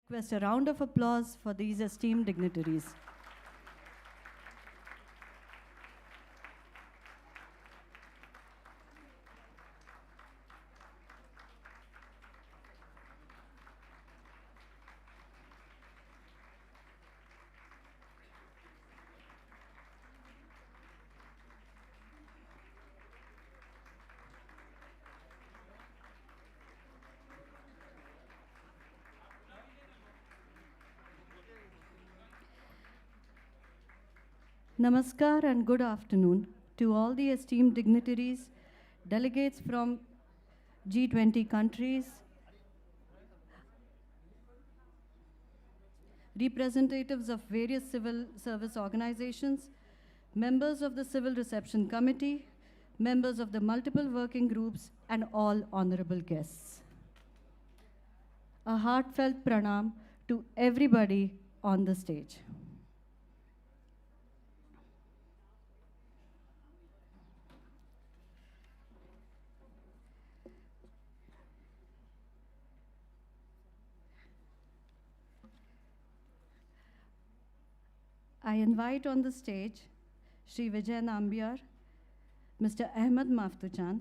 Request a round of applause for these esteemed dignitaries. Namaskar and good afternoon to all the esteemed dignitaries, delegates from G20 countries, representatives of various civil service organizations, members of the Civil Reception Committee, members of the multiple working groups, and all honorable guests. A heartfelt pranam to everybody on the stage. I invite on the stage Shri Vijay Nambiar, Mr. Ahmed Maftuchan,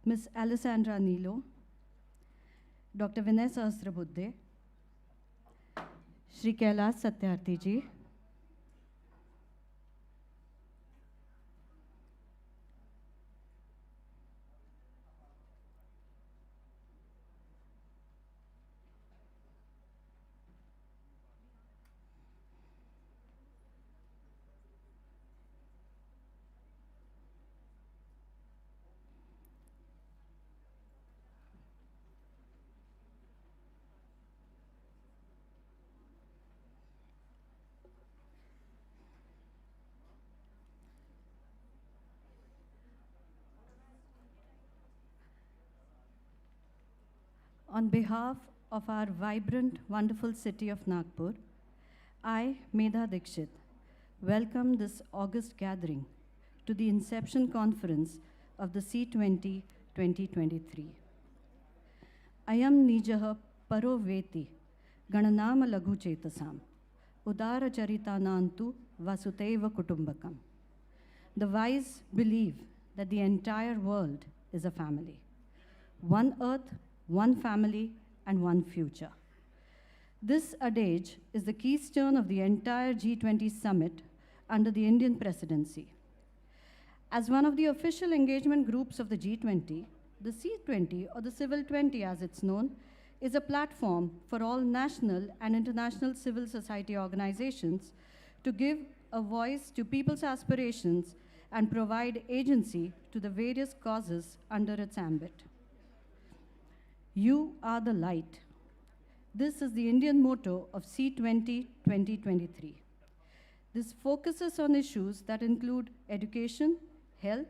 Ms. Alessandra Nilo, Dr. Vinay Sahasrabuddhe, Shri Kailash Satyarthi ji, on behalf of our vibrant, wonderful city of Nagpur, I, Medha Dikshit, welcome this August gathering to the Inception Conference of the C20 2023. Ayam Nijaha Paro Veti Gananama Laghu Chetasam Udara Charitanantu Vasuteva Kutumbakam. The wise believe that the entire world is a family. One earth, one family, and one future. This adage is the keystone of the entire G20 summit under the Indian presidency. As one of the official engagement groups of the G20, the C20, or the Civil 20 as it's known, is a platform for all national and international civil society organizations to give a voice to people's aspirations and provide agency to the various causes under its ambit. You are the light. This is the Indian motto of C20 2023. This focuses on issues that include education, health,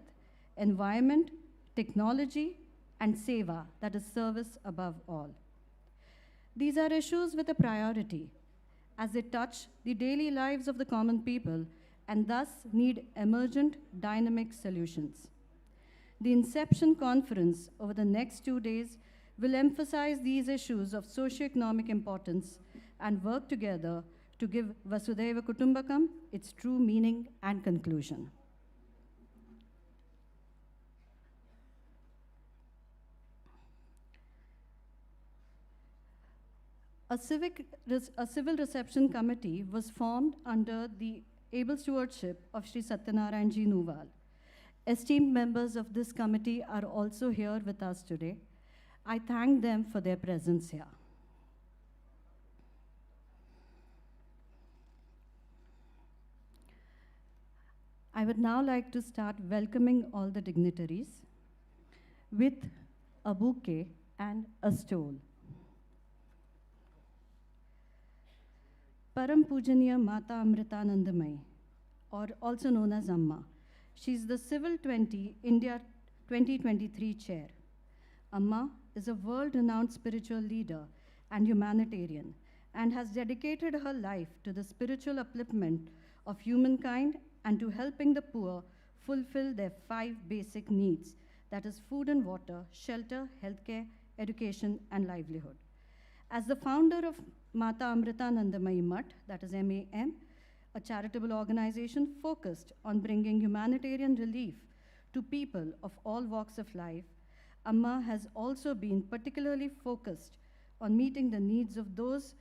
environment, technology, and seva, that is service above all. These are issues with a priority, as they touch the daily lives of the common people and thus need emergent, dynamic solutions. The Inception Conference over the next 2 days will emphasize these issues of socio-economic importance and work together to give Vasudhaiva Kutumbakam its true meaning and conclusion. A civil reception committee was formed under the able stewardship of Sri Satyanarayan Nuval. Esteemed members of this committee are also here with us today. I thank them for their presence here. I would now like to start welcoming all the dignitaries with a bouquet and a stole. Param Pujaniya Mata Amritanandamayi, or also known as Amma. She is the Civil 20 India 2023 chair. Amma is a world-renowned spiritual leader and humanitarian and has dedicated her life to the spiritual upliftment of humankind and to helping the poor fulfill their 5 basic needs, that is food and water, shelter, healthcare, education, and livelihood. As the founder of Mata Amritanandamayi Mutt, that is MAM, a charitable organization focused on bringing humanitarian relief to people of all walks of life, Amma has also been particularly focused on meeting the needs of those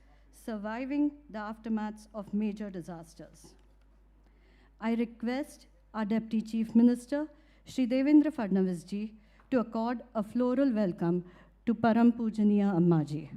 surviving the aftermaths of major disasters. I request our Deputy Chief Minister, Shri Devendra Fadnavis ji, to accord a floral welcome to Param Pujaniya Amma ji.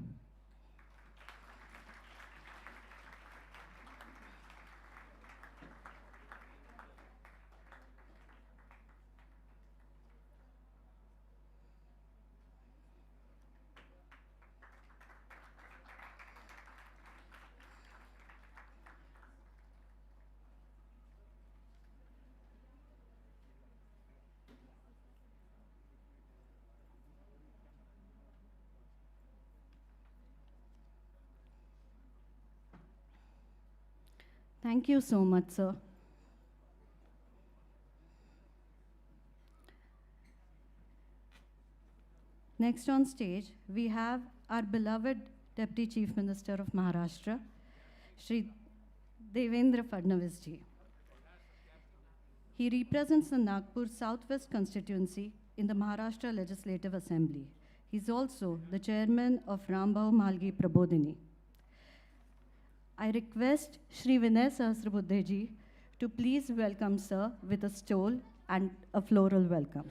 Thank you so much, sir. Next on stage, we have our beloved Deputy Chief Minister of Maharashtra, Shri Devendra Fadnavis ji. He represents the Nagpur Southwest constituency in the Maharashtra Legislative Assembly. He's also the chairman of Rambhau Malgi Prabodhini. I request Shri Vinay Sahasrabuddhe ji to please welcome sir with a stole and a floral welcome.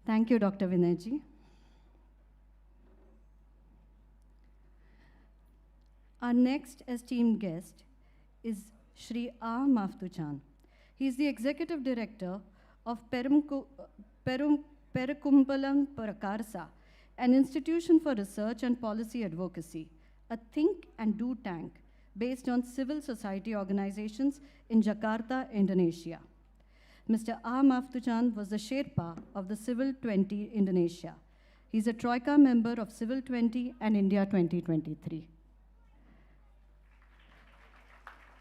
Thank you, Dr. Vinay ji. Our next esteemed guest is Shri A. Maftuchan. He is the Executive Director of Perukumpalam Prakarsa, an institution for research and policy advocacy, a think and do tank based on civil society organizations in Jakarta, Indonesia. Mr. A. Maftuchan was the Sherpa of the Civil 20 Indonesia. He's a Troika member of Civil 20 and India 2023.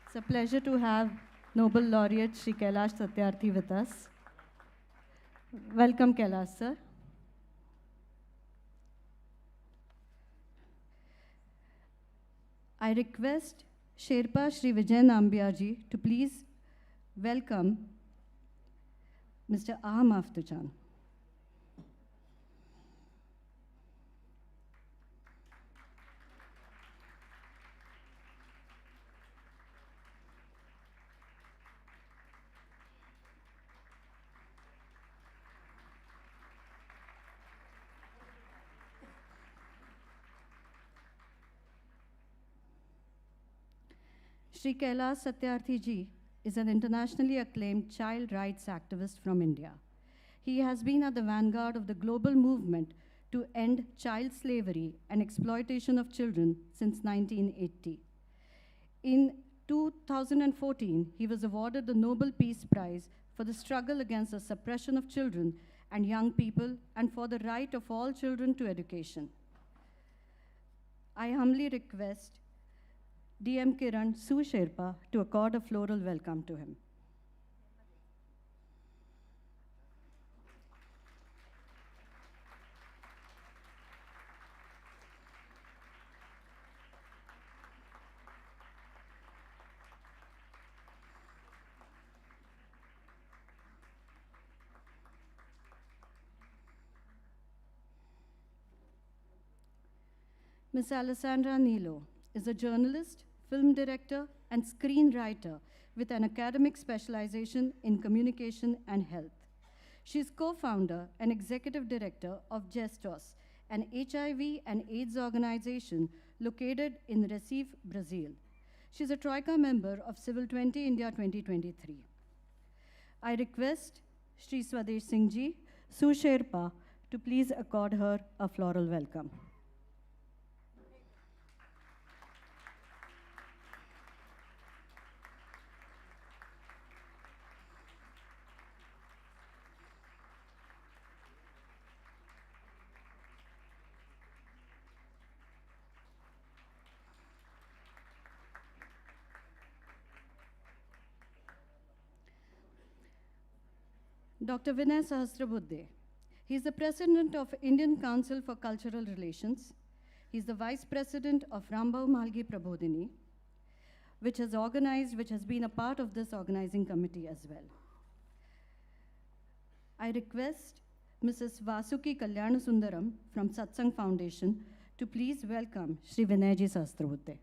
It's a pleasure to have Nobel Laureate Shri Kailash Satyarthi with us. Welcome, Kailash, sir. I request Sherpa Shri Vijay Nambiar ji to please welcome Mr. A. Maftuchan. Shri Kailash Satyarthi ji is an internationally acclaimed child rights activist from India. He has been at the vanguard of the global movement to end child slavery and exploitation of children since 1980. In 2014, he was awarded the Nobel Peace Prize for the struggle against the suppression of children and young people and for the right of all children to education. I humbly request DM Kiran Sous-Sherpa to accord a floral welcome to him. Ms. Alessandra Nilo is a journalist, film director, and screenwriter with an academic specialization in communication and health. She is co-founder and executive director of Gestos, an HIV and AIDS organization located in Recife, Brazil. She is a Troika member of Civil 20 India 2023. I request Shri Swadesh Singh ji, Sous-Sherpa, to please accord her a floral welcome. Dr. Vinay Sahasrabuddhe. He is the president of Indian Council for Cultural Relations. He is the vice president of Rambau Malgi Prabodhini, which has been a part of this organizing committee as well. I request Mrs. Vasuki Kalyanasundaram from Satsang Foundation to please welcome Shri Vinayji Sahasrabuddhe.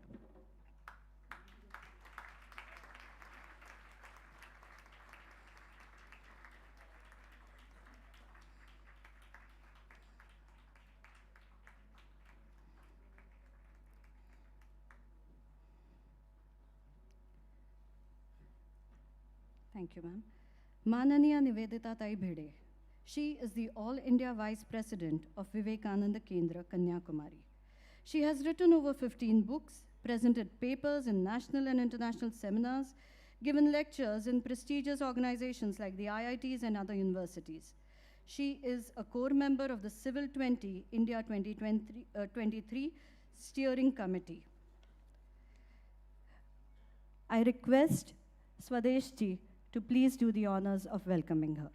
Thank you, ma'am. Mananiya Nivedita Tai Bhede. She is the All India Vice President of Vivekananda Kendra, Kanyakumari. She has written over 15 books, presented papers in national and international seminars, given lectures in prestigious organizations like the IITs and other universities. She is a core member of the Civil 20 India 2023 Steering Committee. I request Swadesh ji to please do the honors of welcoming her.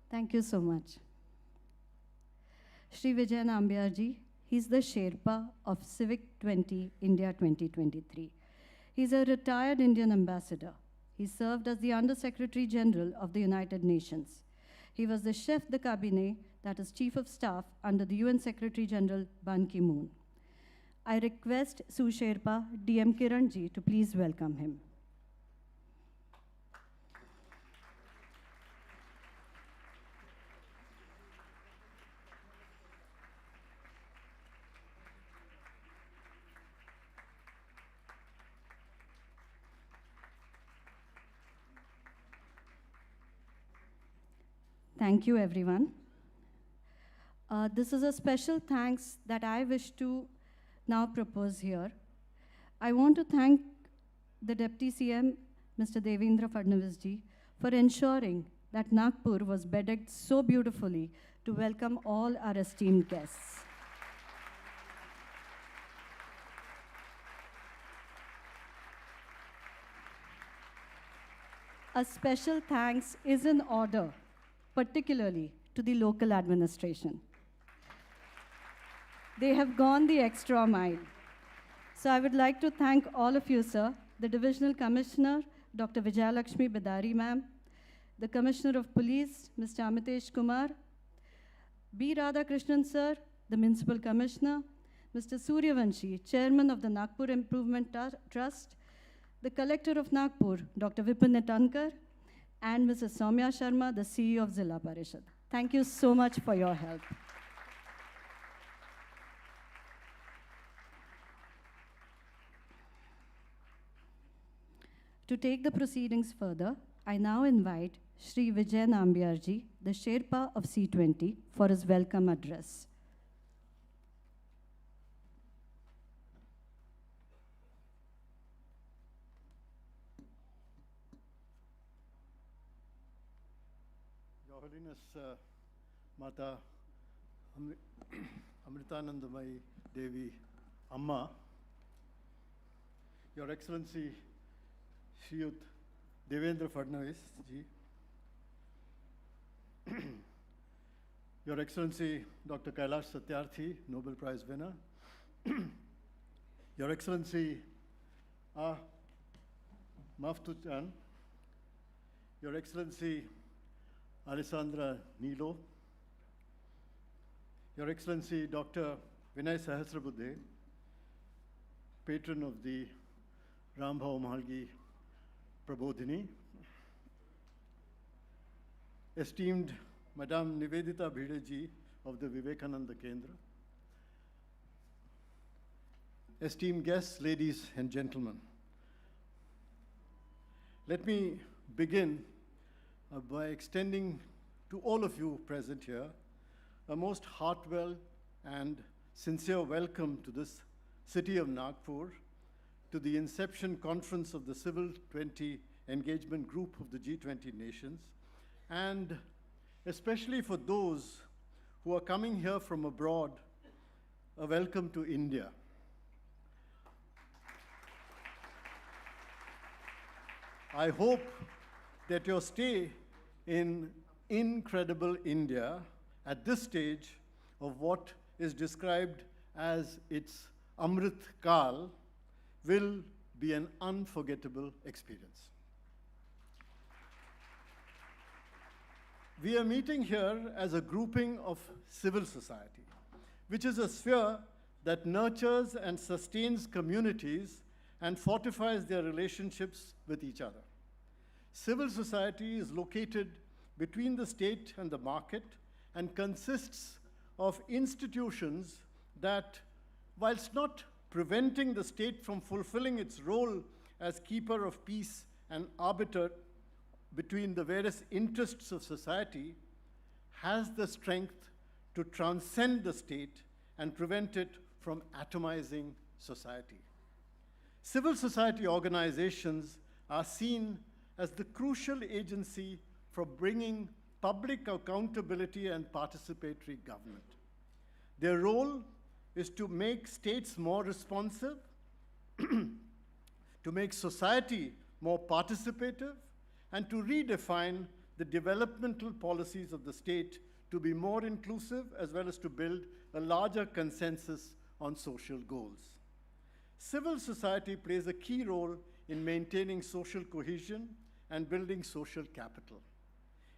Thank you so much. Shri Vijay Nambiar ji, he's the Sherpa of Civic 20 India 2023. He's a retired Indian ambassador. He served as the Under Secretary General of the United Nations. He was the chef de cabinet, that is Chief of Staff, under the UN Secretary General Ban Ki-moon. I request Sous-Sherpa DM Kiran ji to please welcome him. Thank you, everyone. This is a special thanks that I wish to now propose here. I want to thank the Deputy CM, Mr. Devendra Fadnavis ji, for ensuring that Nagpur was bedded so beautifully to welcome all our esteemed guests. A special thanks is in order, particularly to the local administration. They have gone the extra mile. So I would like to thank all of you, sir, the Divisional Commissioner, Dr. Vijay Lakshmi Bedari, ma'am, the Commissioner of Police, Mr. Amitesh Kumar, B. Radhakrishnan, sir, the Municipal Commissioner, Mr. Suryavanshi, Chairman of the Nagpur Improvement Trust, the Collector of Nagpur, Dr. Vipin Netankar, and Mrs. Soumya Sharma, the CEO of Zilla Parishad. Thank you so much for your help. To take the proceedings further, I now invite Shri Vijay Nambiar ji, the Sherpa of C20, for his welcome address. Your Holiness, Mata Amritanandamayi Devi Amma, Your Excellency Shriyut Devendra Fadnavis ji, Your Excellency Dr. Kailash Satyarthi, Nobel Prize winner, Your Excellency Maftuchan, Your Excellency Alessandra, Nilo, Your Excellency Dr. Vinay Sahasrabuddhe, patron of the Rambau Malgi Prabodhini, esteemed Madame Nivedita Bhide ji of the Vivekananda Kendra, esteemed guests, ladies and gentlemen. Let me begin by extending to all of you present here a most heartfelt and sincere welcome to this city of Nagpur, to the Inception Conference of the C20 engagement group of the G20 nations, and especially for those who are coming here from abroad, a welcome to India. I hope that your stay in incredible India at this stage of what is described as its Amrit Kal will be an unforgettable experience. We are meeting here as a grouping of civil society, which is a sphere that nurtures and sustains communities and fortifies their relationships with each other. Civil society is located between the state and the market and consists of institutions that, whilst not preventing the state from fulfilling its role as keeper of peace and arbiter between the various interests of society, has the strength to transcend the state and prevent it from atomizing society. Civil society organizations are seen as the crucial agency for bringing public accountability and participatory government. Their role is to make states more responsive, to make society more participative, and to redefine the developmental policies of the state to be more inclusive, as well as to build a larger consensus on social goals. Civil society plays a key role in maintaining social cohesion and building social capital.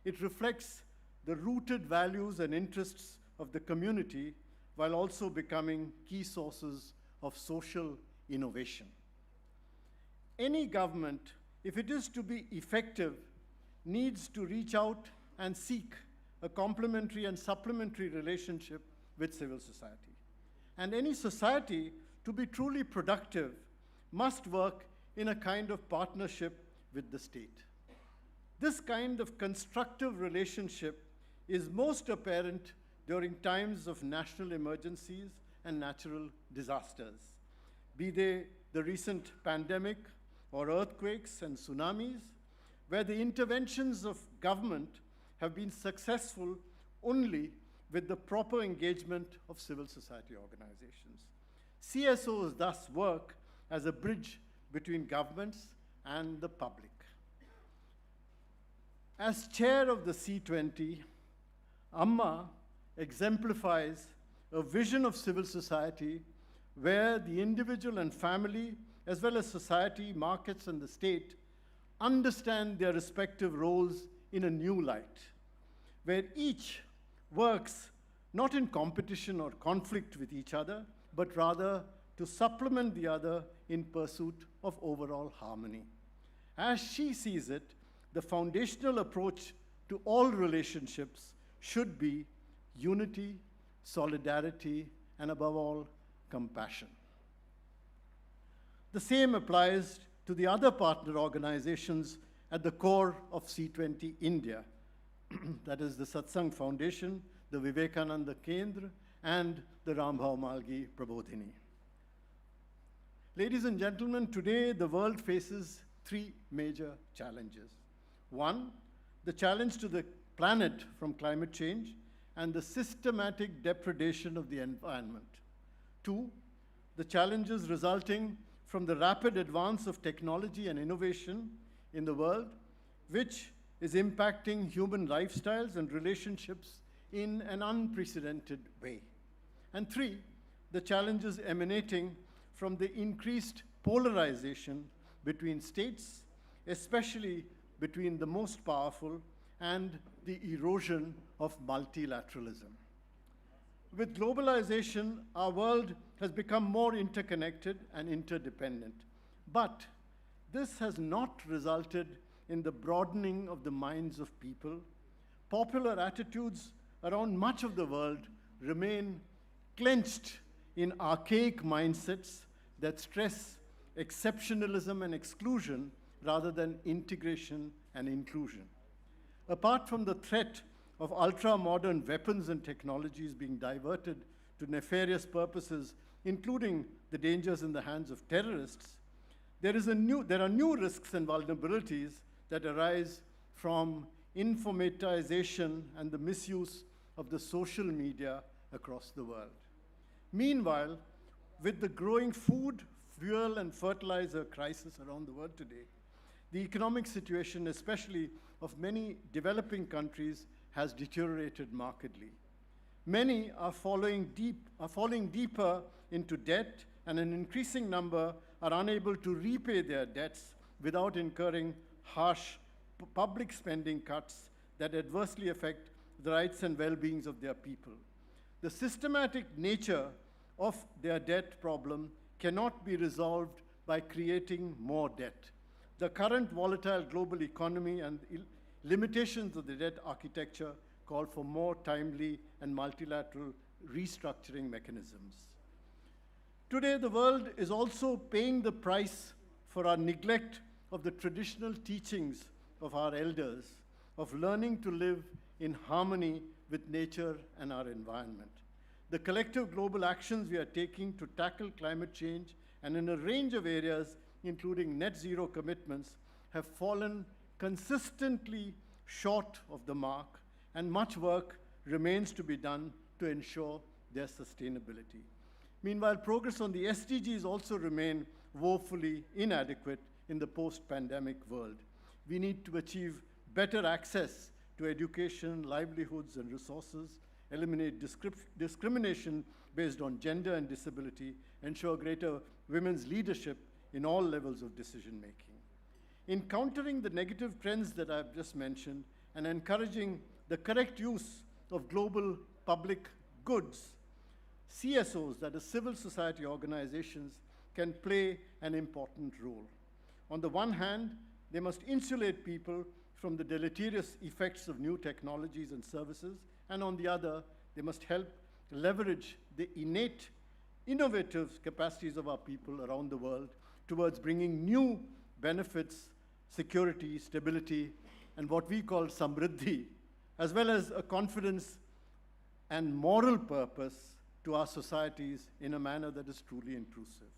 It reflects the rooted values and interests of the community while also becoming key sources of social innovation. Any government, if it is to be effective, needs to reach out and seek a complementary and supplementary relationship with civil society. And any society, to be truly productive, must work in a kind of partnership with the state. This kind of constructive relationship is most apparent during times of national emergencies and natural disasters, be they the recent pandemic or earthquakes and tsunamis, where the interventions of government have been successful only with the proper engagement of civil society organizations. CSOs thus work as a bridge between governments and the public. As chair of the C20, Amma exemplifies a vision of civil society where the individual and family, as well as society, markets, and the state, understand their respective roles in a new light, where each works not in competition or conflict with each other, but rather to supplement the other in pursuit of overall harmony. As she sees it, the foundational approach to all relationships should be unity, solidarity, and above all, compassion. The same applies to the other partner organizations at the core of C20 India, that is the Satsang Foundation, the Vivekananda Kendra, and the Rambhau Malgi Prabodhini. Ladies and gentlemen, today the world faces three major challenges. One, the challenge to the planet from climate change and the systematic depredation of the environment. Two, the challenges resulting from the rapid advance of technology and innovation in the world, which is impacting human lifestyles and relationships in an unprecedented way. And three, the challenges emanating from the increased polarization between states, especially between the most powerful, and the erosion of multilateralism. With globalization, our world has become more interconnected and interdependent. But this has not resulted in the broadening of the minds of people. Popular attitudes around much of the world remain clenched in archaic mindsets that stress exceptionalism and exclusion rather than integration and inclusion. Apart from the threat of ultra-modern weapons and technologies being diverted to nefarious purposes including the dangers in the hands of terrorists, there are new risks and vulnerabilities that arise from informatization and the misuse of the social media across the world. Meanwhile, with the growing food, fuel, and fertilizer crisis around the world today, the economic situation, especially of many developing countries, has deteriorated markedly. Many are falling deeper into debt, and an increasing number are unable to repay their debts without incurring harsh public spending cuts that adversely affect the rights and well-beings of their people. The systematic nature of their debt problem cannot be resolved by creating more debt. The current volatile global economy and limitations of the debt architecture call for more timely and multilateral restructuring mechanisms. Today, the world is also paying the price for our neglect of the traditional teachings of our elders, of learning to live in harmony with nature and our environment. The collective global actions we are taking to tackle climate change and in a range of areas, including net zero commitments, have fallen consistently short of the mark, and much work remains to be done to ensure their sustainability. Meanwhile, progress on the SDGs also remain woefully inadequate in the post-pandemic world. We need to achieve better access to education, livelihoods, and resources, eliminate discrimination based on gender and disability, ensure greater women's leadership in all levels of decision-making. In countering the negative trends that I've just mentioned and encouraging the correct use of global public goods, CSOs, that is civil society organizations, can play an important role. On the one hand, they must insulate people from the deleterious effects of new technologies and services, and on the other, they must help leverage the innate, innovative capacities of our people around the world towards bringing new benefits, security, stability, and what we call samriddhi, as well as a confidence and moral purpose to our societies in a manner that is truly inclusive.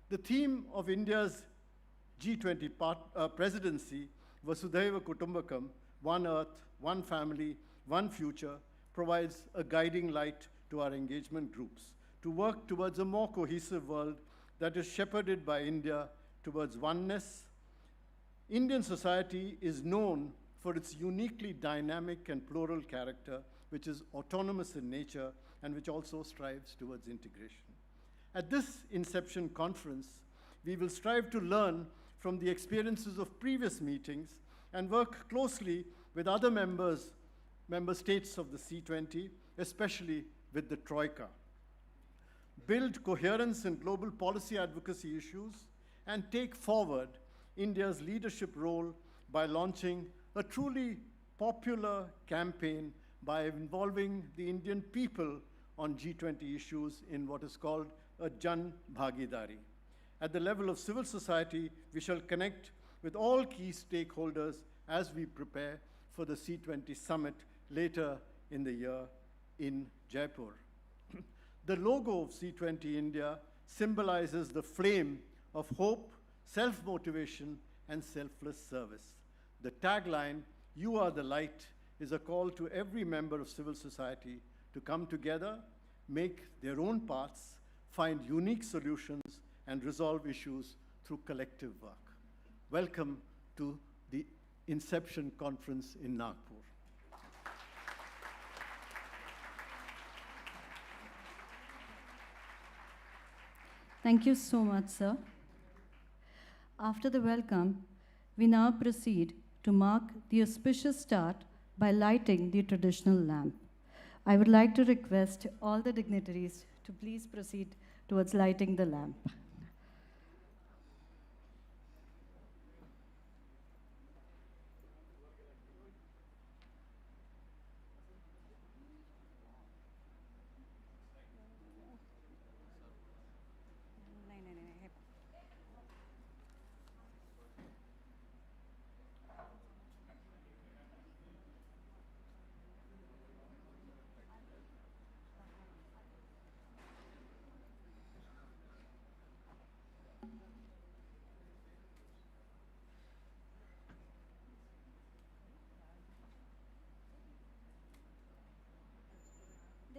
The theme of India's G20 presidency, Vasudhaiva Kutumbakam, one earth, one family, one future, provides a guiding light to our engagement groups to work towards a more cohesive world that is shepherded by India towards oneness. Indian society is known for its uniquely dynamic and plural character, which is autonomous in nature and which also strives towards integration. At this Inception Conference, we will strive to learn from the experiences of previous meetings and work closely with other member states of the C20, especially with the Troika. Build coherence in global policy advocacy issues and take forward India's leadership role by launching a truly popular campaign by involving the Indian people on G20 issues in what is called a Jan Bhagidari. At the level of civil society, we shall connect with all key stakeholders as we prepare for the C20 summit later in the year in Jaipur. The logo of C20 India symbolizes the flame of hope, self-motivation, and selfless service. The tagline, "You are the light," is a call to every member of civil society to come together, make their own paths, find unique solutions, and resolve issues through collective work. Welcome to the Inception Conference in Nagpur. Thank you so much, sir. After the welcome, we now proceed to mark the auspicious start by lighting the traditional lamp. I would like to request all the dignitaries to please proceed towards lighting the lamp.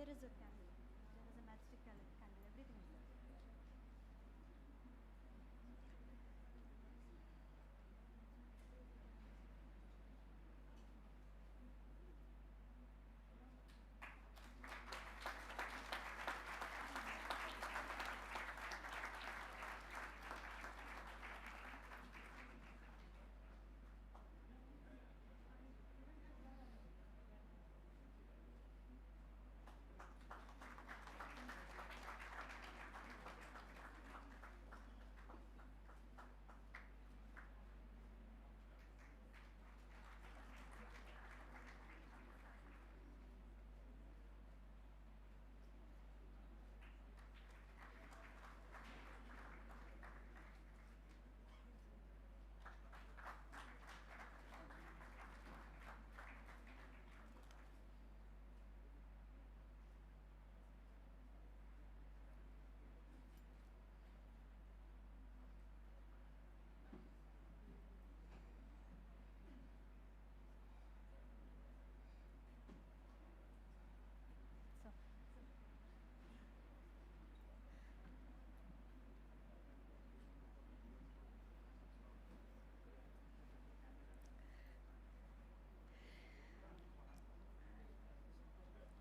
there is a candle. There is a matchstick candle. Everything is there.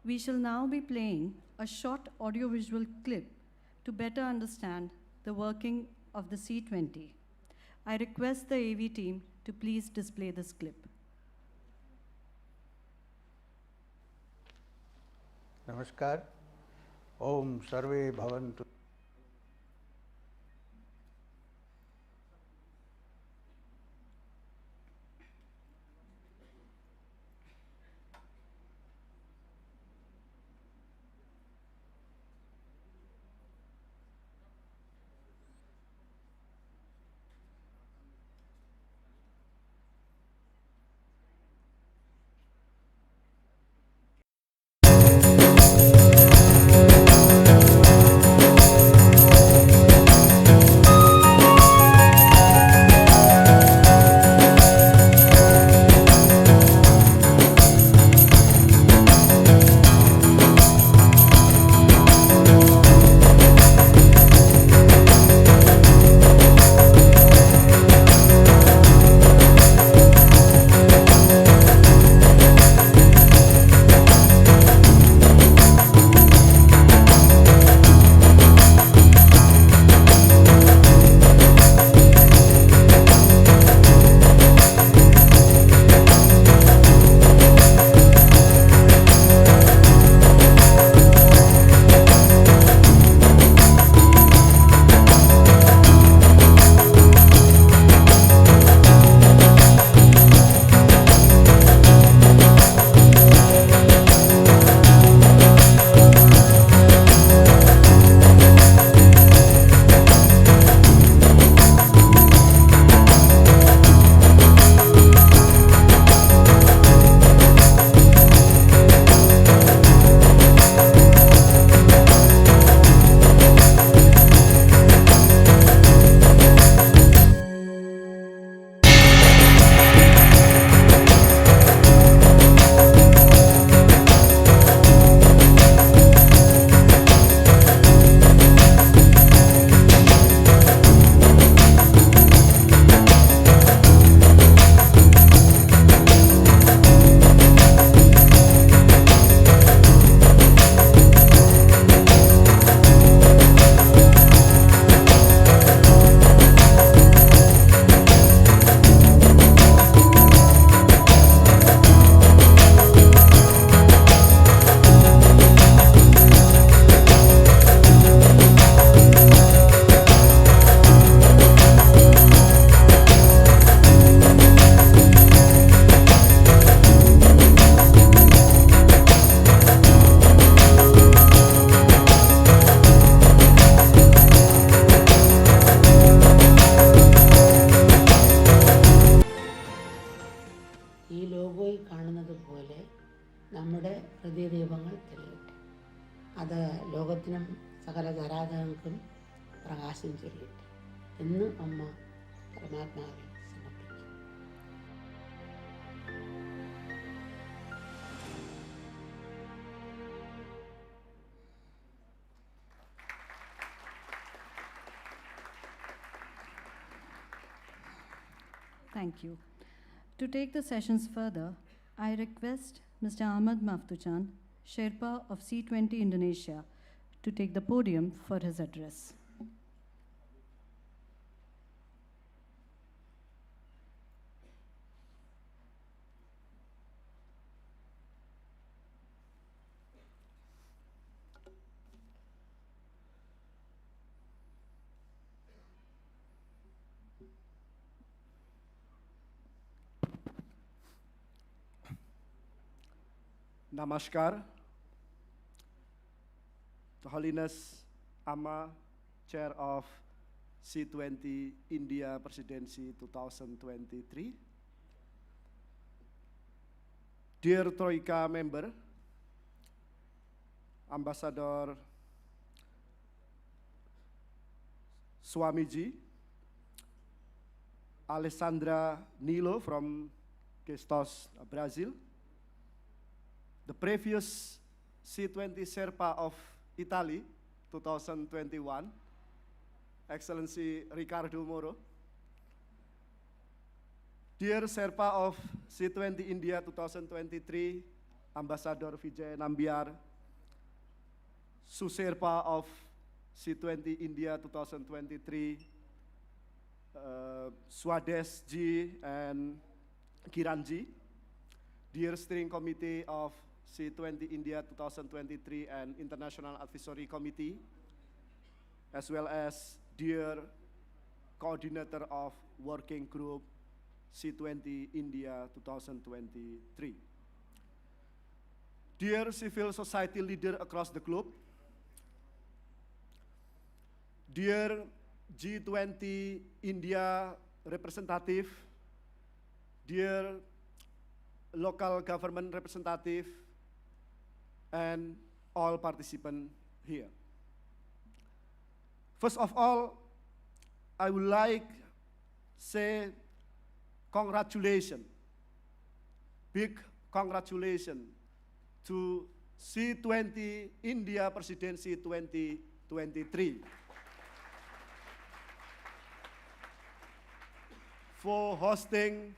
We shall now be playing a short audiovisual clip to better understand the working of the C20. I request the AV team to please display this clip. Namaskar. Om Sarve Bhavantu. ഹൃദയദീപങ്ങൾ തെളിയട്ടെ. അത് ലോകത്തിനും സകല ധരാതകൾക്കും പ്രകാശം ചൊരിയട്ടെ എന്ന് അമ്മ പരമാത്മാവിൽ സമർപ്പിക്കും. Thank you. To take the sessions further, I request Mr. Ahmad Maftuchan, Sherpa of C20 Indonesia, to take the podium for his address. Namaskar. To Holiness Amma, Chair of C20 India Presidency 2023. Dear Troika member, Ambassador Swamiji, Alessandra, Nilo from Questos, Brazil, the previous C20 Sherpa of Italy 2021, Excellency Riccardo Moro, dear Sherpa of C20 India 2023, Ambassador Vijay Nambiar, Sous-Sherpa of C20 India 2023, Swadesh Ji and Kiranji, dear Steering Committee of C20 India 2023 and International Advisory Committee, as well as dear Coordinator of Working Group C20 India 2023. Dear civil society leader across the globe, dear G20 India representative, dear local government representative, and all participants here. First of all, I would like to say congratulations, big congratulations to C20 India Presidency 2023 for hosting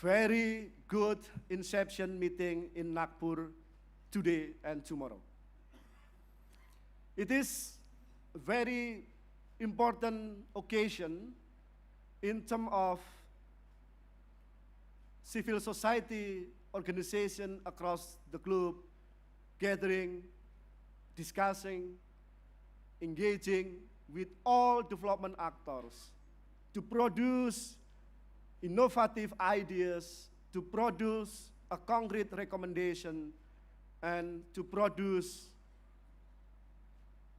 very good Inception meeting in Nagpur today and tomorrow. It is a very important occasion in terms of civil society organization across the globe gathering, discussing, engaging with all development actors to produce innovative ideas, to produce a concrete recommendation, and to produce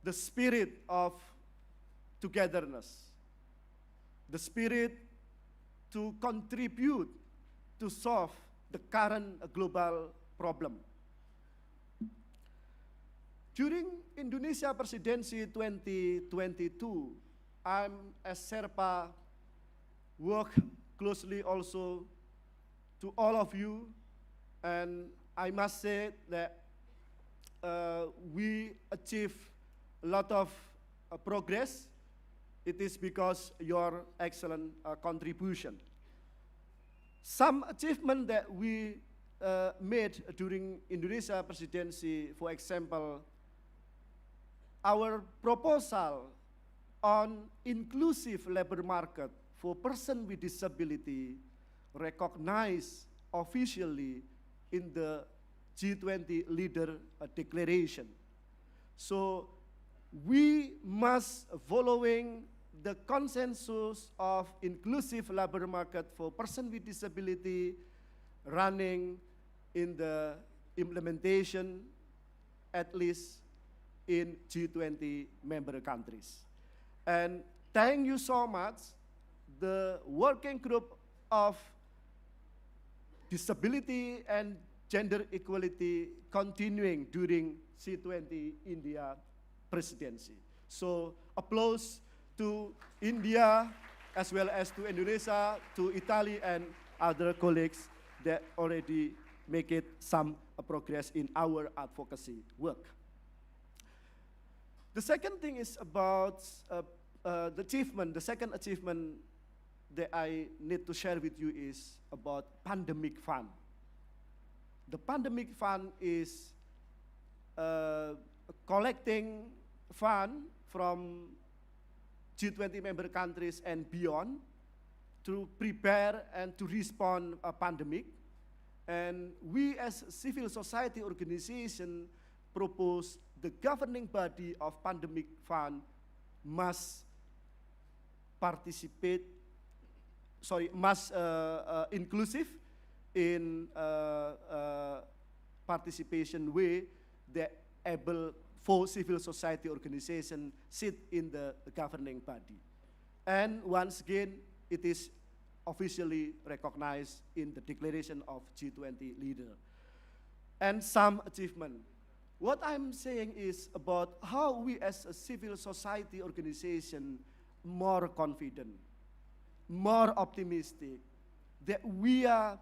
the spirit of togetherness, the spirit to contribute to solve the current global problem. During Indonesia Presidency 2022, I'm as Sherpa work closely also to all of you, and I must say that we achieve a lot of progress. It is because your excellent contribution. Some achievement that we made during Indonesia Presidency, for example, our proposal on inclusive labor market for persons with disability recognized officially in the G20 leader declaration. So we must following the consensus of inclusive labor market for persons with disability running in the implementation at least in G20 member countries. And thank you so much, the working group of disability and gender equality continuing during C20 India presidency. So applause to India as well as to Indonesia, to Italy and other colleagues that already make it some progress in our advocacy work. The second thing is about the second achievement that I need to share with you is about pandemic fund. The pandemic fund is collecting fund from G20 member countries and beyond to prepare and to respond a pandemic. And we as civil society organization propose the governing body of pandemic fund must inclusive in participation way that able for civil society organization sit in the governing body. And once again, it is officially recognized in the declaration of G20 leader. And some achievement. What I'm saying is about how we as a civil society organization more confident, more optimistic, that we have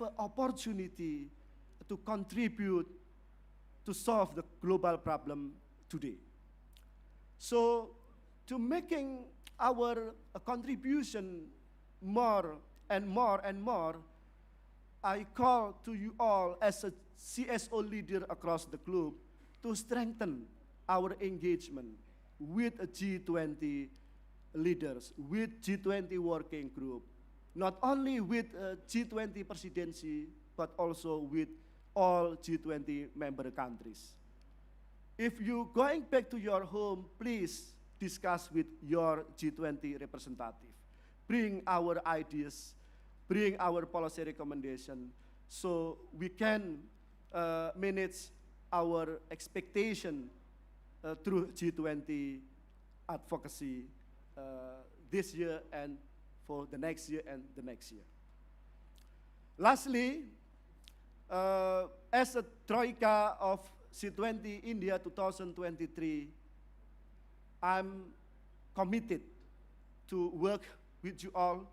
an opportunity to contribute to solve the global problem today. So, to making our contribution more and more and more, I call to you all as a CSO leader across the globe to strengthen our engagement with a G20 leaders, with G20 working group, not only with G20 presidency, but also with all G20 member countries. If you going back to your home, please discuss with your G20 representative. Bring our ideas, bring our policy recommendation, so we can manage our expectation through G20 advocacy this year and for the next year and the next year. Lastly, as a Troika of C20 India 2023, I'm committed to work with you all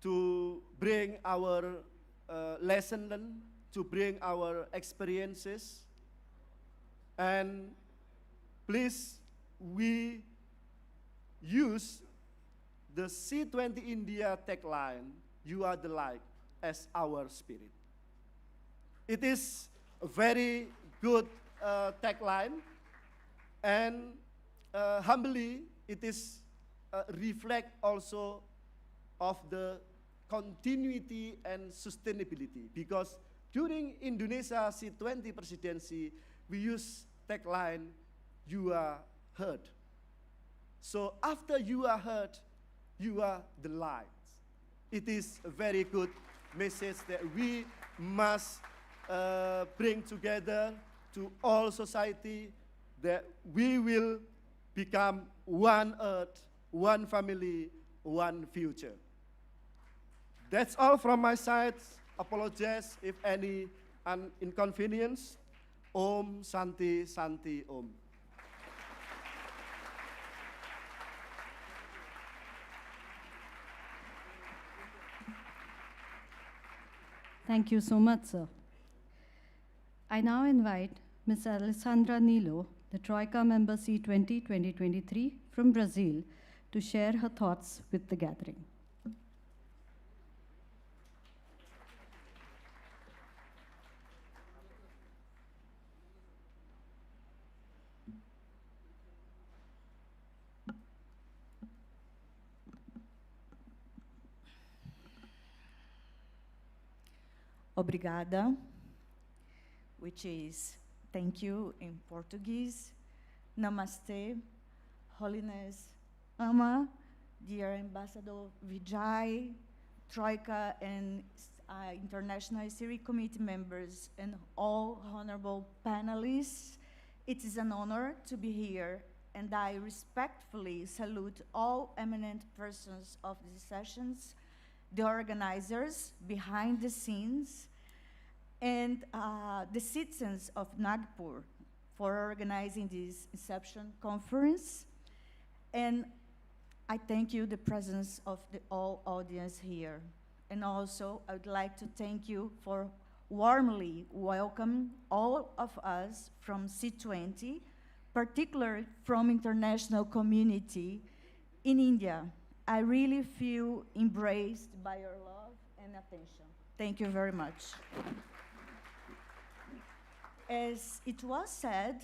to bring our lesson learned, to bring our experiences, and please, we use the C20 India tagline, "You are the light," as our spirit. It is a very good tagline, and humbly, it is reflect also of the continuity and sustainability, because during Indonesia C20 presidency, we use tagline, "You are heard." So after you are heard, you are the light. It is a very good message that we must bring together to all society, that we will become one earth, one family, one future. That's all from my side. Apologize if any inconvenience. Om Santi Santi Om. Thank you so much, sir. I now invite Ms. Alessandra Nilo, the Troika member C20 2023 from Brazil, to share her thoughts with the gathering. Obrigada, which is thank you in Portuguese. Namaste, Holiness Amma, dear Ambassador Vijay, Troika and International Steering Committee members, and all honorable panelists. It is an honor to be here, and I respectfully salute all eminent persons of these sessions, the organizers behind the scenes, and the citizens of Nagpur for organizing this Inception Conference. And I thank you, the presence of the all audience here. And also, I would like to thank you for warmly welcome all of us from C20, particularly from international community in India I really feel embraced by your love and attention. Thank you very much. As it was said,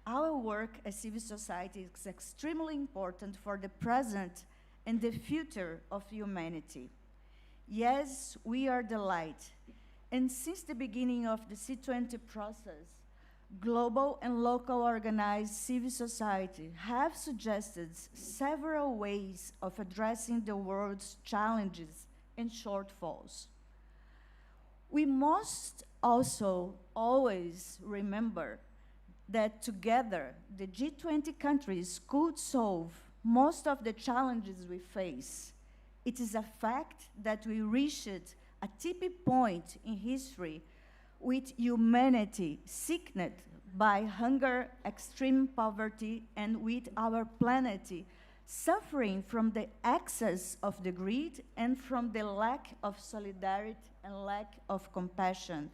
our work as civil society is extremely important for the present and the future of humanity. Yes, we are the light. And since the beginning of the C20 process, global and local organized civil society have suggested several ways of addressing the world's challenges and shortfalls. We must also always remember that together the G20 countries could solve most of the challenges we face. It is a fact that we reached a tipping point in history with humanity sickened by hunger, extreme poverty, and with our planet suffering from the excess of the greed and from the lack of solidarity and lack of compassion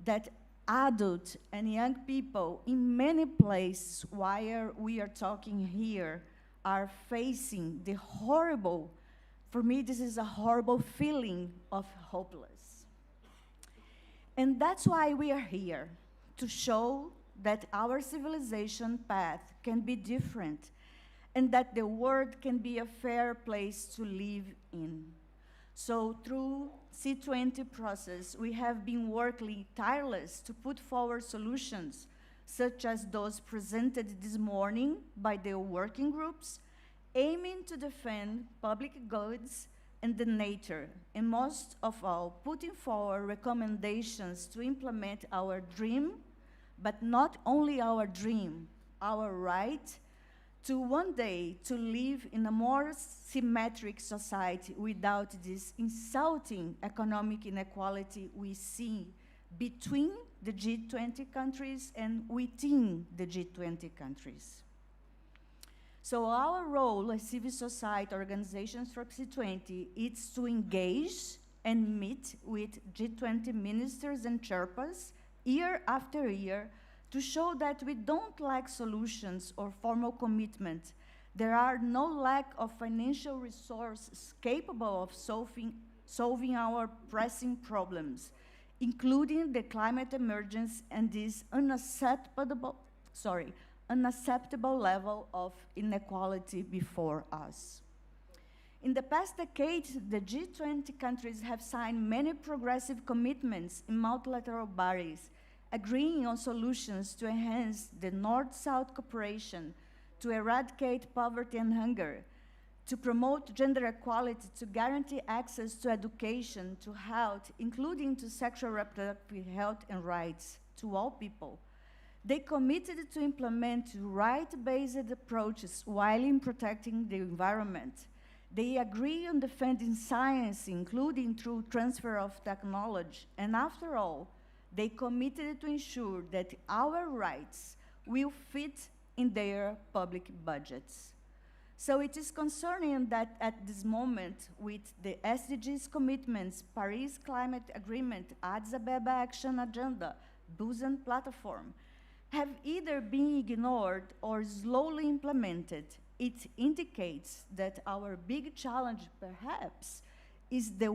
that adult and young people in many places while we are talking here are facing the horrible, for me this is a horrible feeling of hopeless. And that's why we are here, to show that our civilization path can be different and that the world can be a fair place to live in. So through C20 process, we have been working tireless to put forward solutions such as those presented this morning by the working groups, aiming to defend public goods and the nature, and most of all, putting forward recommendations to implement our dream, but not only our dream, our right to one day to live in a more symmetric society without this insulting economic inequality we see between the G20 countries and within the G20 countries. So our role as civil society organizations for C20 is to engage and meet with G20 ministers and Sherpas year after year to show that we don't lack solutions or formal commitment. There are no lack of financial resources capable of solving our pressing problems, including the climate emergency and this unacceptable level of inequality before us. In the past decade, the G20 countries have signed many progressive commitments in multilateral bodies, agreeing on solutions to enhance the North-South cooperation, to eradicate poverty and hunger, to promote gender equality, to guarantee access to education, to health, including to sexual reproductive health and rights to all people. They committed to implement right-based approaches while in protecting the environment. They agree on defending science, including through transfer of technology, and after all, they committed to ensure that our rights will fit in their public budgets. So it is concerning that at this moment, with the SDGs commitments, Paris Climate Agreement, Addis Ababa Action Agenda, Busan Platform, have either been ignored or slowly implemented. It indicates that our big challenge, perhaps, is that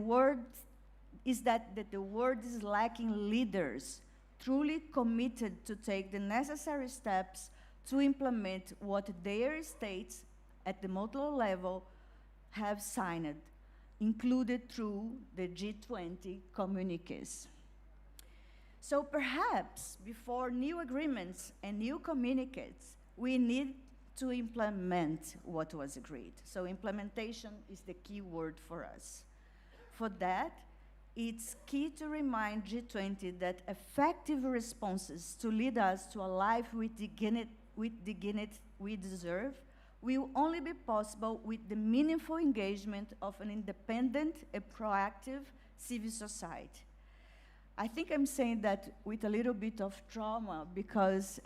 the world is lacking leaders truly committed to take the necessary steps to implement what their states at the multilateral level have signed, included through the G20 communiques. So perhaps before new agreements and new communiques, we need to implement what was agreed. So implementation is the key word for us. For that, it's key to remind G20 that effective responses to lead us to a life with dignity we deserve will only be possible with the meaningful engagement of an independent and proactive civil society. I think I'm saying that with a little bit of trauma because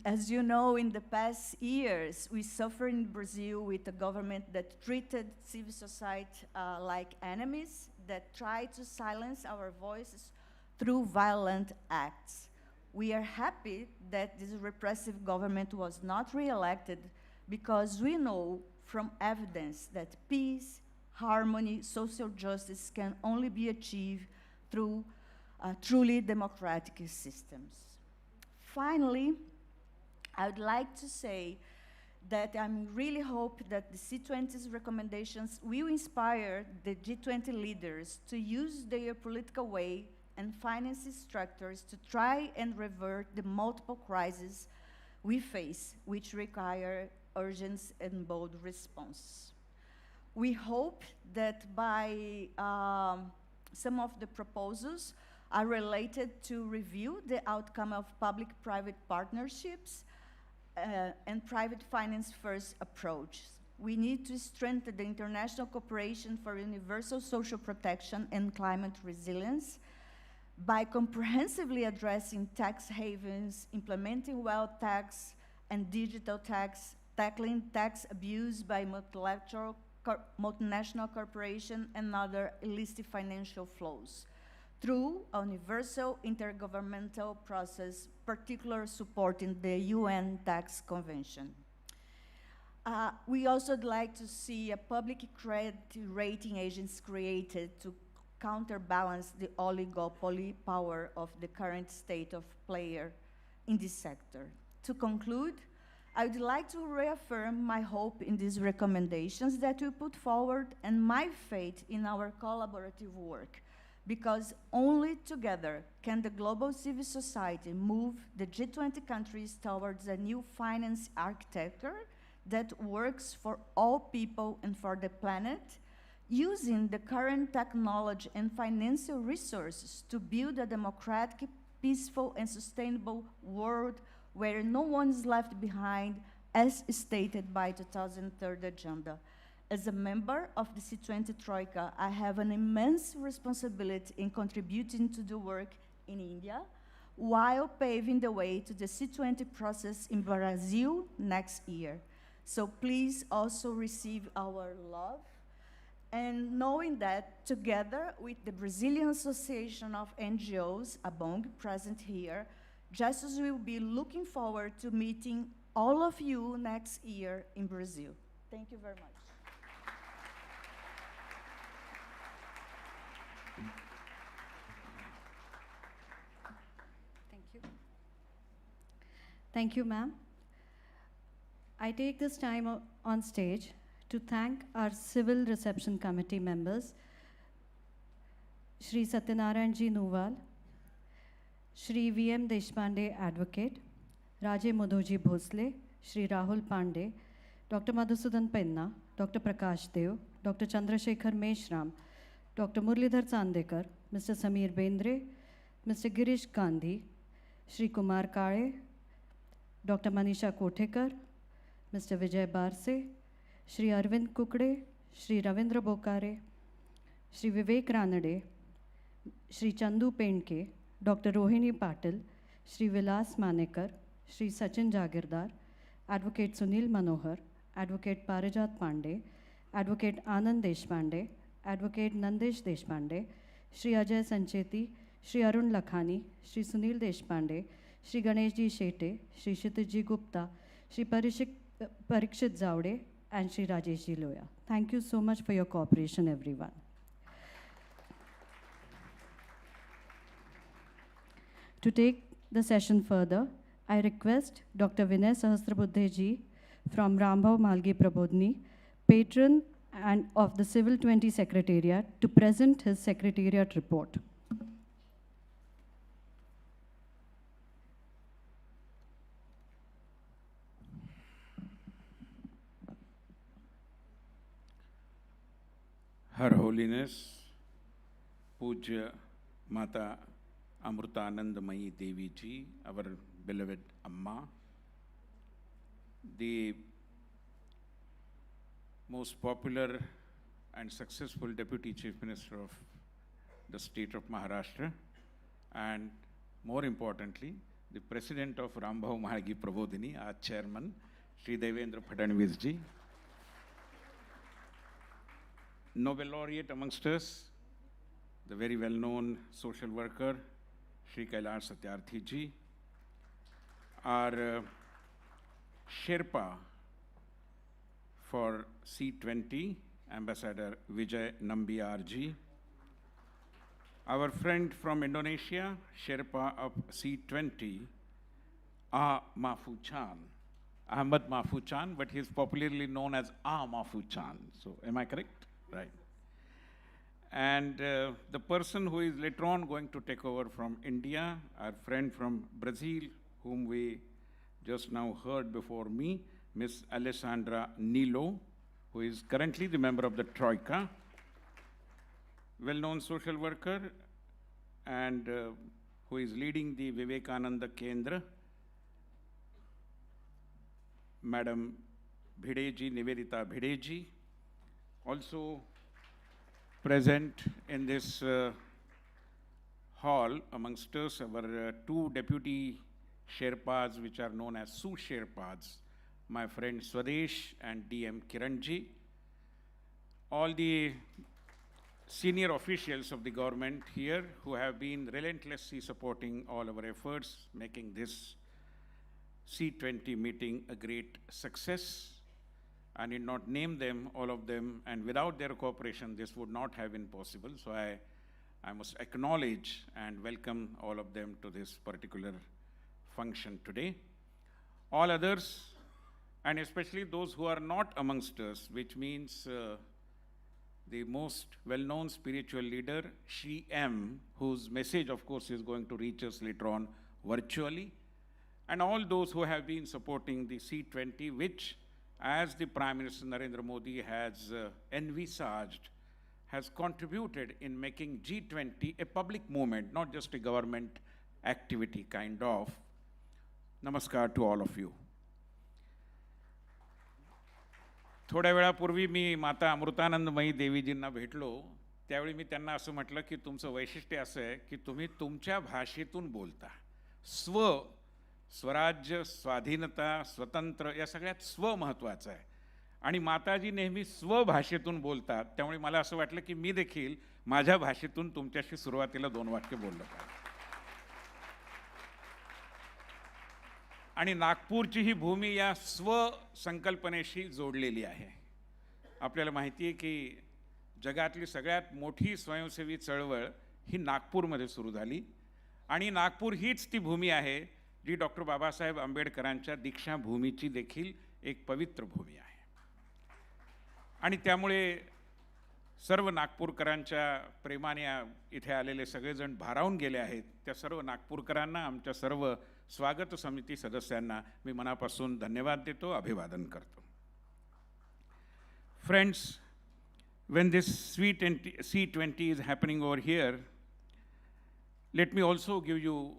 as you know, in the past years, we suffered in Brazil with a government that treated civil society like enemies, that tried to silence our voices through violent acts. We are happy that this repressive government was not re-elected because we know from evidence that peace, harmony, social justice can only be achieved through truly democratic systems. Finally, I would like to say that I really hope that the C20's recommendations will inspire the G20 leaders to use their political weight and finance structures to try and revert the multiple crises we face, which require urgent and bold response. We hope that by some of the proposals are related to review the outcome of public-private partnerships and private finance first approach. We need to strengthen the international cooperation for universal social protection and climate resilience by comprehensively addressing tax havens, implementing wealth tax and digital tax, tackling tax abuse by multinational corporations and other illicit financial flows through a universal intergovernmental process, particularly supporting the UN Tax Convention. We also would like to see a public credit rating agency created to counterbalance the oligopoly power of the current state of player in this sector. To conclude, I would like to reaffirm my hope in these recommendations that we put forward and my faith in our collaborative work, because only together can the global civil society move the G20 countries towards a new finance architecture that works for all people and for the planet, using the current technology and financial resources to build a democratic, peaceful, and sustainable world where no one is left behind, as stated by the 2030 Agenda. As a member of the C20 Troika, I have an immense responsibility in contributing to the work in India, while paving the way to the C20 process in Brazil next year. So please also receive our love, and knowing that together with the Brazilian Association of NGOs, ABONG, present here, Justice will be looking forward to meeting all of you next year in Brazil. Thank you very much. Thank you. Thank you, ma'am. I take this time on stage to thank our Civil Reception Committee members, Shri Satyanarayan Ji Nuwal, Shri V.M. Deshpande, Advocate, Raje Madhoji Bhosle, Shri Rahul Pandey, Dr. Madhusudan Penna, Dr. Prakash Dev, Dr. Chandrasekhar Meshram, Dr. Murlidhar Chandekar, Mr. Samir Bendre, Mr. Girish Gandhi, Shri Kumar Kare, Dr. Manisha Kothekar, Mr. Vijay Barse, Shri Arvind Kukde, Shri Ravindra Bokare, Shri Vivek Ranade, Shri Chandu Pendke, Dr. Rohini Patil, Shri Vilas Manekar, Shri Sachin Jagirdar, Advocate Sunil Manohar, Advocate Parijat Pandey, Advocate Anand Deshpande, Advocate Nandesh Deshpande, Shri Ajay Sancheti, Shri Arun Lakhani, Shri Sunil Deshpande, Shri Ganeshji Shete, Shri Kshitiji Gupta, Shri Parikshit Zavde, and Shri Rajeshji Loya. Thank you so much for your cooperation, everyone. To take the session further, I request Dr. Vinay Sahasrabuddhe ji from Rambhav Malgi Prabodhini, patron and of the Civil 20 Secretariat, to present his Secretariat report. Her Holiness, Pujya Mata Amritanandamayi Devi ji, our beloved Amma, the most popular and successful Deputy Chief Minister of the state of Maharashtra, and more importantly, the President of Rambhav Mahagi Prabodhini, our Chairman, Shri Devendra Fadnavis ji, Nobel Laureate amongst us, the very well-known social worker, Shri Kailash Satyarthi ji, our Sherpa for C20, Ambassador Vijay Nambiar ji. Our friend from Indonesia, Sherpa of C20, Maftuchan, Ahmad Maftuchan, but he is popularly known as Maftuchan. So, am I correct? Right. And the person who is later on going to take over from India, our friend from Brazil, whom we just now heard before me, Miss Alessandra Nilo, who is currently the member of the Troika, well-known social worker, and who is leading the Vivekananda Kendra, Madam Bhideji, Nivedita Bhideji, also present in this hall amongst us, our two deputy Sherpas, which are known as Sous-Sherpas, my friend Swadesh and DM Kiranji, all the senior officials of the government here who have been relentlessly supporting all our efforts, making this C20 meeting a great success. I need not name them, all of them, and without their cooperation, this would not have been possible. So I must acknowledge and welcome all of them to this particular function today. All others, and especially those who are not amongst us, which means the most well-known spiritual leader, Shri M, whose message, of course, is going to reach us later on virtually, and all those who have been supporting the C20, which, as the Prime Minister Narendra Modi has envisaged, has contributed in making G20 a public movement, not just a government activity kind of. Namaskar to all of you. थोड्या वेळापूर्वी मी माता अमृतानंदमयी देवीजींना भेटलो, त्यावेळी मी त्यांना असं म्हटलं की तुमचं वैशिष्ट्य असं आहे की तुम्ही तुमच्या भाषेतून बोलता. स्वराज्य, स्वाधीनता, स्वतंत्र या सगळ्यात स्व महत्त्वाचं आहे. आणि माताजी नेहमी स्वभाषेतून बोलतात, त्यामुळे मला असं वाटलं की मी देखील माझ्या भाषेतून तुमच्याशी सुरुवातीला 2 वाक्य बोललो पाहिजे. आणि नागपूरची ही भूमी या स्व संकल्पनेशी जोडलेली आहे. आपल्याला माहिती आहे की जगातली सगळ्यात मोठी स्वयंसेवी चळवळ ही नागपूरमध्ये सुरू झाली आणि नागपूर हीच ती भूमी आहे जी डॉक्टर बाबासाहेब आंबेडकरांच्या दीक्षाभूमीची देखील एक पवित्र भूमी आहे. आणि त्यामुळे सर्व नागपूरकरांच्या प्रेमाने इथे आलेले सगळेजण भारावून गेले आहेत. त्या सर्व नागपूरकरांना, आमच्या सर्व स्वागत समिती सदस्यांना मी मनापासून धन्यवाद देतो, अभिवादन करतो. Friends, when this C20 is happening over here, let me also give you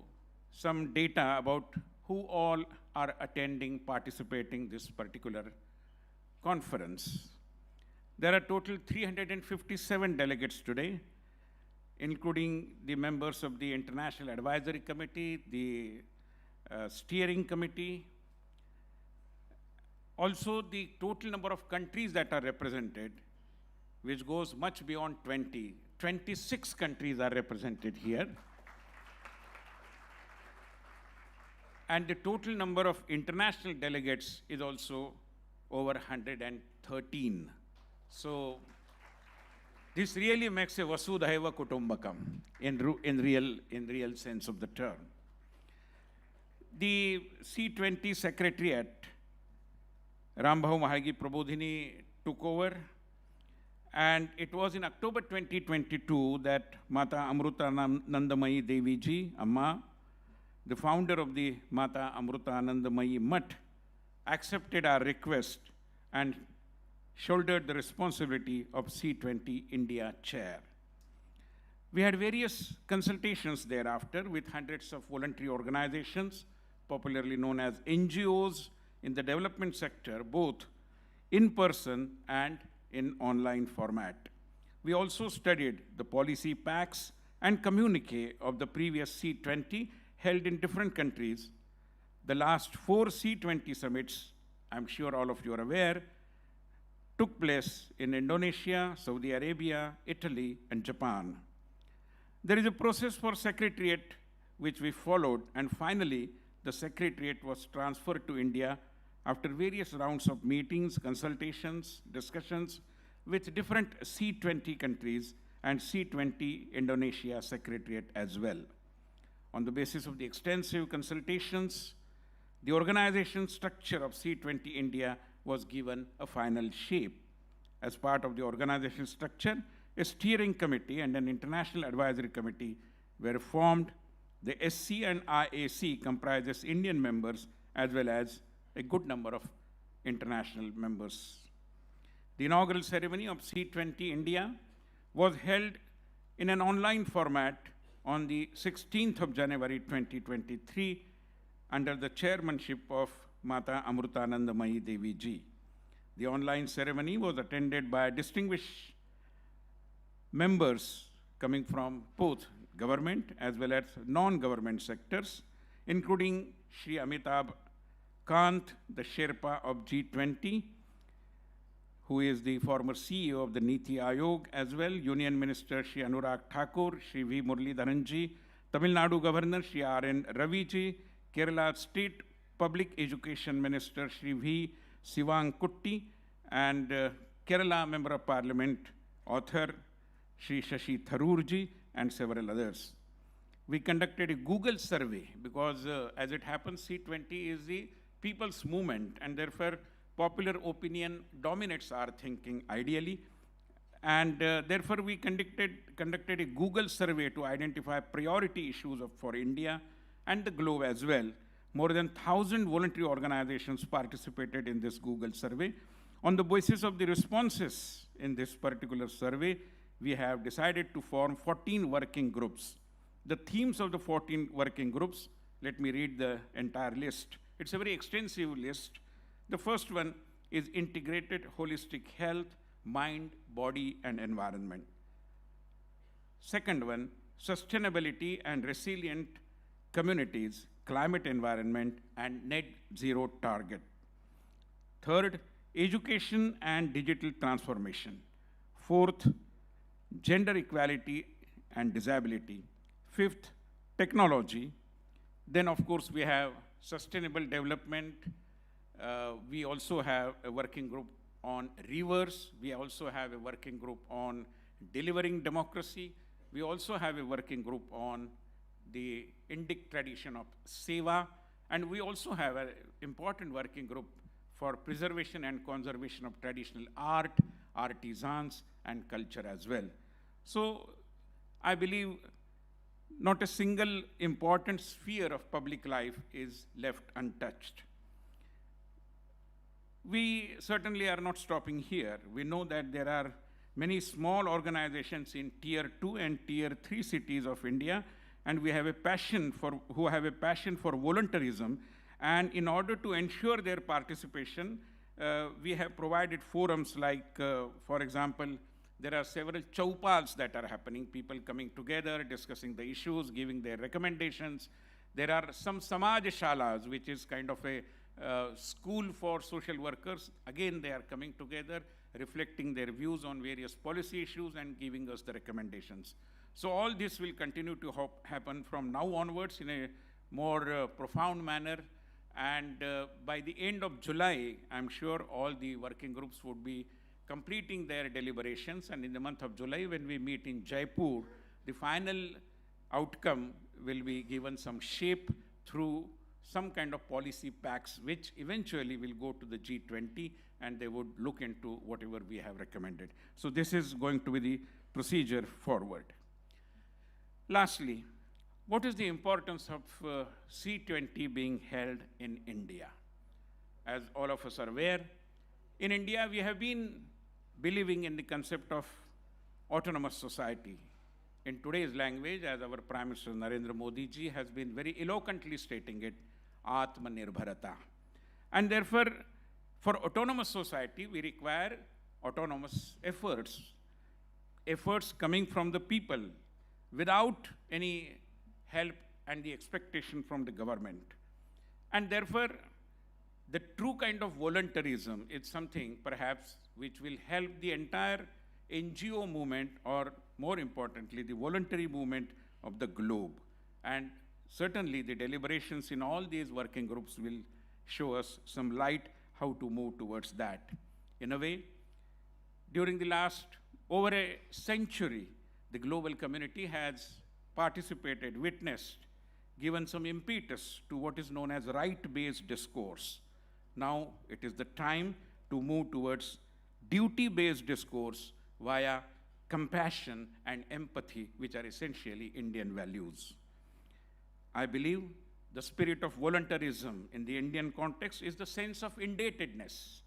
some data about who all are attending, participating this particular conference. There are total 357 delegates today, including the members of the International Advisory Committee, the Steering Committee. Also, the total number of countries that are represented, which goes much beyond 20. 26 countries are represented here. And the total number of international delegates is also over 113. So, this really makes a Vasudhaiva Kutumbakam in real sense of the term. The C20 Secretariat, Rambhau Mahargi Prabodhini took over, and it was in October 2022 that Mata Amritanandamayi Devi ji, Amma, the founder of the Mata Amritanandamayi Mutt, accepted our request and shouldered the responsibility of C20 India chair. We had various consultations thereafter with hundreds of voluntary organizations, popularly known as NGOs, in the development sector, both in person and in online format. We also studied the policy packs and communique of the previous C20 held in different countries. The last 4 C20 summits, I'm sure all of you are aware, took place in Indonesia, Saudi Arabia, Italy, and Japan. There is a process for Secretariat which we followed, and finally, the Secretariat was transferred to India after various rounds of meetings, consultations, discussions with different C20 countries and C20 Indonesia Secretariat as well. On the basis of the extensive consultations, the organization structure of C20 India was given a final shape. As part of the organization structure, a steering committee and an international advisory committee were formed. The SC and IAC comprises Indian members as well as a good number of international members. The inaugural ceremony of C20 India was held in an online format on the 16th of January 2023 under the chairmanship of Mata Amritanandamayi Devi ji. The online ceremony was attended by distinguished members coming from both government as well as non-government sectors, including Shri Amitabh Kant, the Sherpa of G20, who is the former CEO of the Niti Ayog as well, Union Minister Shri Anurag Thakur, Shri V. Muralidharanji, Tamil Nadu Governor Shri R.N. Raviji, Kerala State Public Education Minister Shri V. Sivang Kutti, and Kerala Member of Parliament, author Shri Shashi Tharoorji, and several others. We conducted a Google survey because, as it happens, C20 is the people's movement, and therefore popular opinion dominates our thinking ideally. And therefore we conducted a Google survey to identify priority issues for India and the globe as well. More than 1,000 voluntary organizations participated in this Google survey. On the basis of the responses in this particular survey, we have decided to form 14 working groups. The themes of the 14 working groups, let me read the entire list. It's a very extensive list. The first one is integrated holistic health, mind, body, and environment. Second one, sustainability and resilient communities, climate environment, and net zero target. Third, education and digital transformation. Fourth, gender equality and disability. Fifth, technology. Then, of course, we have sustainable development. We also have a working group on rivers. We also have a working group on delivering democracy. We also have a working group on the Indic tradition of Seva. And we also have an important working group for preservation and conservation of traditional art, artisans, and culture as well. So I believe not a single important sphere of public life is left untouched. We certainly are not stopping here. We know that there are many small organizations in tier 2 and tier 3 cities of India, and we have a passion for, who have a passion for voluntarism. And in order to ensure their participation, we have provided forums like, for example, there are several chaupals that are happening, people coming together, discussing the issues, giving their recommendations. There are some Samaj Shalas, which is kind of a school for social workers. Again, they are coming together, reflecting their views on various policy issues and giving us the recommendations. So all this will continue to happen from now onwards in a more profound manner. And by the end of July, I'm sure all the working groups would be completing their deliberations. And in the month of July, when we meet in Jaipur, the final outcome will be given some shape through some kind of policy packs, which eventually will go to the G20, and they would look into whatever we have recommended. So this is going to be the procedure forward. Lastly, what is the importance of C20 being held in India? As all of us are aware, in India we have been believing in the concept of autonomous society. In today's language, as our Prime Minister Narendra Modi ji has been very eloquently stating it, Atmanirbharata. And therefore, for autonomous society, we require autonomous efforts, efforts coming from the people without any help and the expectation from the government. And therefore, the true kind of voluntarism is something perhaps which will help the entire NGO movement, or more importantly, the voluntary movement of the globe. And certainly the deliberations in all these working groups will show us some light how to move towards that. In a way, during the last over a century, the global community has participated, witnessed, given some impetus to what is known as right-based discourse. Now it is the time to move towards duty-based discourse via compassion and empathy, which are essentially Indian values. I believe the spirit of voluntarism in the Indian context is the sense of indebtedness,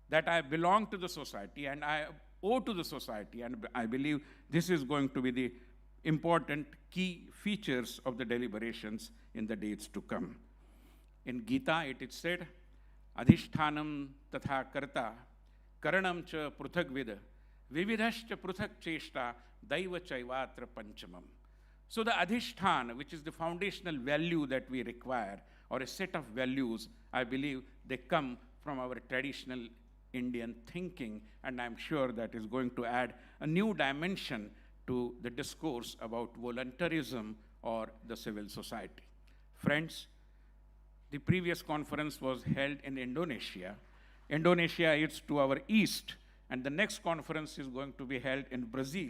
that I belong to the society and I owe to the society, and I believe this is going to be the important key features of the deliberations in the days to come. In Gita, it is said, Adhishthanam tatha karta, karanam cha pruthagvid, vividhascha pruthak cheshta, daiva chaivatra panchamam. So the adhishthan, which is the foundational value that we require, or a set of values, I believe they come from our traditional Indian thinking, and I'm sure that is going to add a new dimension to the discourse about voluntarism or the civil society. Friends, the previous conference was held in Indonesia. Indonesia is to our east, and the next conference is going to be held in Brazil.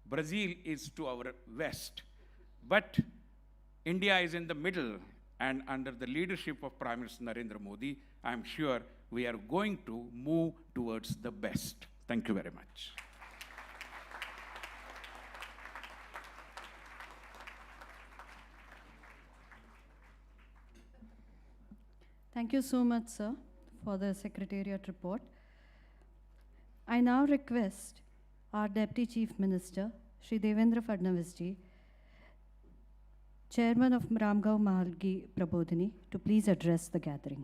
Brazil is to our west. But India is in the middle, and under the leadership of Prime Minister Narendra Modi, I'm sure we are going to move towards the best. Thank you very much. Thank you so much, sir, for the Secretariat report. I now request our Deputy Chief Minister, Shri Devendra Fadnavis ji, Chairman of Ramgaon Mahalgi Prabodhini, to please address the gathering.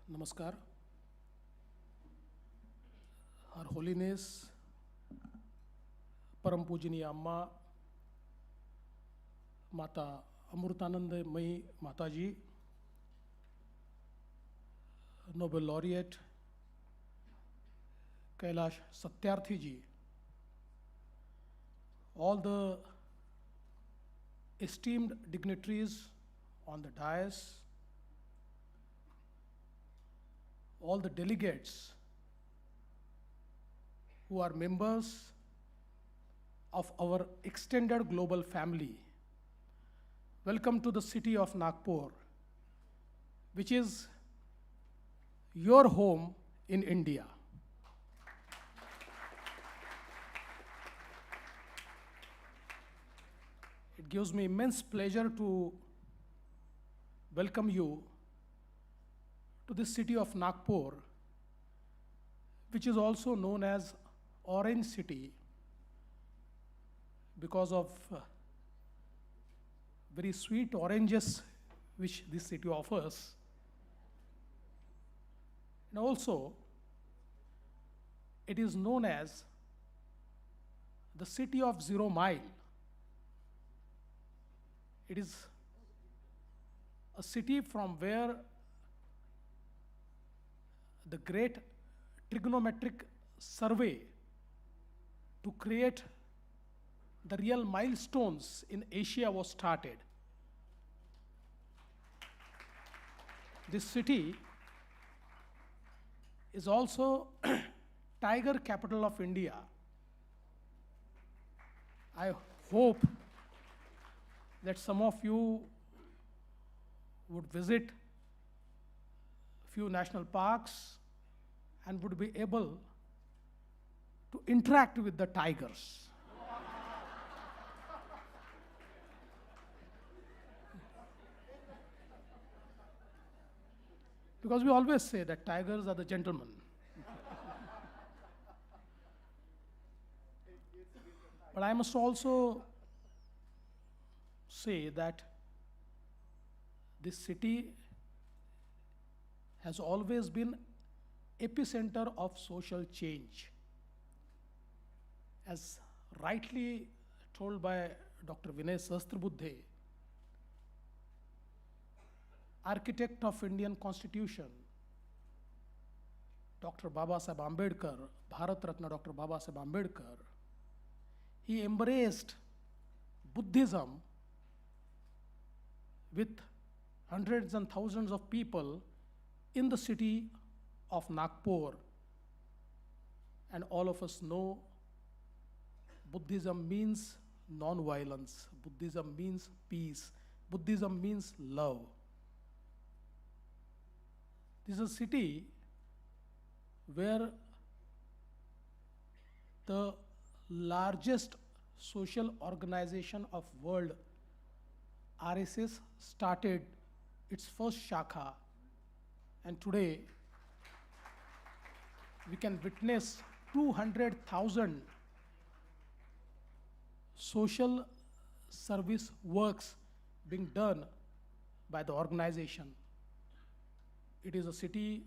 Namaskar. Her Holiness, Param Pujaniya Amma, Mata Amritanandamayi Mataji, Nobel Laureate, Kailash Satyarthi ji, all the esteemed dignitaries on the dais, all the delegates who are members of our extended global family, welcome to the city of Nagpur, which is your home in India. It gives me immense pleasure to welcome you to the city of Nagpur, which is also known as Orange City because of very sweet oranges which this city offers. And also, it is known as the city of 0 mile. It is a city from where the great trigonometric survey to create the real milestones in Asia was started. This city is also tiger capital of India. I hope that some of you would visit a few national parks and would be able to interact with the tigers. Because we always say that tigers are the gentlemen. But I must also say that this city has always been epicenter of social change. As rightly told by Dr. Vinay Sahasrabuddhe, architect of Indian Constitution, Dr. Babasaheb Ambedkar, Bharat Ratna Dr. Babasaheb Ambedkar, he embraced Buddhism with hundreds and thousands of people in the city of Nagpur. And all of us know Buddhism means non-violence. Buddhism means peace. Buddhism means love. This is a city where the largest social organization of world, RSS, started its first shakha. And today, we can witness 200,000 social service works being done by the organization. It is a city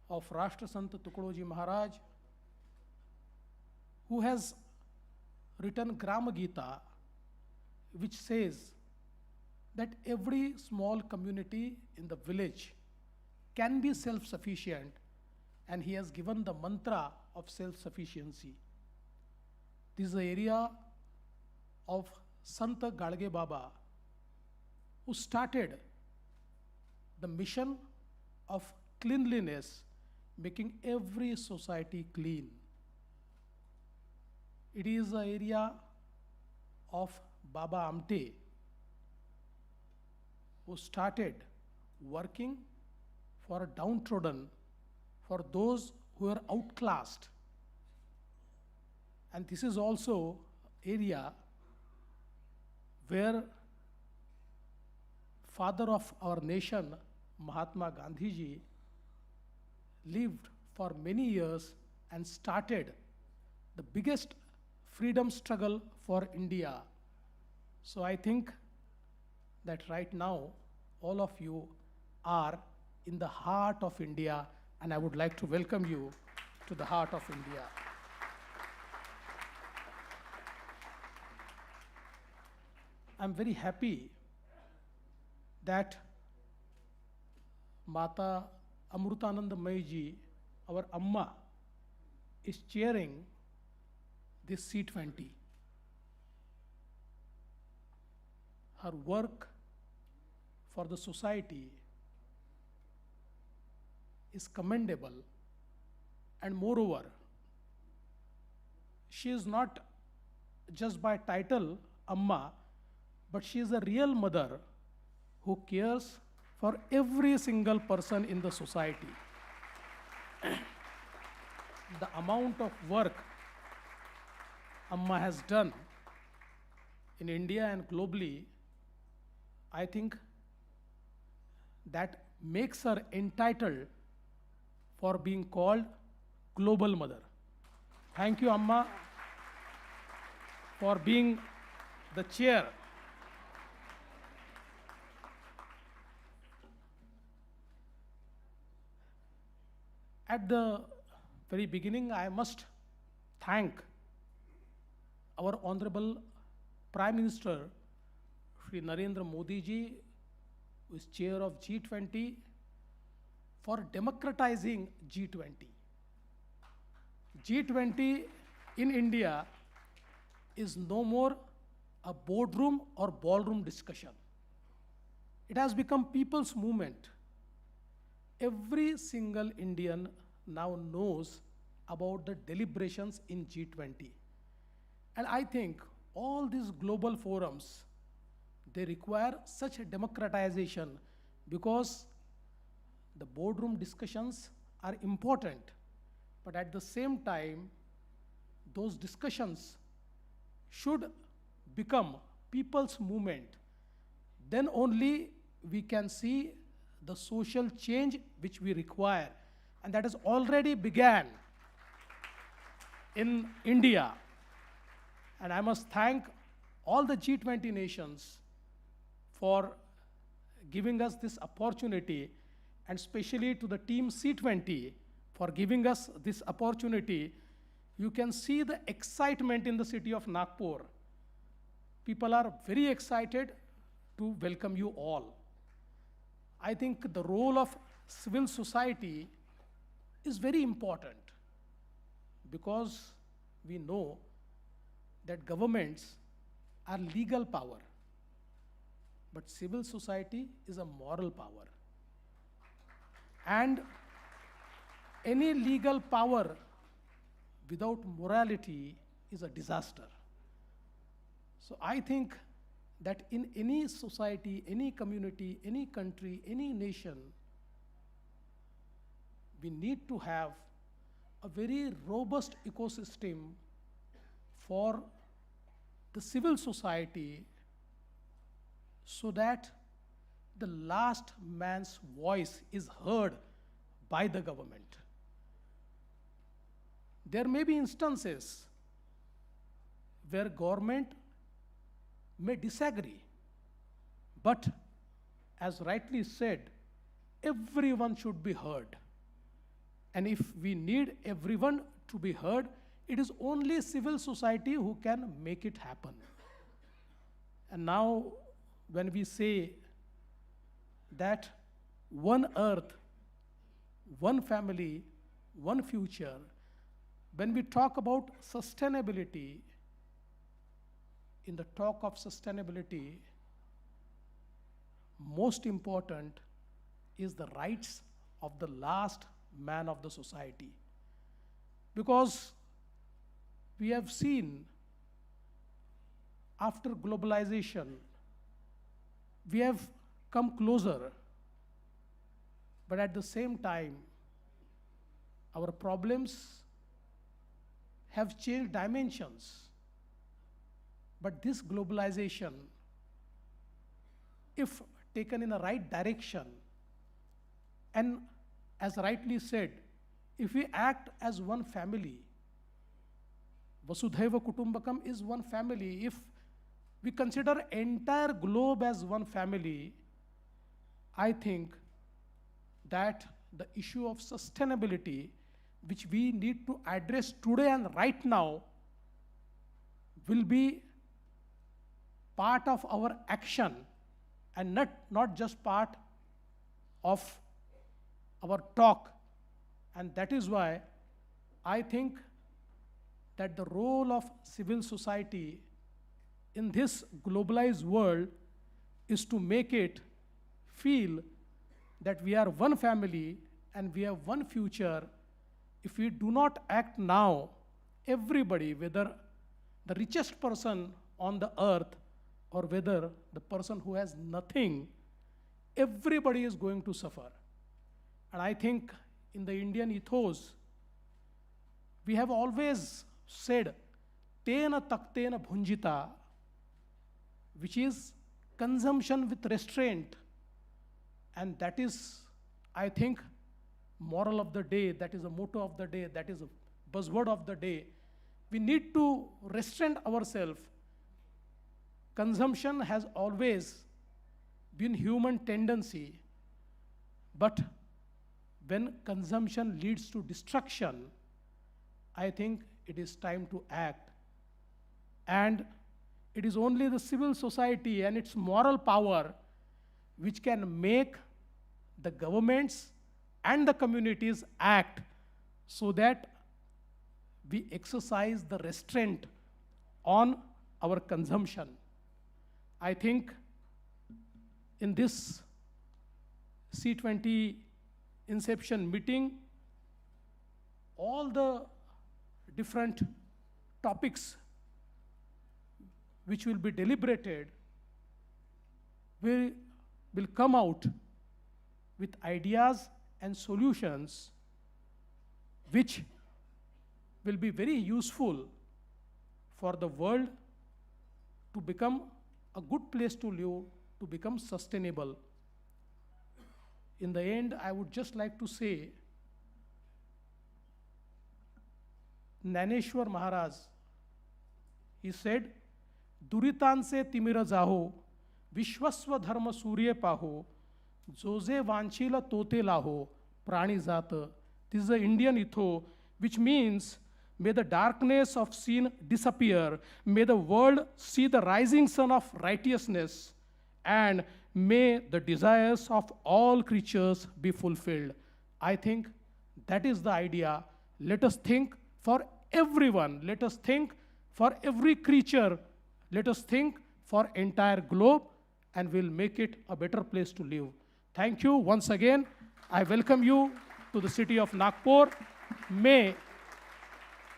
of Rashtrasant Tukadoji Maharaj, who has written Grama Gita, which says that every small community in the village can be self-sufficient, and he has given the mantra of self-sufficiency. This is the area of Santa Gadge Baba, who started the mission of cleanliness, making every society clean. It is the area of Baba Amte, who started working for downtrodden, for those who are outclassed. And this is also area where father of our nation, Mahatma Gandhi ji, lived for many years and started the biggest freedom struggle for India. So I think that right now, all of you are in the heart of India, and I would like to welcome you to the heart of India. I'm very happy that Mata Amritanandamayi ji, our Amma, is chairing this C20. Her work for the society is commendable, and moreover, she is not just by title Amma, but she is a real mother who cares for every single person in the society. The amount of work Amma has done in India and globally, I think that makes her entitled for being called Global Mother. Thank you, Amma, for being the chair. At the very beginning, I must thank our Honorable Prime Minister, Shri Narendra Modi ji, who is chair of G20, for democratizing G20. G20 in India is no more a boardroom or ballroom discussion. It has become people's movement. Every single Indian now knows about the deliberations in G20. And I think all these global forums, they require such a democratization, because the boardroom discussions are important, but at the same time, those discussions should become people's movement. Then only we can see the social change which we require, and that has already began in India. And I must thank all the G20 nations for giving us this opportunity, and especially to the team C20 for giving us this opportunity. You can see the excitement in the city of Nagpur. People are very excited to welcome you all. I think the role of civil society is very important, because we know that governments are legal power, but civil society is a moral power. And any legal power without morality is a disaster. So I think that in any society, any community, any country, any nation, we need to have a very robust ecosystem for the civil society so that the last man's voice is heard by the government. There may be instances where government may disagree, but as rightly said, everyone should be heard. And if we need everyone to be heard, it is only civil society who can make it happen. And now, when we say that one earth, one family, one future, when we talk about sustainability, in the talk of sustainability, most important is the rights of the last man of the society. Because we have seen after globalization, we have come closer, but at the same time, our problems have changed dimensions. But this globalization, if taken in the right direction, and as rightly said, if we act as one family, Vasudhaiva Kutumbakam is one family. If we consider entire globe as one family, I think that the issue of sustainability, which we need to address today and right now, will be part of our action and not just part of our talk. And that is why I think that the role of civil society in this globalized world is to make it feel that we are one family and we have one future. If we do not act now, everybody, whether the richest person on the earth or whether the person who has nothing, everybody is going to suffer. And I think in the Indian ethos, we have always said, Tena taktena bhunjita, which is consumption with restraint. And that is, I think, moral of the day, that is a motto of the day, that is a buzzword of the day. We need to restrain ourselves. Consumption has always been human tendency, but when consumption leads to destruction, I think it is time to act. And it is only the civil society and its moral power which can make the governments and the communities act so that we exercise the restraint on our consumption. I think in this C20 Inception meeting, all the different topics which will be deliberated will come out with ideas and solutions which will be very useful for the world to become a good place to live, to become sustainable. In the end, I would just like to say, Naneshwar Maharaj, he said, Duritanse timira jaho, Vishwasva dharma surya paho, Jose vanchila tote laho, prani zata. This is the Indian ethos, which means, may the darkness of sin disappear, may the world see the rising sun of righteousness, and may the desires of all creatures be fulfilled. I think that is the idea. Let us think for everyone. Let us think for every creature Let us think for entire globe and we'll make it a better place to live. Thank you once again. I welcome you to the city of Nagpur. May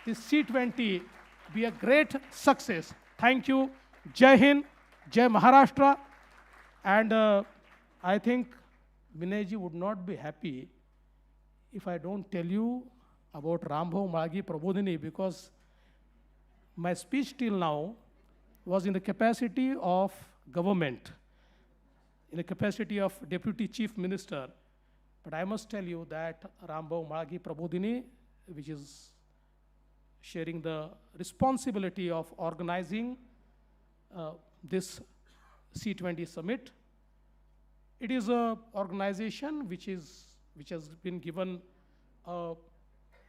this C20 be a great success. Thank you. Jai Hind, Jai Maharashtra. And I think Vinay ji would not be happy if I don't tell you about Rambhav Magi Prabodhini, because my speech till now was in the capacity of government, in the capacity of Deputy Chief Minister. But I must tell you that Rambhav Magi Prabodhini, which is sharing the responsibility of organizing this C20 summit, it is an organization which has been given a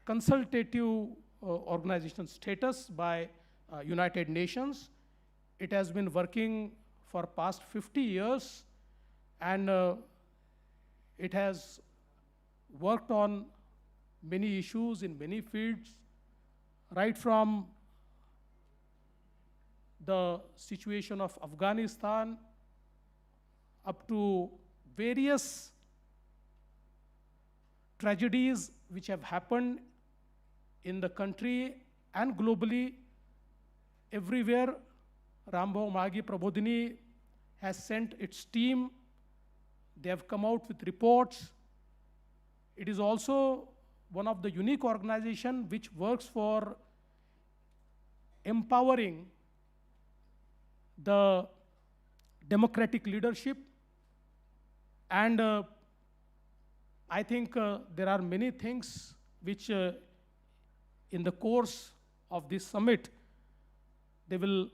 consultative organization status by United Nations. It has been working for past 50 years, and it has worked on many issues in many fields, right from the situation of Afghanistan up to various tragedies which have happened in the country and globally. Everywhere, Rambhav Magi Prabodhini has sent its team. They have come out with reports. It is also one of the unique organizations which works for empowering the democratic leadership. And I think there are many things which in the course of this summit, they will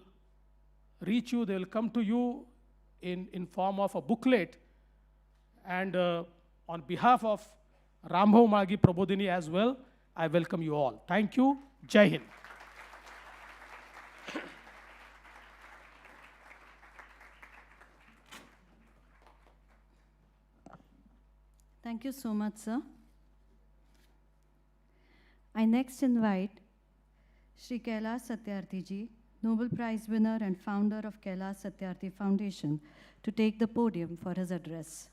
reach you, they will come to you in form of a booklet. And on behalf of Rambhav Magi Prabodhini as well, I welcome you all. Thank you. Jai Hind. Thank you so much, sir. I next invite Shri Kailash Satyarthi ji, Nobel Prize winner and founder of Kailash Satyarthi Foundation, to take the podium for his address.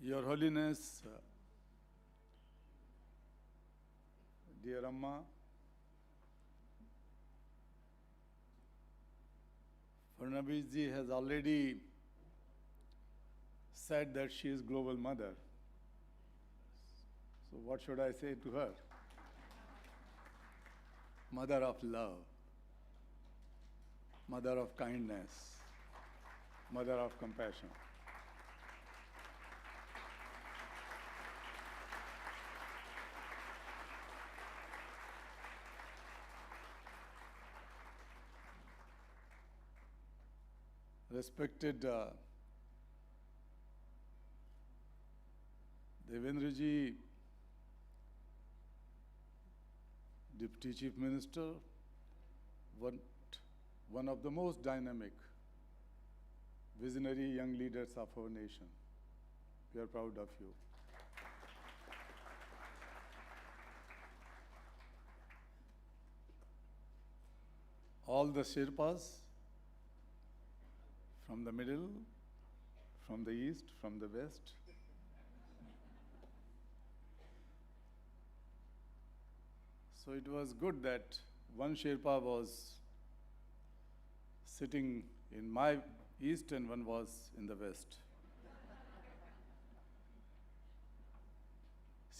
Your Holiness, dear Amma, Fadnavis ji has already said that she is global mother. So what should I say to her? Mother of love, mother of kindness, mother of compassion. Respected Devendra ji, Deputy Chief Minister, one of the most dynamic, visionary young leaders of our nation. We are proud of you. All the Sherpas, from the middle, from the east, from the west. So it was good that one Sherpa was sitting in my east and one was in the west.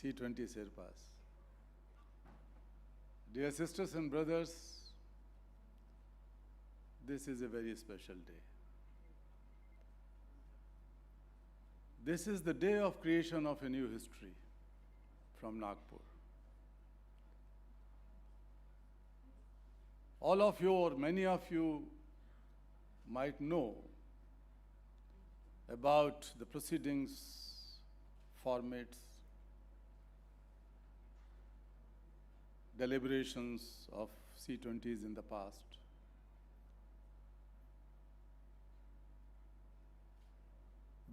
C20 Sherpas. Dear sisters and brothers, this is a very special day. This is the day of creation of a new history from Nagpur. All of you, or many of you, might know about the proceedings, formats, deliberations of C20s in the past.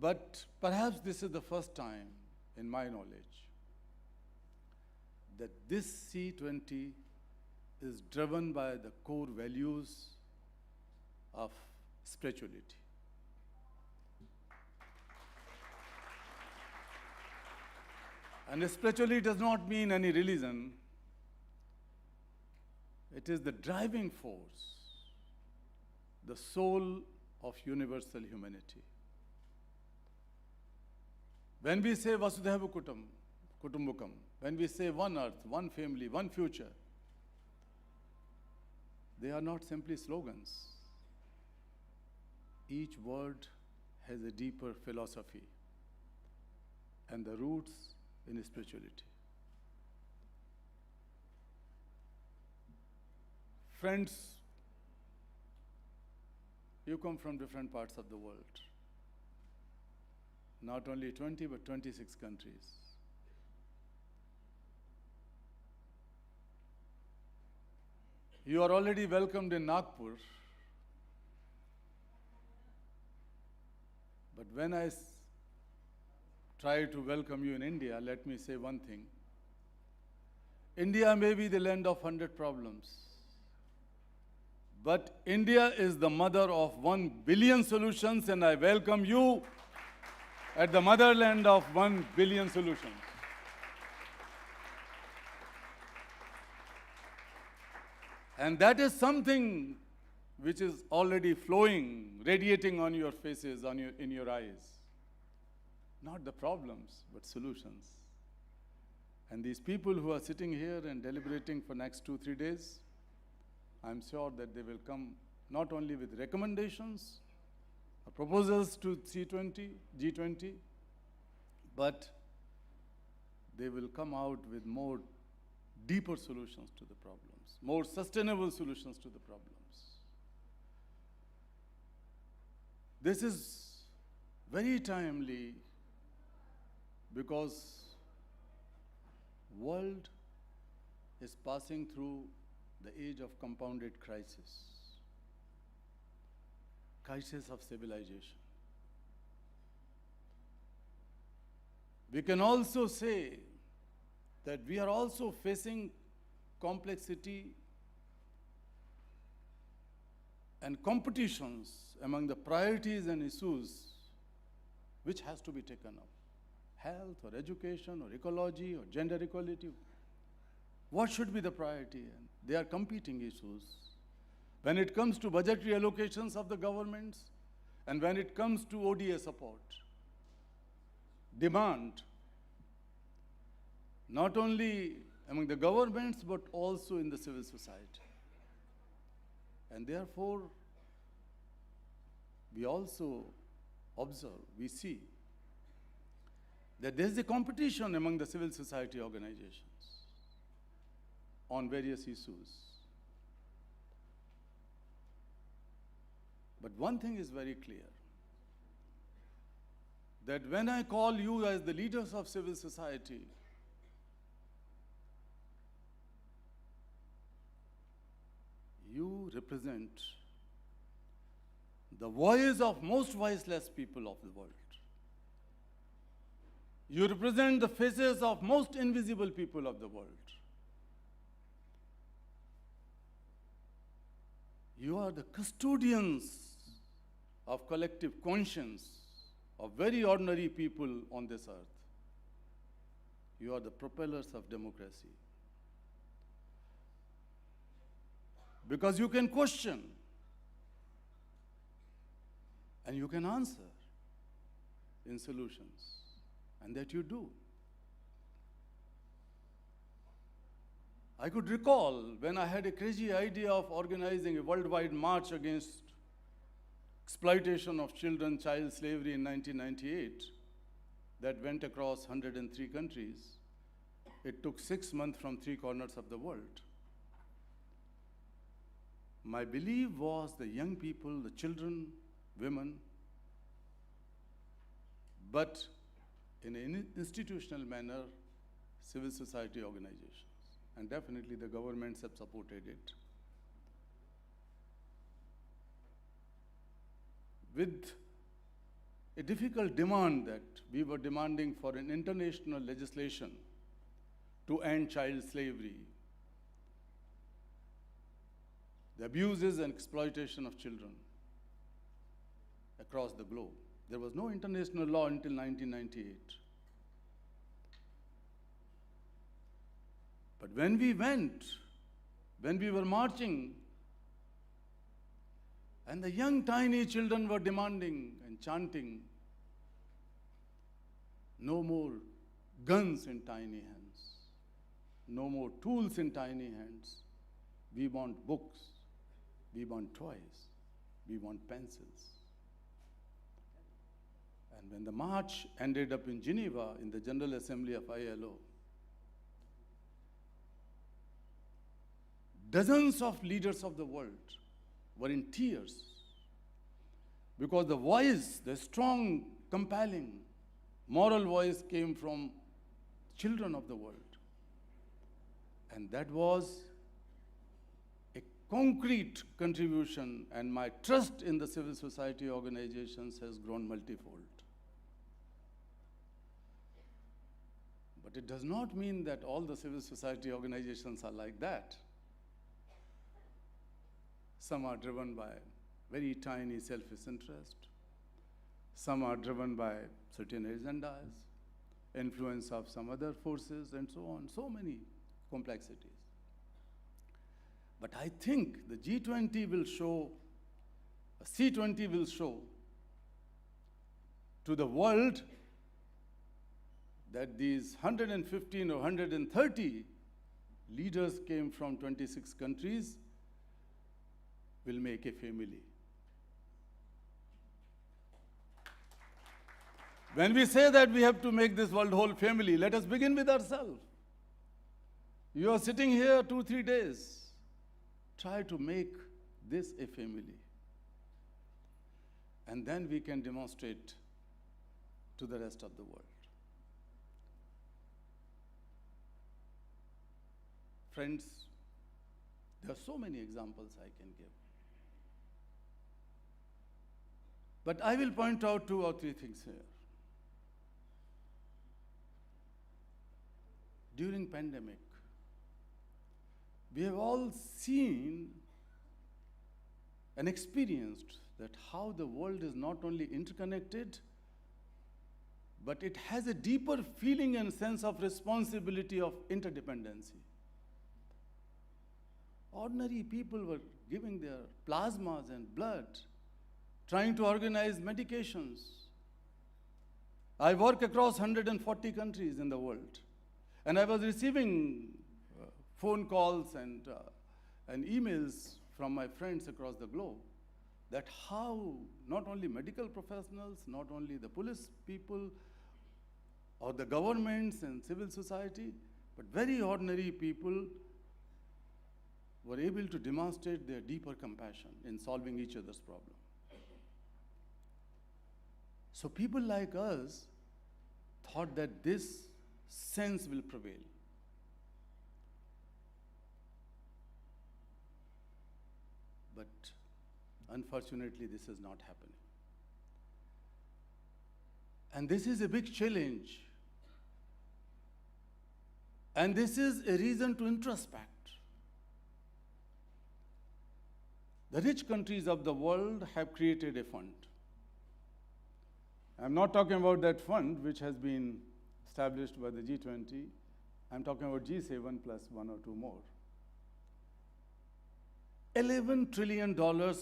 But perhaps this is the first time in my knowledge that this C20 is driven by the core values of spirituality. And spirituality does not mean any religion. It is the driving force, the soul of universal humanity. When we say Vasudhaiva Kutumbakam, when we say one earth, one family, one future, they are not simply slogans. Each word has a deeper philosophy and the roots in spirituality. Friends, you come from different parts of the world. Not only 20, but 26 countries. You are already welcomed in Nagpur. But when I try to welcome you in India, let me say one thing. India may be the land of 100 problems, but India is the mother of 1 billion solutions, and I welcome you at the motherland of 1 billion solutions. And that is something which is already flowing, radiating on your faces, in your eyes. Not the problems, but solutions. And these people who are sitting here and deliberating for next 2-3 days, I'm sure that they will come not only with recommendations, or proposals to G20, but they will come out with more deeper solutions to the problems, more sustainable solutions to the problems. This is very timely because world is passing through the age of compounded crisis of civilization. We can also say that we are also facing complexity and competitions among the priorities and issues which has to be taken up. Health or education or ecology or gender equality. What should be the priority? And they are competing issues. When it comes to budgetary allocations of the governments and when it comes to ODA support, demand, not only among the governments but also in the civil society. And therefore, we also observe, we see that there is a competition among the civil society organizations on various issues. But one thing is very clear, that when I call you as the leaders of civil society, you represent the voice of most voiceless people of the world. You represent the faces of most invisible people of the world. You are the custodians of collective conscience of very ordinary people on this earth. You are the propellers of democracy. Because you can question and you can answer in solutions, and that you do. I could recall when I had a crazy idea of organizing a worldwide march against exploitation of children, child slavery in 1998 that went across 103 countries. It took 6 months from 3 corners of the world. My belief was the young people, the children, women, but in an institutional manner, civil society organizations. And definitely the governments have supported it. With a difficult demand that we were demanding for an international legislation to end child slavery, the abuses and exploitation of children across the globe. There was no international law until 1998. But when we were marching, and the young tiny children were demanding and chanting, no more guns in tiny hands, no more tools in tiny hands. We want books, we want toys, we want pencils. And when the march ended up in Geneva in the General Assembly of ILO, dozens of leaders of the world were in tears because the voice, the strong, compelling, moral voice came from children of the world. And that was a concrete contribution, and my trust in the civil society organizations has grown multifold. But it does not mean that all the civil society organizations are like that. Some are driven by very tiny selfish interest. Some are driven by certain agendas, influence of some other forces, and so on. So many complexities. But I think the G20 will show, C20 will show to the world that these 115 or 130 leaders came from 26 countries will make a family. When we say that we have to make this world whole family, let us begin with ourselves. You are sitting here 2-3 days. Try to make this a family. And then we can demonstrate to the rest of the world. Friends, there are so many examples I can give. But I will point out 2 or 3 things here. During pandemic, we have all seen and experienced that how the world is not only interconnected, but it has a deeper feeling and sense of responsibility of interdependency. Ordinary people were giving their plasmas and blood, trying to organize medications. I work across 140 countries in the world, and I was receiving phone calls and emails from my friends across the globe that how not only medical professionals, not only the police people or the governments and civil society, but very ordinary people were able to demonstrate their deeper compassion in solving each other's problem. So people like us thought that this sense will prevail. But unfortunately, this is not happening. And this is a big challenge. And this is a reason to introspect. The rich countries of the world have created a fund. I'm not talking about that fund which has been established by the G20. I'm talking about G7 plus 1 or 2 more. $11 trillion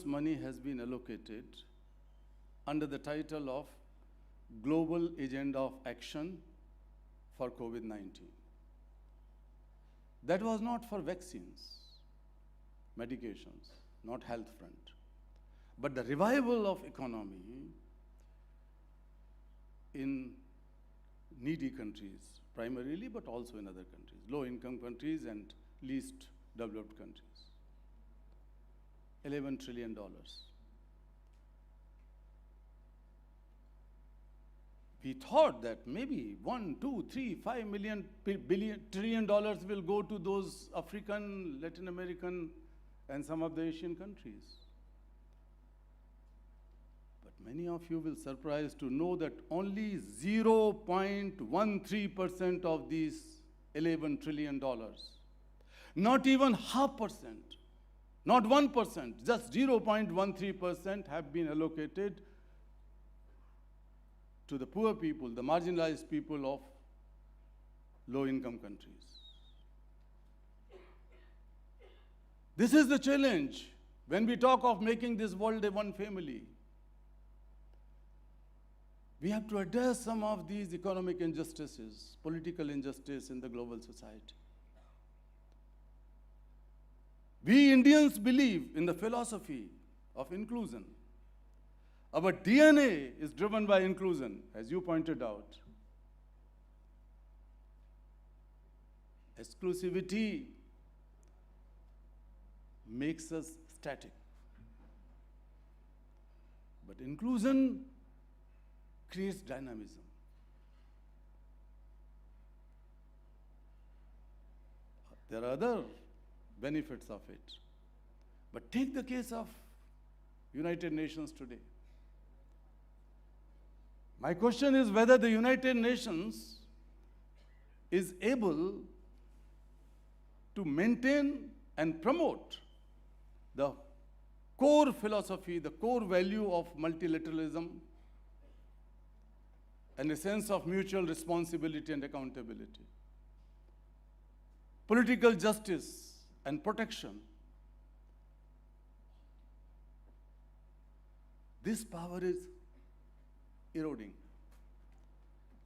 money has been allocated under the title of Global Agenda of Action for COVID-19. That was not for vaccines, medications, not health front, but the revival of economy in needy countries, primarily, but also in other countries, low-income countries and least developed countries. $11 trillion. We thought that maybe $1, 2, 3, 5 million trillion dollars will go to those African, Latin American, and some of the Asian countries. But many of you will surprised to know that only 0.13% of these $11 trillion, not even 0.5%, not 1%, just 0.13% have been allocated to the poor people, the marginalized people of low-income countries. This is the challenge when we talk of making this world a one family. We have to address some of these economic injustices, political injustice in the global society. We Indians believe in the philosophy of inclusion. Our DNA is driven by inclusion, as you pointed out. Exclusivity makes us static. But inclusion creates dynamism. There are other benefits of it. But take the case of United Nations today. My question is whether the United Nations is able to maintain and promote the core philosophy, the core value of multilateralism, and a sense of mutual responsibility and accountability. Political justice and protection. This power is eroding.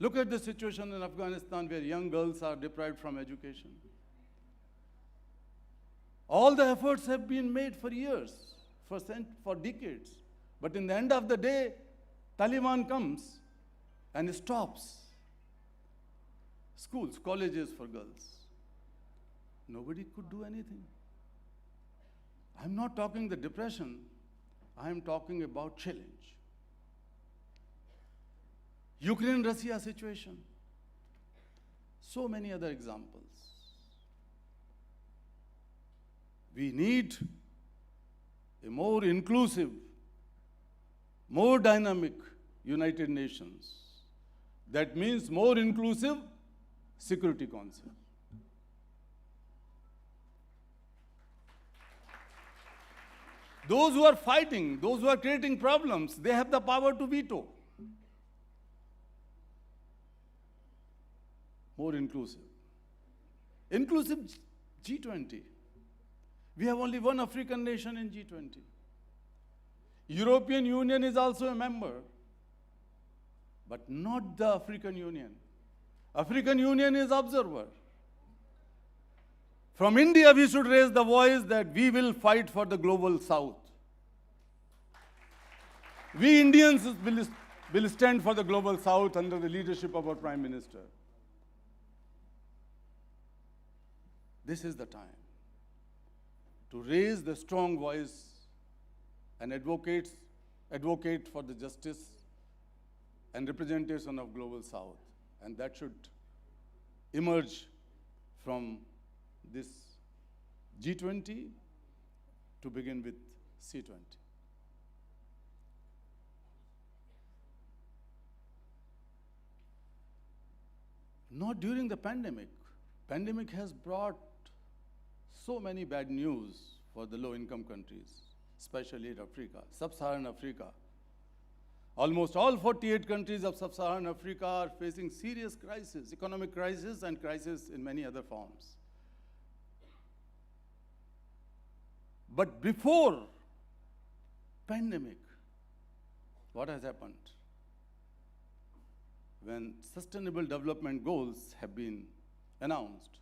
Look at the situation in Afghanistan where young girls are deprived from education. All the efforts have been made for years, for decades. But in the end of the day, Taliban comes and stops schools, colleges for girls. Nobody could do anything. I'm not talking the depression, I'm talking about challenge. Ukraine-Russia situation. So many other examples. We need a more inclusive, more dynamic United Nations. That means more inclusive Security Council. Those who are fighting, those who are creating problems, they have the power to veto. More inclusive. Inclusive G20. We have only one African nation in G20. European Union is also a member, but not the African Union. African Union is observer. From India, we should raise the voice that we will fight for the global South. We Indians will stand for the global South under the leadership of our Prime Minister. This is the time to raise the strong voice and advocate for the justice and representation of global South. And that should emerge from this G20 to begin with C20. Not during the pandemic. Pandemic has brought so many bad news for the low-income countries, especially in Africa, Sub-Saharan Africa. Almost all 48 countries of Sub-Saharan Africa are facing serious crisis, economic crisis and crisis in many other forms. But before pandemic, what has happened? When Sustainable Development Goals have been announced,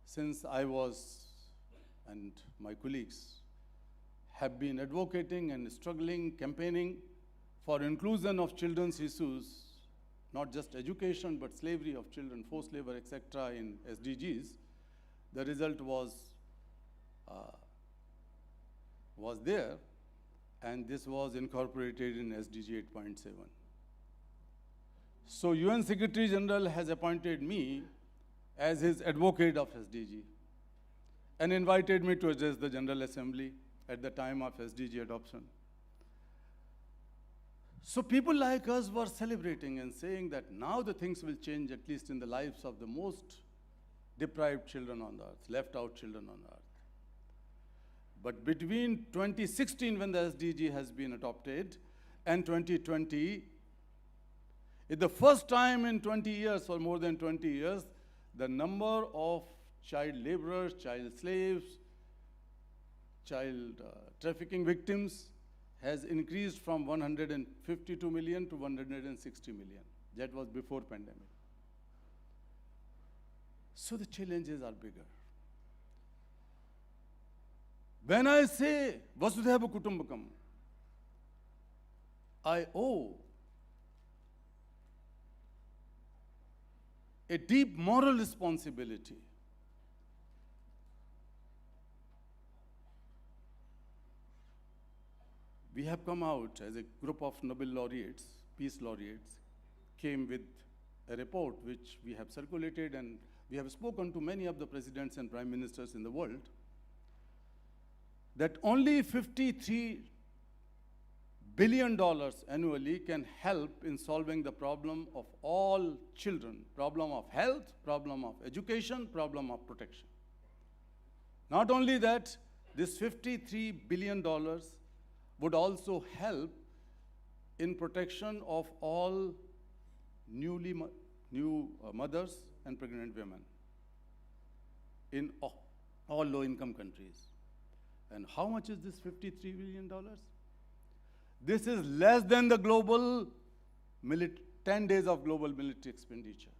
since I was and my colleagues have been advocating and struggling, campaigning for inclusion of children's issues, not just education, but slavery of children, forced labor, etc. in SDGs, the result was there, and this was incorporated in SDG 8.7. So UN Secretary General has appointed me as his advocate of SDG and invited me to address the General Assembly at the time of SDG adoption. So people like us were celebrating and saying that now the things will change, at least in the lives of the most deprived children on the earth, left out children on earth. But between 2016, when the SDG has been adopted, and 2020, it's the first time in 20 years or more than 20 years, the number of child laborers, child slaves, child trafficking victims has increased from 152 million to 160 million. That was before pandemic. So the challenges are bigger. When I say Vasudhaiva Kutumbakam, I owe a deep moral responsibility we have come out as a group of Nobel laureates, peace laureates, came with a report which we have circulated, and we have spoken to many of the presidents and prime ministers in the world, that only $53 billion annually can help in solving the problem of all children, problem of health, problem of education, problem of protection. Not only that, this $53 billion would also help in protection of all new mothers and pregnant women in all low-income countries. And how much is this $53 billion? This is less than the global 10 days of global military expenditure.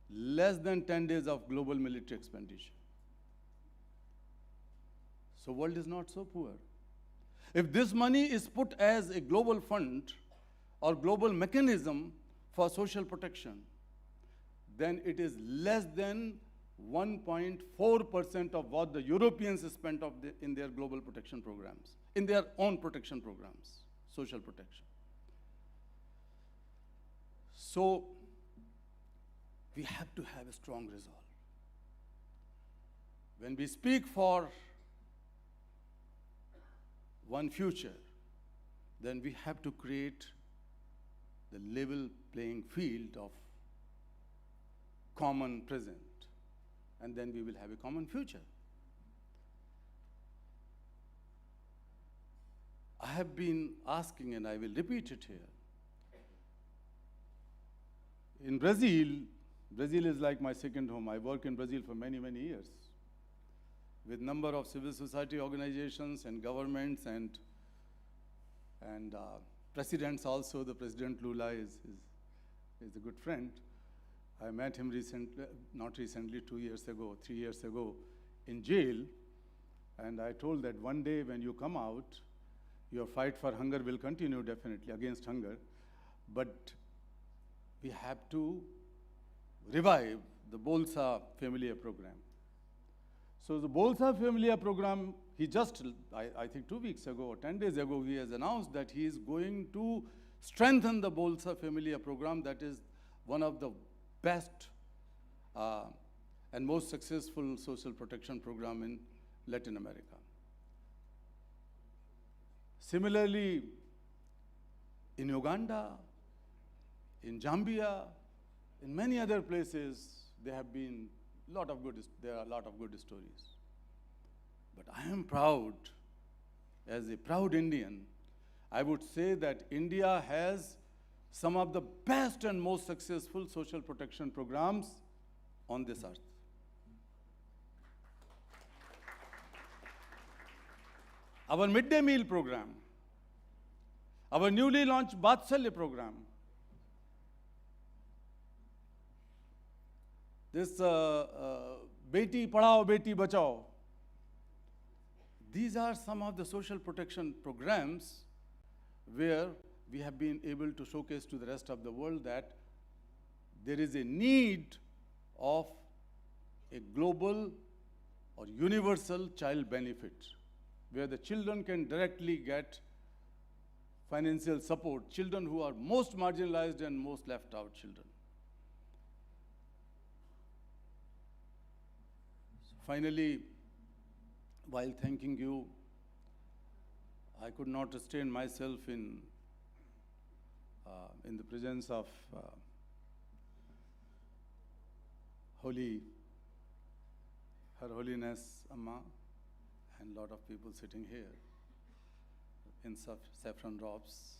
Less than 10 days of global military expenditure. So world is not so poor. If this money is put as a global fund or global mechanism for social protection, then it is less than 1.4% of what the Europeans spent in their global protection programs, in their own protection programs, social protection. So we have to have a strong resolve. When we speak for one future, then we have to create the level playing field of common present, and then we will have a common future. I have been asking, and I will repeat it here. In Brazil is like my second home. I work in Brazil for many, many years with number of civil society organizations and governments and presidents also. The President Lula is a good friend. I met him not recently, 2 years ago, 3 years ago, in jail. And I told that one day when you come out, your fight for hunger will continue definitely against hunger. But we have to revive the Bolsa Familia program. So the Bolsa Familia program, he just, I think 2 weeks ago or 10 days ago, he has announced that he is going to strengthen the Bolsa Familia program. That is one of the best and most successful social protection program in Latin America. Similarly, in Uganda, in Zambia, in many other places, there are a lot of good stories. But I am proud, as a proud Indian, I would say that India has some of the best and most successful social protection programs on this earth. Our midday meal program, our newly launched Vatsalya program, this Beti Padhao, Beti Bachao, these are some of the social protection programs where we have been able to showcase to the rest of the world that there is a need of a global or universal child benefit, where the children can directly get financial support, children who are most marginalized and most left out children. So finally, while thanking you, I could not restrain myself in in the presence of Her Holiness Amma and lot of people sitting here in saffron robes,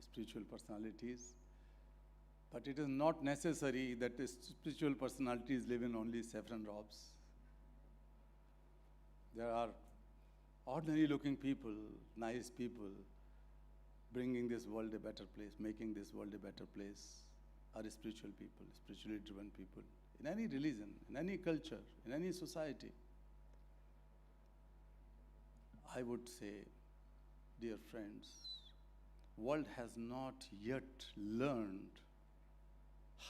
spiritual personalities. But it is not necessary that the spiritual personalities live in only saffron robes. There are ordinary looking people, nice people, bringing this world a better place, making this world a better place, are spiritual people, spiritually driven people, in any religion, in any culture, in any society. I would say, dear friends, world has not yet learned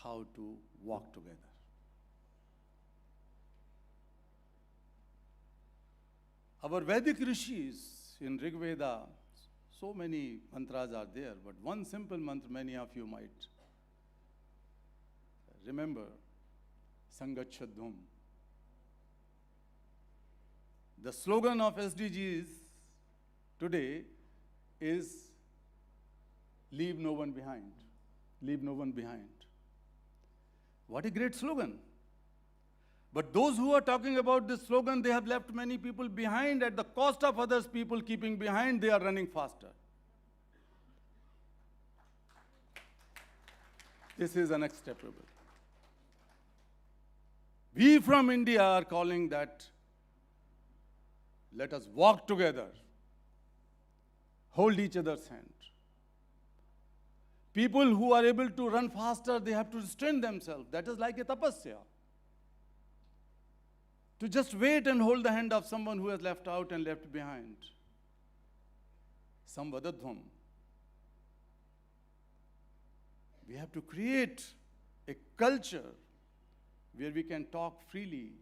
how to walk together. Our Vedic rishis in Rig Veda, so many mantras are there, but one simple mantra many of you might remember, Sangachadhum. The slogan of SDGs today is leave no one behind. Leave no one behind. What a great slogan. But those who are talking about this slogan, they have left many people behind at the cost of others people keeping behind, they are running faster. This is unacceptable. We from India are calling that, let us walk together, hold each other's hand. People who are able to run faster, they have to restrain themselves. That is like a tapasya. To just wait and hold the hand of someone who has left out and left behind. Samvadadhvam. We have to create a culture where we can talk freely,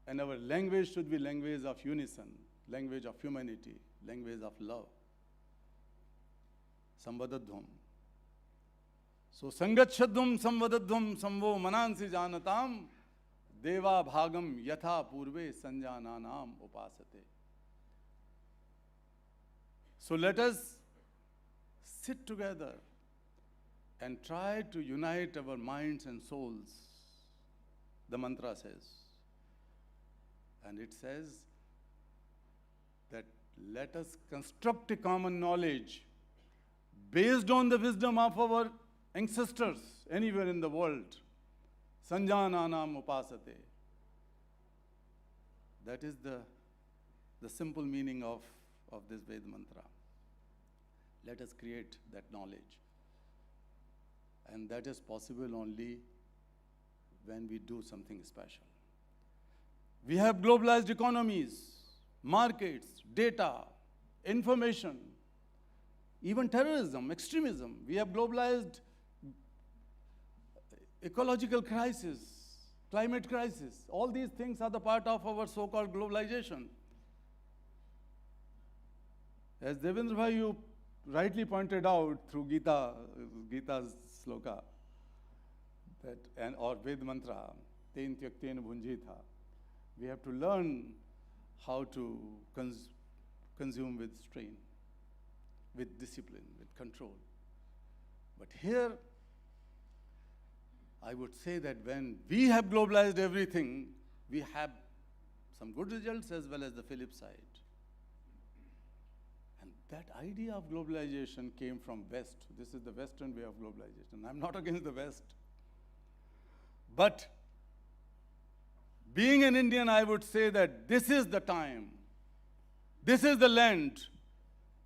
and our language should be language of unison, language of humanity, language of love. Samvadadhvam. So, Sangachadhvam Samvadadhvam Samvo Manansi Janatam Deva Bhagam Yatha Purve Sanjananam Upasate. So let us sit together and try to unite our minds and souls. The mantra says. And it says that let us construct a common knowledge based on the wisdom of our ancestors anywhere in the world. Sanjananam upasate. That is the simple meaning of this Ved mantra. Let us create that knowledge. And that is possible only when we do something special. We have globalized economies, markets, data, information, even terrorism, extremism. We have globalized ecological crisis, climate crisis. All these things are the part of our so-called globalization. As Devendra, you rightly pointed out through Gita's sloka, or Ved mantra, Ten Tyakten Bhunjitha, we have to learn how to consume with strain, with discipline, with control. But here, I would say that when we have globalized everything, we have some good results as well as the flip side. And that idea of globalization came from West. This is the Western way of globalization. I'm not against the West. But being an Indian, I would say that this is the time, this is the land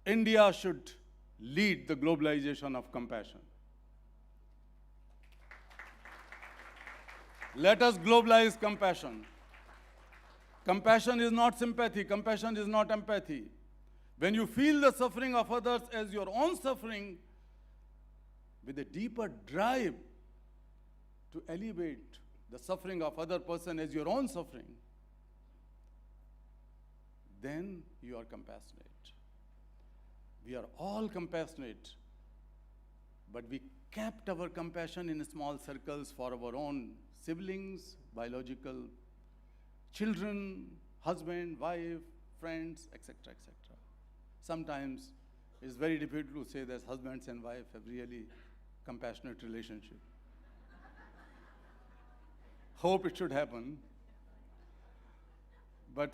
India should lead the globalization of compassion. Let us globalize compassion. Compassion is not sympathy. Compassion is not empathy. When you feel the suffering of others as your own suffering, with a deeper drive to elevate the suffering of other person as your own suffering, then you are compassionate. We are all compassionate, but we kept our compassion in small circles for our own siblings, biological children, husband, wife, friends, etc., etc. Sometimes It's very difficult to say that husbands and wife have really compassionate relationship. Hope it should happen. But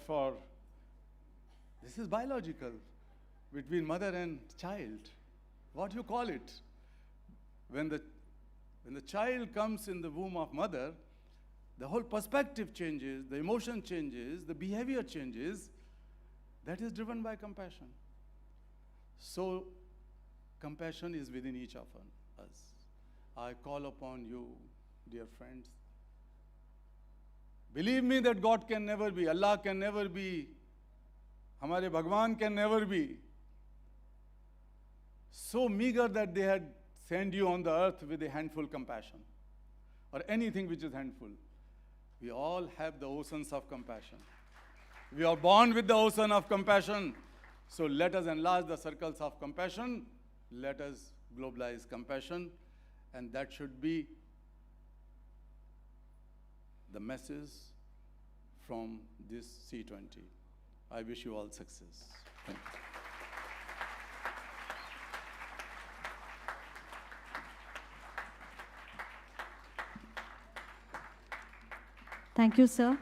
this is biological, between mother and child. What do you call it? When the child comes in the womb of mother, the whole perspective changes, the emotion changes, the behavior changes. That is driven by compassion. So, compassion is within each of us. I call upon you, dear friends. Believe me that God can never be, Allah can never be, Hamare Bhagwan can never be so meager that they had sent you on the earth with a handful compassion or anything which is handful. We all have the oceans of compassion. We are born with the ocean of compassion. So let us enlarge the circles of compassion. Let us globalize compassion. And that should be the message from this C20. I wish you all success. Thank you. Thank you, sir.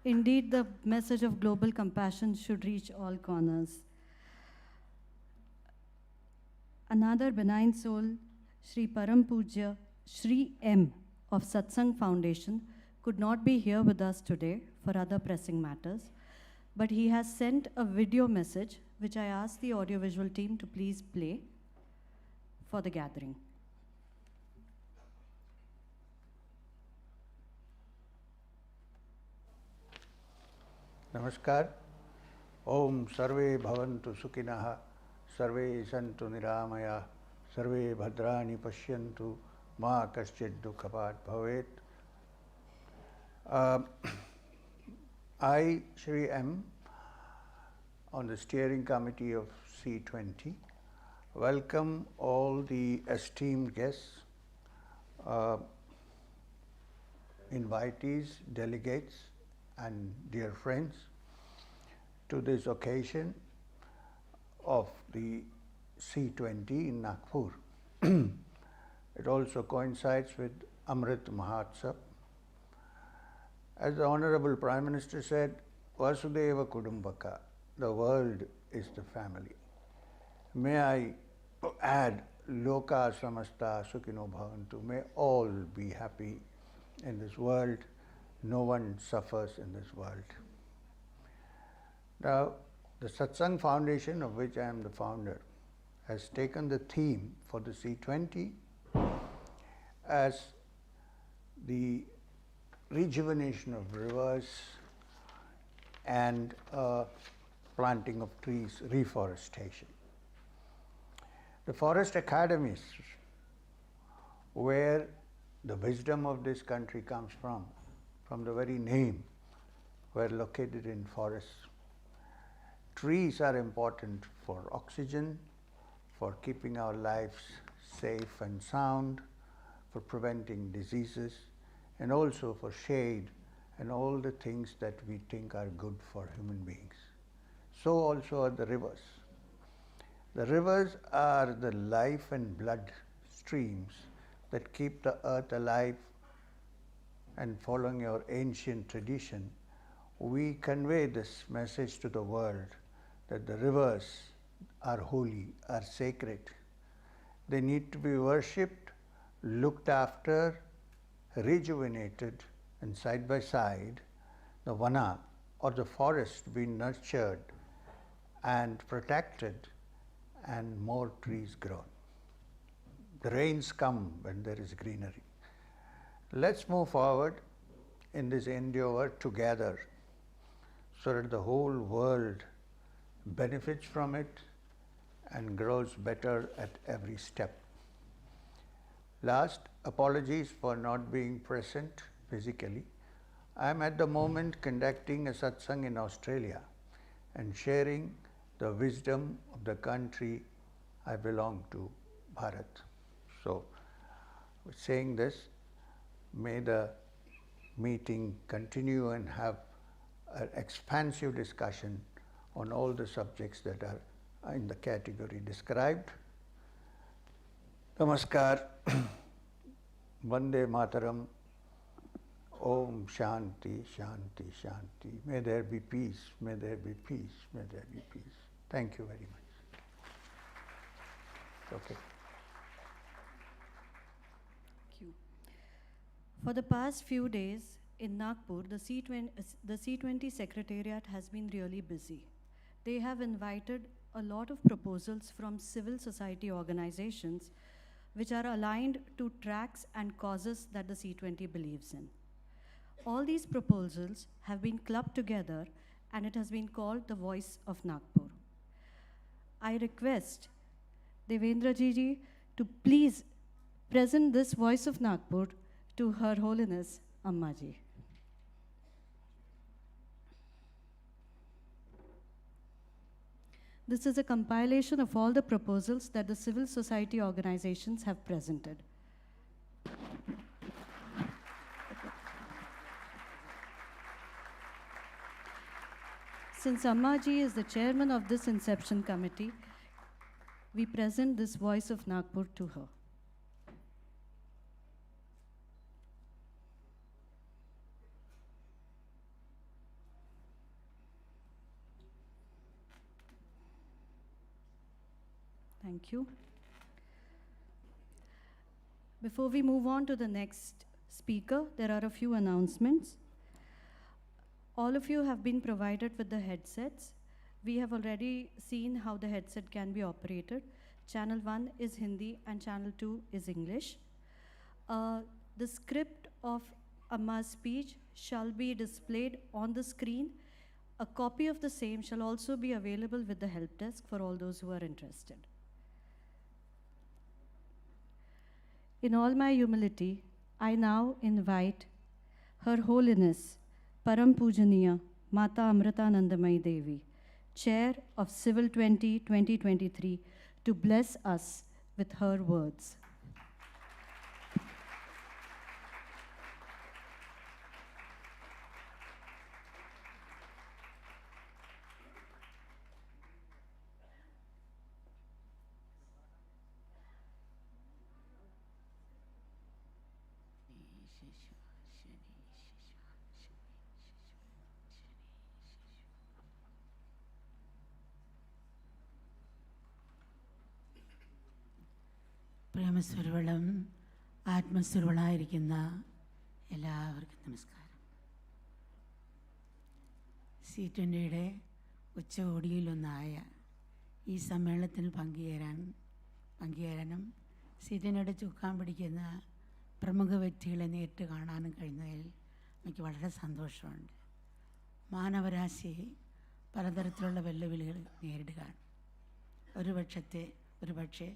Indeed, the message of global compassion should reach all corners. Another benign soul, Sri Param Pujya Sri M of Satsang Foundation, could not be here with us today for other pressing matters, but he has sent a video message which I asked the audiovisual team to please play for the gathering. Namaskar. Om Sarve Bhavantu Sukinaha, Sarve Santu Niramaya, Sarve Bhadrani Pashyantu, Ma Kaschid Dukhapat Bhavet. I, Shri M, on the steering committee of C20, welcome all the esteemed guests, invitees, delegates, and dear friends to this occasion of the C20 in Nagpur. It also coincides with Amrit Mahotsav. As the Honorable Prime Minister said, Vasudeva Kudumbaka, the world is the family. May I add, Loka Samasta Sukhino Bhavantu, may all be happy in this world. No one suffers in this world. Now, the Satsang Foundation, of which I am the founder, has taken the theme for the C20 as the rejuvenation of rivers and planting of trees, reforestation. The forest academies, where the wisdom of this country comes from the very name, were located in forests. Trees are important for oxygen, for keeping our lives safe and sound, for preventing diseases, and also for shade and all the things that we think are good for human beings. So also are the rivers. The rivers are the life and blood streams that keep the earth alive. And following our ancient tradition, we convey this message to the world that the rivers are holy, are sacred. They need to be worshipped, looked after, rejuvenated, and side by side, the vana or the forest be nurtured and protected, and more trees grown. The rains come when there is greenery. Let's move forward in this endeavor together so that the whole world benefits from it and grows better at every step. Last, apologies for not being present physically. I am at the moment conducting a satsang in Australia and sharing the wisdom of the country I belong to, Bharat. So, saying this, may the meeting continue and have an expansive discussion on all the subjects that are in the category described. Namaskar. Vande Mataram. Om Shanti, Shanti, Shanti. May there be peace, may there be peace, may there be peace. Thank you very much. Okay. Thank you. For the past few days in Nagpur, the C20 Secretariat has been really busy. They have invited a lot of proposals from civil society organizations which are aligned to tracks and causes that the C20 believes in. All these proposals have been clubbed together and it has been called the Voice of Nagpur. I request Devendra ji to please present this Voice of Nagpur to Her Holiness Amma ji. This is a compilation of all the proposals that the civil society organizations have presented. Since Amma ji is the chairman of this Inception Committee, we present this Voice of Nagpur to her. Thank you. Before we move on to the next speaker, there are a few announcements. All of you have been provided with the headsets. We have already seen how the headset can be operated. Channel 1 is Hindi and Channel 2 is English. The script of Amma's speech shall be displayed on the screen. A copy of the same shall also be available with the help desk for all those who are interested. In all my humility, I now invite Her Holiness Param Pujaniya Mata Amritanandamayi Devi, Chair of Civil 20 2023, to bless us with her words. പ്രേമസ്വരവളം ആത്മസ്വരവളായിരിക്കുന്ന എല്ലാവർക്കും നമസ്കാരം. C20യുടെ ഉച്ചകോടിയിലൊന്നായ ഈ സമ്മേളനത്തിൽ പങ്കുചേരാനും C20യുടെ ചുക്കാൻ പിടിക്കുന്ന പ്രമുഖ വ്യക്തികളെ നേരിട്ട് കാണാനും കഴിഞ്ഞതിൽ എനിക്ക് വളരെ സന്തോഷമുണ്ട്. മാനവരാശി പലതരത്തിലുള്ള വെല്ലുവിളികൾ നേരിടുകയാണ്. ഒരുപക്ഷെ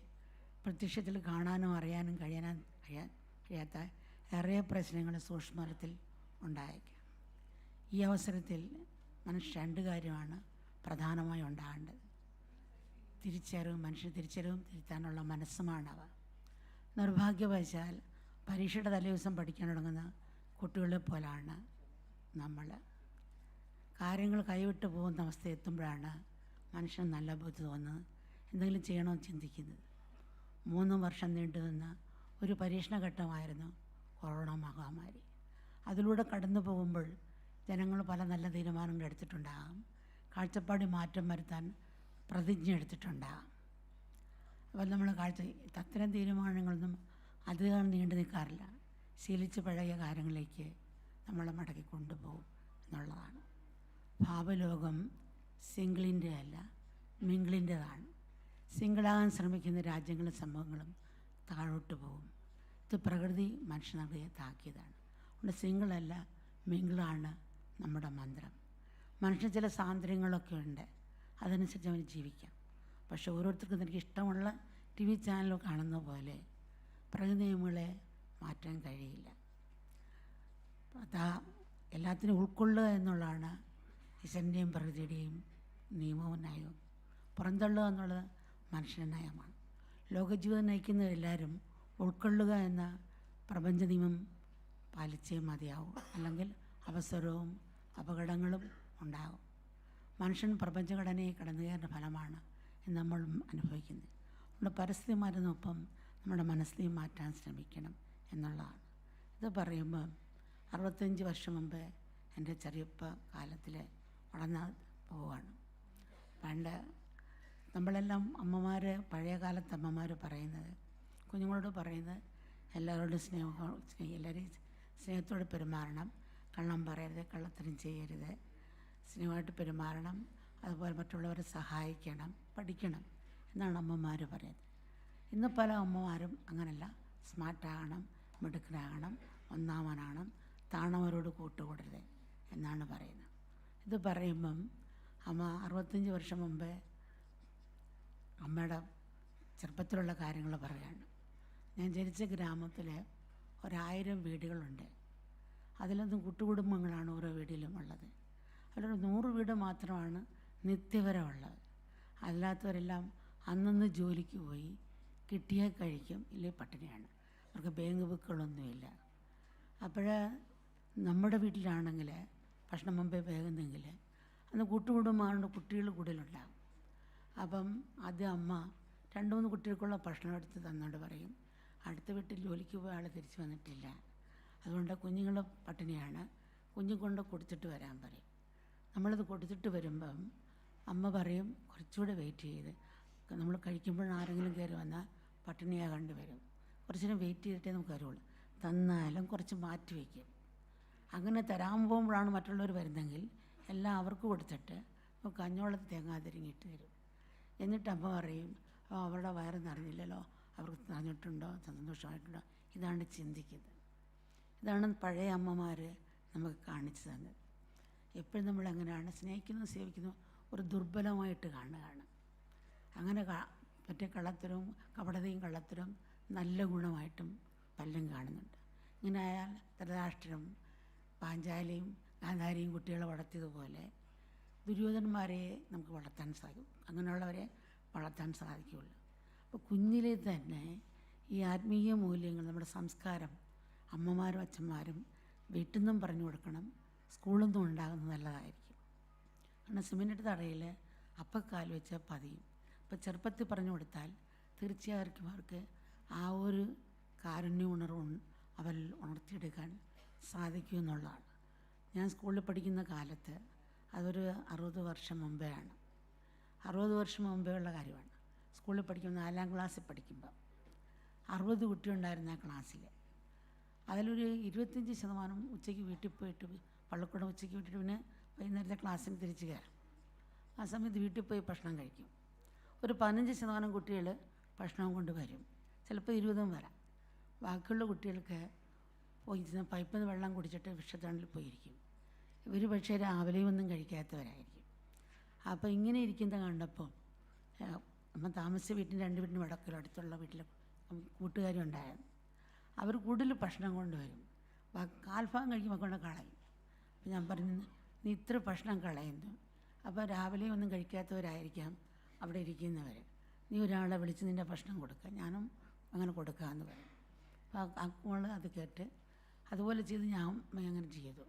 പ്രത്യക്ഷത്തിൽ കാണാനും അറിയാനും കഴിയാത്ത ഏറെ പ്രശ്നങ്ങൾ സൂക്ഷ്മതലത്തിൽ ഉണ്ടായേക്കാം. ഈ അവസരത്തിൽ മനുഷ്യ രണ്ട് കാര്യമാണ് പ്രധാനമായി ഉണ്ടാകേണ്ടത്. മനുഷ്യ തിരിച്ചറിവും തിരുത്താനുള്ള മനസ്സുമാണവ. നിർഭാഗ്യവശാൽ പരീക്ഷയുടെ തലേദിവസം പഠിക്കാൻ തുടങ്ങുന്ന കുട്ടികളെ പോലാണ് നമ്മൾ. കാര്യങ്ങൾ കൈവിട്ട് പോകുന്ന അവസ്ഥ എത്തുമ്പോഴാണ് മനുഷ്യൻ നല്ല ബുദ്ധി തോന്നുന്നത്, എന്തെങ്കിലും ചെയ്യണമെന്ന് ചിന്തിക്കുന്നത്. 3 വർഷം നീണ്ടുനിന്ന ഒരു പരീക്ഷണഘട്ടമായിരുന്നു കൊറോണ മഹാമാരി. അതിലൂടെ കടന്നു പോകുമ്പോൾ ജനങ്ങൾ പല നല്ല തീരുമാനങ്ങൾ എടുത്തിട്ടുണ്ടാകും, കാഴ്ചപ്പാടിൽ മാറ്റം വരുത്താൻ പ്രതിജ്ഞ എടുത്തിട്ടുണ്ടാകും. അപ്പോൾ നമ്മൾ അത്തരം തീരുമാനങ്ങളൊന്നും അധികം നീണ്ടു നിൽക്കാറില്ല. ശീലിച്ച് പഴയ കാര്യങ്ങളിലേക്ക് നമ്മളെ മടക്കി കൊണ്ടുപോകും എന്നുള്ളതാണ്. ഭാവലോകം സിംഗിളിൻ്റെ അല്ല, മിംഗിളിൻ്റെതാണ്. സിംഗിളാകാൻ ശ്രമിക്കുന്ന രാജ്യങ്ങളും സമൂഹങ്ങളും താഴോട്ട് പോകും. ഇത് പ്രകൃതി മനുഷ്യനെ താക്കിയതാണ്. അതുകൊണ്ട് സിംഗിളല്ല, മിംഗിളാണ് നമ്മുടെ മന്ത്രം. മനുഷ്യന് ചില സ്വാതന്ത്ര്യങ്ങളൊക്കെ ഉണ്ട്, അതനുസരിച്ച് അവന് ജീവിക്കാം. പക്ഷേ ഓരോരുത്തർക്കും എനിക്ക് ഇഷ്ടമുള്ള TV ചാനൽ കാണുന്ന പോലെ പ്രകൃതി നിയമങ്ങളെ മാറ്റാൻ കഴിയില്ല. എല്ലാത്തിനും ഉൾക്കൊള്ളുക എന്നുള്ളതാണ് ഈശ്വരൻ്റെയും പ്രകൃതിയുടെയും നിയമവും നയവും. പുറന്തള്ളുക എന്നുള്ളത് മനുഷ്യൻ്റെ നയമാണ്. ലോകജീവിതം നയിക്കുന്നവരെല്ലാവരും ഉൾക്കൊള്ളുക എന്ന പ്രപഞ്ച നിയമം പാലിച്ചേ മതിയാവും, അല്ലെങ്കിൽ അവസരവും അപകടങ്ങളും ഉണ്ടാകും. മനുഷ്യൻ പ്രപഞ്ചഘടനയെ കടന്നുകയറുന്ന ഫലമാണ് എന്ന് നമ്മൾ അനുഭവിക്കുന്നത്. നമ്മുടെ പരിസ്ഥിതി മാറ്റുന്നൊപ്പം നമ്മുടെ മനസ്സിനെയും മാറ്റാൻ ശ്രമിക്കണം എന്നുള്ളതാണ്. ഇത് പറയുമ്പോൾ 65 വർഷം മുമ്പ് എൻ്റെ ചെറുപ്പ കാലത്തിൽ വളർന്ന് പോവുകയാണ്. പണ്ട് നമ്മളെല്ലാം അമ്മമാർ, പഴയ കാലത്ത് അമ്മമാർ പറയുന്നത്, കുഞ്ഞുങ്ങളോട് പറയുന്നത് എല്ലാവരോടും എല്ലാവരെയും സ്നേഹത്തോടെ പെരുമാറണം, കള്ളം പറയരുത്, കള്ളത്തരം ചെയ്യരുത്, സ്നേഹമായിട്ട് പെരുമാറണം, അതുപോലെ മറ്റുള്ളവരെ സഹായിക്കണം, പഠിക്കണം എന്നാണ് അമ്മമാർ പറയുന്നത്. ഇന്ന് പല അമ്മമാരും അങ്ങനല്ല, സ്മാർട്ടാകണം, മിടുക്കനാകണം, ഒന്നാമനാകണം, താണവരോട് കൂട്ടുകൂടരുത് എന്നാണ് പറയുന്നത്. ഇത് പറയുമ്പം അമ്മ 65 വർഷം മുമ്പേ അമ്മയുടെ ചെറുപ്പത്തിലുള്ള കാര്യങ്ങൾ പറയുകയാണ്. ഞാൻ ജനിച്ച ഗ്രാമത്തിൽ 1000 വീടുകളുണ്ട്. അതിലൊന്നും കൂട്ടുകുടുംബങ്ങളാണ് ഓരോ വീട്ടിലും ഉള്ളത്. അതിലൊരു 100 വീട് മാത്രമാണ് നിത്യവരമുള്ളത്. അല്ലാത്തവരെല്ലാം അന്നന്ന് ജോലിക്ക് പോയി കിട്ടിയാൽ കഴിക്കും, ഇല്ലേ പട്ടിണിയാണ്. അവർക്ക് ബാങ്ക് ബുക്കുകളൊന്നുമില്ല. അപ്പോൾ നമ്മുടെ വീട്ടിലാണെങ്കിൽ ഭക്ഷണം മുമ്പേ വേകുന്നെങ്കിൽ അന്ന് കൂട്ടുകുടുംബമാകൊണ്ട് കുട്ടികൾ കൂടുതലുണ്ടാകും. അപ്പം ആദ്യം അമ്മ 2-3 കുട്ടികൾക്കുള്ള ഭക്ഷണം എടുത്ത് തന്നോണ്ട് പറയും, അടുത്ത വീട്ടിൽ ജോലിക്ക് പോയ ആൾ തിരിച്ചു വന്നിട്ടില്ല, അതുകൊണ്ട് കുഞ്ഞുങ്ങൾ പട്ടിണിയാണ്, കുഞ്ഞു കൊണ്ട് കൊടുത്തിട്ട് വരാൻ പറയും. നമ്മളിത് കൊടുത്തിട്ട് വരുമ്പം അമ്മ പറയും കുറച്ചുകൂടെ വെയിറ്റ് ചെയ്ത്, നമ്മൾ കഴിക്കുമ്പോൾ ആരെങ്കിലും കയറി വന്നാൽ പട്ടിണിയാകേണ്ടി വരും, കുറച്ച് നേരം വെയിറ്റ് ചെയ്തിട്ടേ നമുക്ക് വരുള്ളൂ, തന്നാലും കുറച്ച് മാറ്റി വയ്ക്കും. അങ്ങനെ തരാൻ പോകുമ്പോഴാണ് മറ്റുള്ളവർ വരുന്നെങ്കിൽ എല്ലാം അവർക്ക് കൊടുത്തിട്ട് നമുക്ക് കഞ്ഞോളത്ത് തേങ്ങാ തിരിങ്ങിയിട്ട് തരും. എന്നിട്ട് അമ്മ പറയും, അവരുടെ വയറ് നിറഞ്ഞില്ലല്ലോ, അവർക്ക് നിറഞ്ഞിട്ടുണ്ടോ, സന്തോഷമായിട്ടുണ്ടോ, ഇതാണ് ചിന്തിക്കുന്നത്. ഇതാണ് പഴയ അമ്മമാർ നമുക്ക് കാണിച്ചു തന്നത്. എപ്പോഴും നമ്മളെങ്ങനെയാണ് സ്നേഹിക്കുന്നു, സേവിക്കുന്നു, ഒരു ദുർബലമായിട്ട് കാണുകയാണ്. അങ്ങനെ മറ്റേ കള്ളത്തരവും കപടതയും കള്ളത്തരവും നല്ല ഗുണമായിട്ടും പലരും കാണുന്നുണ്ട്. ഇങ്ങനെ ആയാൽ ധൃതരാഷ്ട്രം പാഞ്ചാലിയും ഗാന്ധാരിയും കുട്ടികളെ വളർത്തിയതുപോലെ ദുര്യോധനന്മാരെ നമുക്ക് വളർത്താൻ സാധിക്കും, അങ്ങനെയുള്ളവരെ വളർത്താൻ സാധിക്കുകയുള്ളൂ. അപ്പോൾ കുഞ്ഞിലെ തന്നെ ഈ ആത്മീയ മൂല്യങ്ങൾ, നമ്മുടെ സംസ്കാരം അമ്മമാരും അച്ഛന്മാരും വീട്ടിൽ നിന്നും പറഞ്ഞു കൊടുക്കണം, സ്കൂളിൽ നിന്നും ഉണ്ടാകുന്നത് നല്ലതായിരിക്കും. കാരണം സിമൻറ്റ് തടയിൽ അപ്പക്കാൽ വെച്ച് പതിയും. അപ്പോൾ ചെറുപ്പത്തിൽ പറഞ്ഞു കൊടുത്താൽ തീർച്ചയായിട്ടും അവർക്ക് ആ ഒരു കാരുണ്യ ഉണർവും അവരിൽ ഉണർത്തിയെടുക്കാൻ സാധിക്കുമെന്നുള്ളതാണ്. ഞാൻ സ്കൂളിൽ പഠിക്കുന്ന കാലത്ത് അതൊരു 60 വർഷം മുമ്പേ ആണ്. 60 വർഷം മുമ്പേ ഉള്ള കാര്യമാണ്. സ്കൂളിൽ പഠിക്കുമ്പോൾ 4ാം ക്ലാസ്സിൽ പഠിക്കുമ്പോൾ 60 കുട്ടിയുണ്ടായിരുന്ന ആ ക്ലാസ്സിൽ. അതിലൊരു 25% ഉച്ചയ്ക്ക് വീട്ടിൽ പോയിട്ട് പള്ളിക്കൂടം ഉച്ചയ്ക്ക് വിട്ടിട്ട് പിന്നെ വൈകുന്നേരത്തെ ക്ലാസ്സിന് തിരിച്ച് കയറും. ആ സമയത്ത് വീട്ടിൽ പോയി ഭക്ഷണം കഴിക്കും. ഒരു 15% കുട്ടികൾ ഭക്ഷണം കൊണ്ട് വരും, ചിലപ്പോൾ 20 വരാം. ബാക്കിയുള്ള കുട്ടികൾക്ക് പോയി പൈപ്പിൽ നിന്ന് വെള്ളം കുടിച്ചിട്ട് വിഷത്തണലിൽ പോയിരിക്കും. ഇവർ പക്ഷേ രാവിലെയും ഒന്നും കഴിക്കാത്തവരായിരിക്കും. അപ്പോൾ ഇങ്ങനെ ഇരിക്കുന്നത് കണ്ടപ്പോൾ നമ്മൾ താമസിച്ച വീട്ടിന് 2 വീട്ടിന് വടക്കിലും അടുത്തുള്ള വീട്ടിൽ കൂട്ടുകാരും ഉണ്ടായിരുന്നു. അവർ കൂടുതൽ ഭക്ഷണം കൊണ്ടുവരും, കാൽഭാഗം കഴിക്കുമ്പോൾ കൊണ്ട് കളയും. അപ്പോൾ ഞാൻ പറഞ്ഞു, നീ ഇത്ര ഭക്ഷണം കളയുന്നു, അപ്പോൾ രാവിലെ ഒന്നും കഴിക്കാത്തവരായിരിക്കാം അവിടെ ഇരിക്കുന്നവർ, നീ ഒരാളെ വിളിച്ച് നിൻ്റെ ഭക്ഷണം കൊടുക്കുക, ഞാനും അങ്ങനെ കൊടുക്കാമെന്ന് പറയും. അപ്പോൾ മോൾ അത് കേട്ട് അതുപോലെ ചെയ്ത് ഞാൻ അങ്ങനെ ചെയ്തു.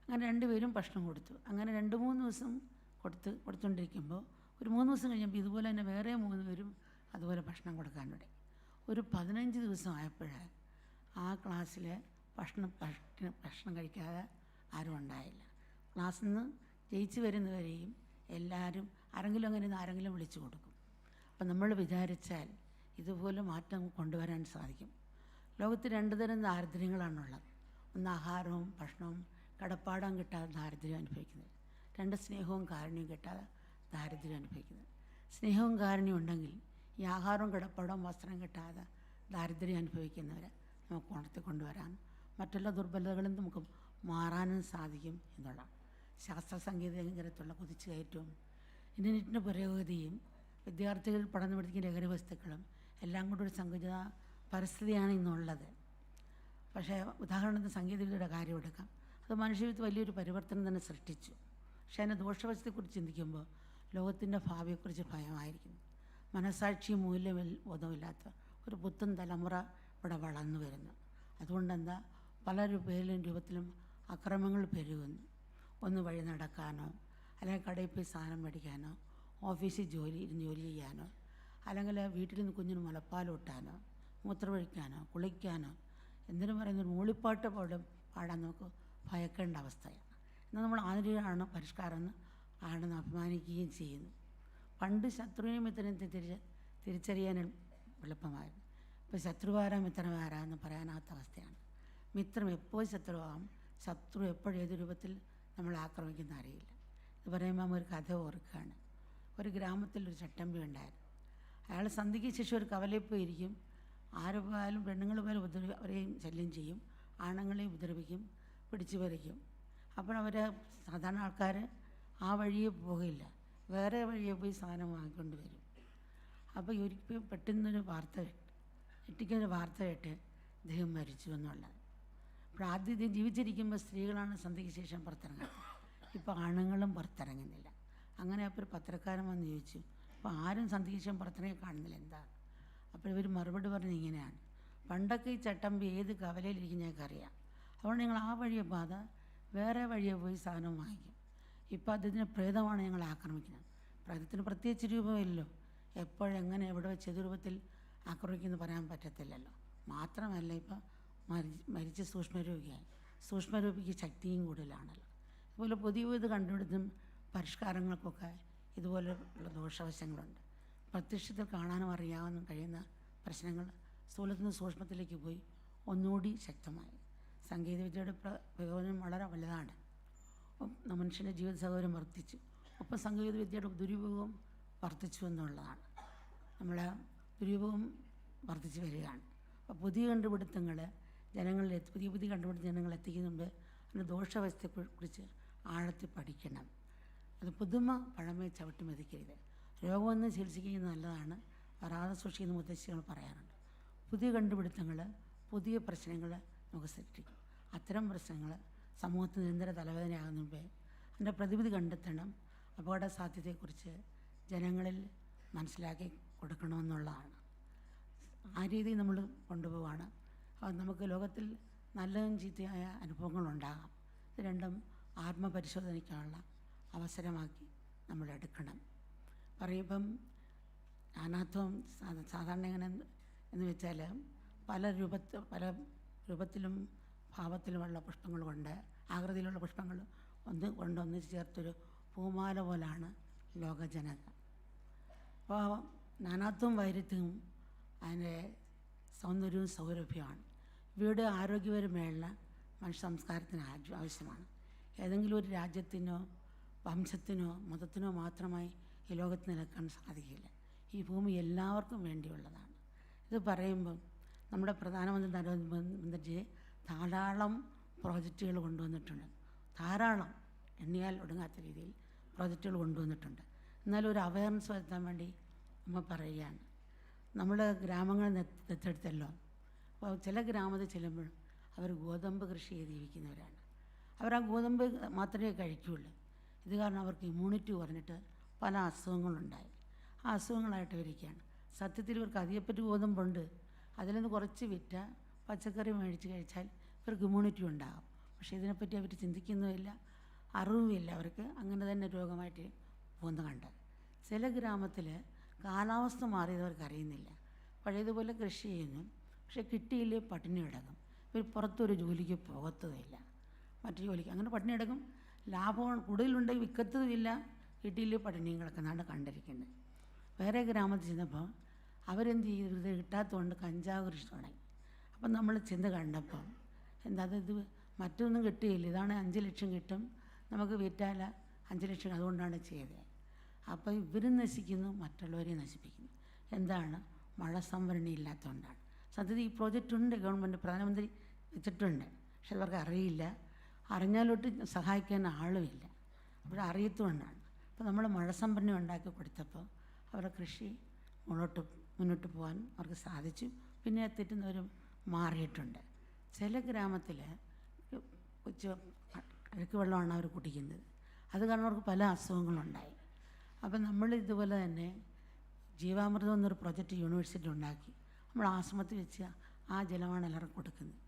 അങ്ങനെ 2 പേരും ഭക്ഷണം കൊടുത്തു. അങ്ങനെ 2-3 ദിവസം കൊടുത്തുകൊണ്ടിരിക്കുമ്പോൾ ഒരു 3 ദിവസം കഴിഞ്ഞപ്പോൾ ഇതുപോലെ തന്നെ വേറെ 3 പേരും അതുപോലെ ഭക്ഷണം കൊടുക്കാൻ തുടങ്ങി. ഒരു 15 ദിവസം ആയപ്പോഴേ ആ ക്ലാസ്സിൽ ഭക്ഷണം കഴിക്കാതെ ആരും ഉണ്ടായില്ല. ക്ലാസ്സിൽ നിന്ന് ജയിച്ച് വരുന്നവരെയും എല്ലാവരും ആരെങ്കിലും അങ്ങനെ ആരെങ്കിലും വിളിച്ചു കൊടുക്കും. അപ്പം നമ്മൾ വിചാരിച്ചാൽ ഇതുപോലെ മാറ്റം കൊണ്ടുവരാൻ സാധിക്കും. ലോകത്ത് 2 തരം ദാരിദ്ര്യങ്ങളാണുള്ളത്. ഒന്ന് ആഹാരവും ഭക്ഷണവും കടപ്പാടം കിട്ടാതെ ദാരിദ്ര്യം അനുഭവിക്കുന്നത്. 2 സ്നേഹവും കാരുണ്യവും കിട്ടാതെ ദാരിദ്ര്യം അനുഭവിക്കുന്നത്. സ്നേഹവും കാരുണ്യവും ഉണ്ടെങ്കിൽ ഈ ആഹാരവും കടപ്പാടവും വസ്ത്രം കിട്ടാതെ ദാരിദ്ര്യം അനുഭവിക്കുന്നവരെ നമുക്ക് ഉണർത്തിക്കൊണ്ടുവരാൻ, മറ്റുള്ള ദുർബലതകളും നമുക്ക് മാറാനും സാധിക്കും എന്നുള്ളതാണ്. ശാസ്ത്ര സാങ്കേതിക രംഗത്തുള്ള കുതിച്ചുകയറ്റവും ഇൻ്റർനെറ്റിൻ്റെ പുരോഗതിയും വിദ്യാർത്ഥികൾ പഠനം പഠിക്കുന്ന ലഹരി വസ്തുക്കളും എല്ലാം കൂടെ ഒരു സങ്കുചിത പരിസ്ഥിതിയാണ് ഇന്നുള്ളത്. പക്ഷേ ഉദാഹരണത്തിന് സാങ്കേതികവിദ്യയുടെ കാര്യം എടുക്കാം. അത് മനുഷ്യവിധത്തിൽ വലിയൊരു പരിവർത്തനം തന്നെ സൃഷ്ടിച്ചു. പക്ഷേ അതിൻ്റെ ദോഷവശത്തെക്കുറിച്ച് ചിന്തിക്കുമ്പോൾ ലോകത്തിൻ്റെ ഭാവിയെക്കുറിച്ച് ഭയമായിരിക്കുന്നു. മനസാക്ഷിയും മൂല്യബോധമില്ലാത്ത ഒരു പുത്തൻ തലമുറ ഇവിടെ വളർന്നു വരുന്നു. അതുകൊണ്ടെന്താ പല രൂപത്തിലും അക്രമങ്ങൾ പെരുകുന്നു. ഒന്ന് വഴി നടക്കാനോ അല്ലെങ്കിൽ കടയിൽ പോയി സാധനം മേടിക്കാനോ ഓഫീസിൽ ജോലി ചെയ്യാനോ അല്ലെങ്കിൽ വീട്ടിൽ നിന്ന് കുഞ്ഞിന് മുലപ്പാലൂട്ടാനോ മൂത്രമൊഴിക്കാനോ കുളിക്കാനോ എന്തിനും പറയുന്നൊരു മൂളിപ്പാട്ട് പോലും പാടാൻ നമുക്ക് ഭയക്കേണ്ട അവസ്ഥയാണ്. എന്നാൽ നമ്മൾ ആതിരാണ് പരിഷ്കാരം എന്ന് ആണെന്ന് അഭിമാനിക്കുകയും ചെയ്യുന്നു. പണ്ട് ശത്രുവിനെ മിത്രനെ തിരിച്ചറിയാൻ എളുപ്പമായിരുന്നു. ഇപ്പോൾ ശത്രുവാരാ മിത്രമാരാ എന്ന് പറയാനാത്ത അവസ്ഥയാണ്. മിത്രം എപ്പോൾ ശത്രുവാകും, ശത്രു എപ്പോഴും ഏത് രൂപത്തിൽ നമ്മൾ ആക്രമിക്കുന്ന അറിയില്ല. ഇത് പറയുമ്പോൾ ഒരു കഥ ഓർക്കുകയാണ്. ഒരു ഗ്രാമത്തിൽ ഒരു ചട്ടമ്പി ഉണ്ടായിരുന്നു. അയാൾ സന്ധ്യയ്ക്ക് ശേഷം ഒരു കവലയിൽ പോയിരിക്കും. ആര് പോയാലും പെണ്ണുങ്ങൾ പോലും അവരെയും ശല്യം ചെയ്യും, ആണുങ്ങളെയും ഉപദ്രവിക്കും, പിടിച്ചു പറിക്കും. അപ്പോൾ അവർ സാധാരണ ആൾക്കാർ ആ വഴിയെ പോകില്ല, വേറെ വഴിയെ പോയി സാധനം വാങ്ങിക്കൊണ്ട് വരും. അപ്പോൾ ഒരിക്കലും പെട്ടെന്നൊരു ഞെട്ടിക്കൊരു വാർത്ത കേട്ട് അദ്ദേഹം മരിച്ചു എന്നുള്ളത്. അപ്പോൾ ആദ്യം ജീവിച്ചിരിക്കുമ്പോൾ സ്ത്രീകളാണ് സന്ധ്യയ്ക്ക് ശേഷം പുറത്തിറങ്ങുന്നത്. ഇപ്പോൾ ആണുങ്ങളും പുറത്തിറങ്ങുന്നില്ല. അങ്ങനെ അപ്പോൾ ഒരു പത്രക്കാരൻ വന്ന് ചോദിച്ചു, അപ്പോൾ ആരും സന്ധ്യയ്ക്ക് ശേഷം പുറത്തിറങ്ങി കാണുന്നില്ല, എന്താ? അപ്പോൾ ഇവർ മറുപടി പറഞ്ഞത് ഇങ്ങനെയാണ്: പണ്ടൊക്കെ ഈ ചട്ടമ്പി ഏത് കവലയിലിരിക്കും ഞങ്ങൾക്കറിയാം, അതുകൊണ്ട് ഞങ്ങൾ ആ വഴിയെ പാതെ വേറെ വഴിയെ പോയി സാധനം വാങ്ങിക്കും. ഇപ്പോൾ അദ്ദേഹത്തിൻ്റെ പ്രേതമാണ് ഞങ്ങൾ ആക്രമിക്കുന്നത്. പ്രേതത്തിന് പ്രത്യേകിച്ച് രൂപമില്ലല്ലോ, എപ്പോഴെങ്ങനെ എവിടെ വെച്ച് ഏത് രൂപത്തിൽ ആക്രമിക്കുമെന്ന് പറയാൻ പറ്റത്തില്ലല്ലോ. മാത്രമല്ല ഇപ്പോൾ മരിച്ച സൂക്ഷ്മരൂപിയായി, സൂക്ഷ്മരൂപിക്ക് ശക്തിയും കൂടുതലാണല്ലോ. അതുപോലെ പുതിയ കണ്ടുപിടുത്തം പരിഷ്കാരങ്ങൾക്കൊക്കെ ഇതുപോലെയുള്ള ദോഷവശങ്ങളുണ്ട്. പ്രത്യക്ഷത്തിൽ കാണാനും അറിയാനും കഴിയുന്ന പ്രശ്നങ്ങൾ സ്ഥൂലത്തിൽ നിന്ന് സൂക്ഷ്മത്തിലേക്ക് പോയി ഒന്നുകൂടി ശക്തമായി. സാങ്കേതികവിദ്യയുടെ പ്രയോജനം വളരെ വലുതാണ്. മനുഷ്യൻ്റെ ജീവിത സൗകര്യം വർദ്ധിച്ചു, ഒപ്പം സാങ്കേതികവിദ്യയുടെ ദുരുപയോഗം വർദ്ധിച്ചു എന്നുള്ളതാണ്. നമ്മളെ ദുരുപയോഗം വർദ്ധിച്ചു വരികയാണ്. അപ്പോൾ പുതിയ കണ്ടുപിടുത്തങ്ങൾ പുതിയ കണ്ടുപിടുത്തം ജനങ്ങളിൽ എത്തിക്കുന്നുണ്ട്. അതിൻ്റെ ദോഷവശത്തെക്കുറിച്ച് ആഴത്തിൽ പഠിക്കണം. അത് പുതുമ പഴമയെ ചവിട്ടി മെതിക്കരുത്. രോഗമൊന്നും ചികിത്സിക്കുന്നത് നല്ലതാണ്, വരാതെ സൂക്ഷിക്കുന്ന മുത്തശ്ശികൾ പറയാറുണ്ട്. പുതിയ കണ്ടുപിടുത്തങ്ങൾ പുതിയ പ്രശ്നങ്ങൾ നമുക്ക് സൃഷ്ടിക്കും. അത്തരം പ്രശ്നങ്ങൾ സമൂഹത്തിന് നിരന്തര തലവേദനയാകുന്ന മുമ്പേ അതിൻ്റെ പ്രതിവിധി കണ്ടെത്തണം. അപകട സാധ്യതയെക്കുറിച്ച് ജനങ്ങളിൽ മനസ്സിലാക്കി കൊടുക്കണമെന്നുള്ളതാണ്. ആ രീതിയിൽ നമ്മൾ കൊണ്ടുപോവാണ്. നമുക്ക് ലോകത്തിൽ നല്ലതും ചീത്തയായ അനുഭവങ്ങളുണ്ടാകാം. ഇത് രണ്ടും ആത്മപരിശോധനയ്ക്കാനുള്ള അവസരമാക്കി നമ്മൾ എടുക്കണം. പറയുമ്പം നാനാത്വം സാധാരണ എങ്ങനെ എന്ന് വെച്ചാൽ പല രൂപത്തിലും ഭാവത്തിലുമുള്ള പുഷ്പങ്ങൾ കൊണ്ട്, ആകൃതിയിലുള്ള പുഷ്പങ്ങൾ ഒന്നിച്ച് ചേർത്തൊരു പൂമാല പോലാണ് ലോകജനത. അപ്പോൾ നാനാത്വം വൈരുദ്ധ്യവും അതിൻ്റെ സൗന്ദര്യവും സൗരഭ്യമാണ്. ഇവയുടെ ആരോഗ്യപരമായുള്ള മനുഷ്യ സംസ്കാരത്തിന് ആവശ്യമാണ്. ഏതെങ്കിലും ഒരു രാജ്യത്തിനോ വംശത്തിനോ മതത്തിനോ മാത്രമായി ഈ ലോകത്ത് നിലനിൽക്കാൻ സാധിക്കില്ല. ഈ ഭൂമി എല്ലാവർക്കും വേണ്ടിയുള്ളതാണ്. ഇത് പറയുമ്പം നമ്മുടെ പ്രധാനമന്ത്രി നരേന്ദ്രമോദി ധാരാളം പ്രോജക്റ്റുകൾ കൊണ്ടുവന്നിട്ടുണ്ട്. ധാരാളം എണ്ണിയാൽ ഒടുങ്ങാത്ത രീതിയിൽ പ്രോജക്റ്റുകൾ കൊണ്ടുവന്നിട്ടുണ്ട്. എന്നാലും ഒരു അവയർനെസ് വരുത്താൻ വേണ്ടി നമ്മൾ പറയുകയാണ്. നമ്മൾ ഗ്രാമങ്ങൾ ദത്തെടുത്തല്ലോ. അപ്പോൾ ചില ഗ്രാമത്തിൽ ചെല്ലുമ്പോഴും അവർ ഗോതമ്പ് കൃഷി ചെയ്ത് ജീവിക്കുന്നവരാണ്. അവർ ആ ഗോതമ്പ് മാത്രമേ കഴിക്കുകയുള്ളൂ. ഇത് കാരണം അവർക്ക് ഇമ്മ്യൂണിറ്റി കുറഞ്ഞിട്ട് പല അസുഖങ്ങളുണ്ടായി. ആ അസുഖങ്ങളായിട്ട് ഇരിക്കുകയാണ്. സത്യത്തിൽ ഇവർക്ക് അധികപ്പറ്റ് ഗോതമ്പുണ്ട്, അതിൽ നിന്ന് കുറച്ച് വിറ്റ പച്ചക്കറി മേടിച്ച് കഴിച്ചാൽ ഇവർക്ക് ഇമ്മ്യൂണിറ്റി ഉണ്ടാകും. പക്ഷേ ഇതിനെപ്പറ്റി അവർ ചിന്തിക്കുന്നുമില്ല, അറിവുമില്ല. അവർക്ക് അങ്ങനെ തന്നെ രോഗമായിട്ട് പോകുന്ന കണ്ട്. ചില ഗ്രാമത്തിൽ കാലാവസ്ഥ മാറിയത് അവർക്ക് അറിയുന്നില്ല. പഴയതുപോലെ കൃഷി ചെയ്യുന്നു, പക്ഷേ കിട്ടിയില്ലേ പട്ടിണി കിടക്കും. ഇവർ പുറത്തൊരു ജോലിക്ക് പോകത്തതുമില്ല, മറ്റു ജോലിക്ക് അങ്ങനെ പട്ടിണി കിടക്കും. ലാഭം കൂടുതലുണ്ടെങ്കിൽ വിൽക്കത്തതുമില്ല, കിട്ടിയില്ലേ പട്ടിണിയും കിടക്കുന്നതാണ് കണ്ടിരിക്കുന്നത്. വേറെ ഗ്രാമത്തിൽ ചെന്നപ്പോൾ അവരെന്ത് ചെയ്തു, ഇത് കിട്ടാത്തതുകൊണ്ട് കഞ്ചാവ് കൃഷി തുടങ്ങി. അപ്പം നമ്മൾ ചെന്ന് കണ്ടപ്പോൾ ഇത് മറ്റൊന്നും കിട്ടിയില്ല, ഇതാണ് 5 ലക്ഷം കിട്ടും, നമുക്ക് വിറ്റാല 5 ലക്ഷം, അതുകൊണ്ടാണ് ചെയ്തത്. അപ്പോൾ ഇവരും നശിക്കുന്നു, മറ്റുള്ളവരെ നശിപ്പിക്കുന്നു. എന്താണ്? മഴ സംഭരണി ഇല്ലാത്തതുകൊണ്ടാണ്. സത്യത്തിൽ ഈ പ്രോജക്റ്റ് ഉണ്ട്, ഗവൺമെൻറ് പ്രധാനമന്ത്രി വെച്ചിട്ടുണ്ട്, പക്ഷെ അവർക്ക് അറിയില്ല. അറിഞ്ഞാലോട്ട് സഹായിക്കാൻ ആളുമില്ല. അപ്പോൾ അറിയത്തുകൊണ്ടാണ്. അപ്പോൾ നമ്മൾ മഴ സംഭരണി ഉണ്ടാക്കി കൊടുത്തപ്പോൾ അവരുടെ കൃഷി മുന്നോട്ട് പോകാൻ അവർക്ക് സാധിച്ചു. പിന്നെ തെറ്റുന്നവരും മാറിയിട്ടുണ്ട്. ചില ഗ്രാമത്തിൽ അഴുക്ക് വെള്ളമാണ് അവർ കുടിക്കുന്നത്. അത് കാരണം അവർക്ക് പല അസുഖങ്ങളുണ്ടായി. അപ്പം നമ്മൾ ഇതുപോലെ തന്നെ ജീവാമൃതം എന്നൊരു പ്രൊജക്റ്റ് യൂണിവേഴ്സിറ്റി ഉണ്ടാക്കി നമ്മൾ ആശ്രമത്തിൽ വെച്ച് ആ ജലമാണ് എല്ലാവർക്കും കൊടുക്കുന്നത്.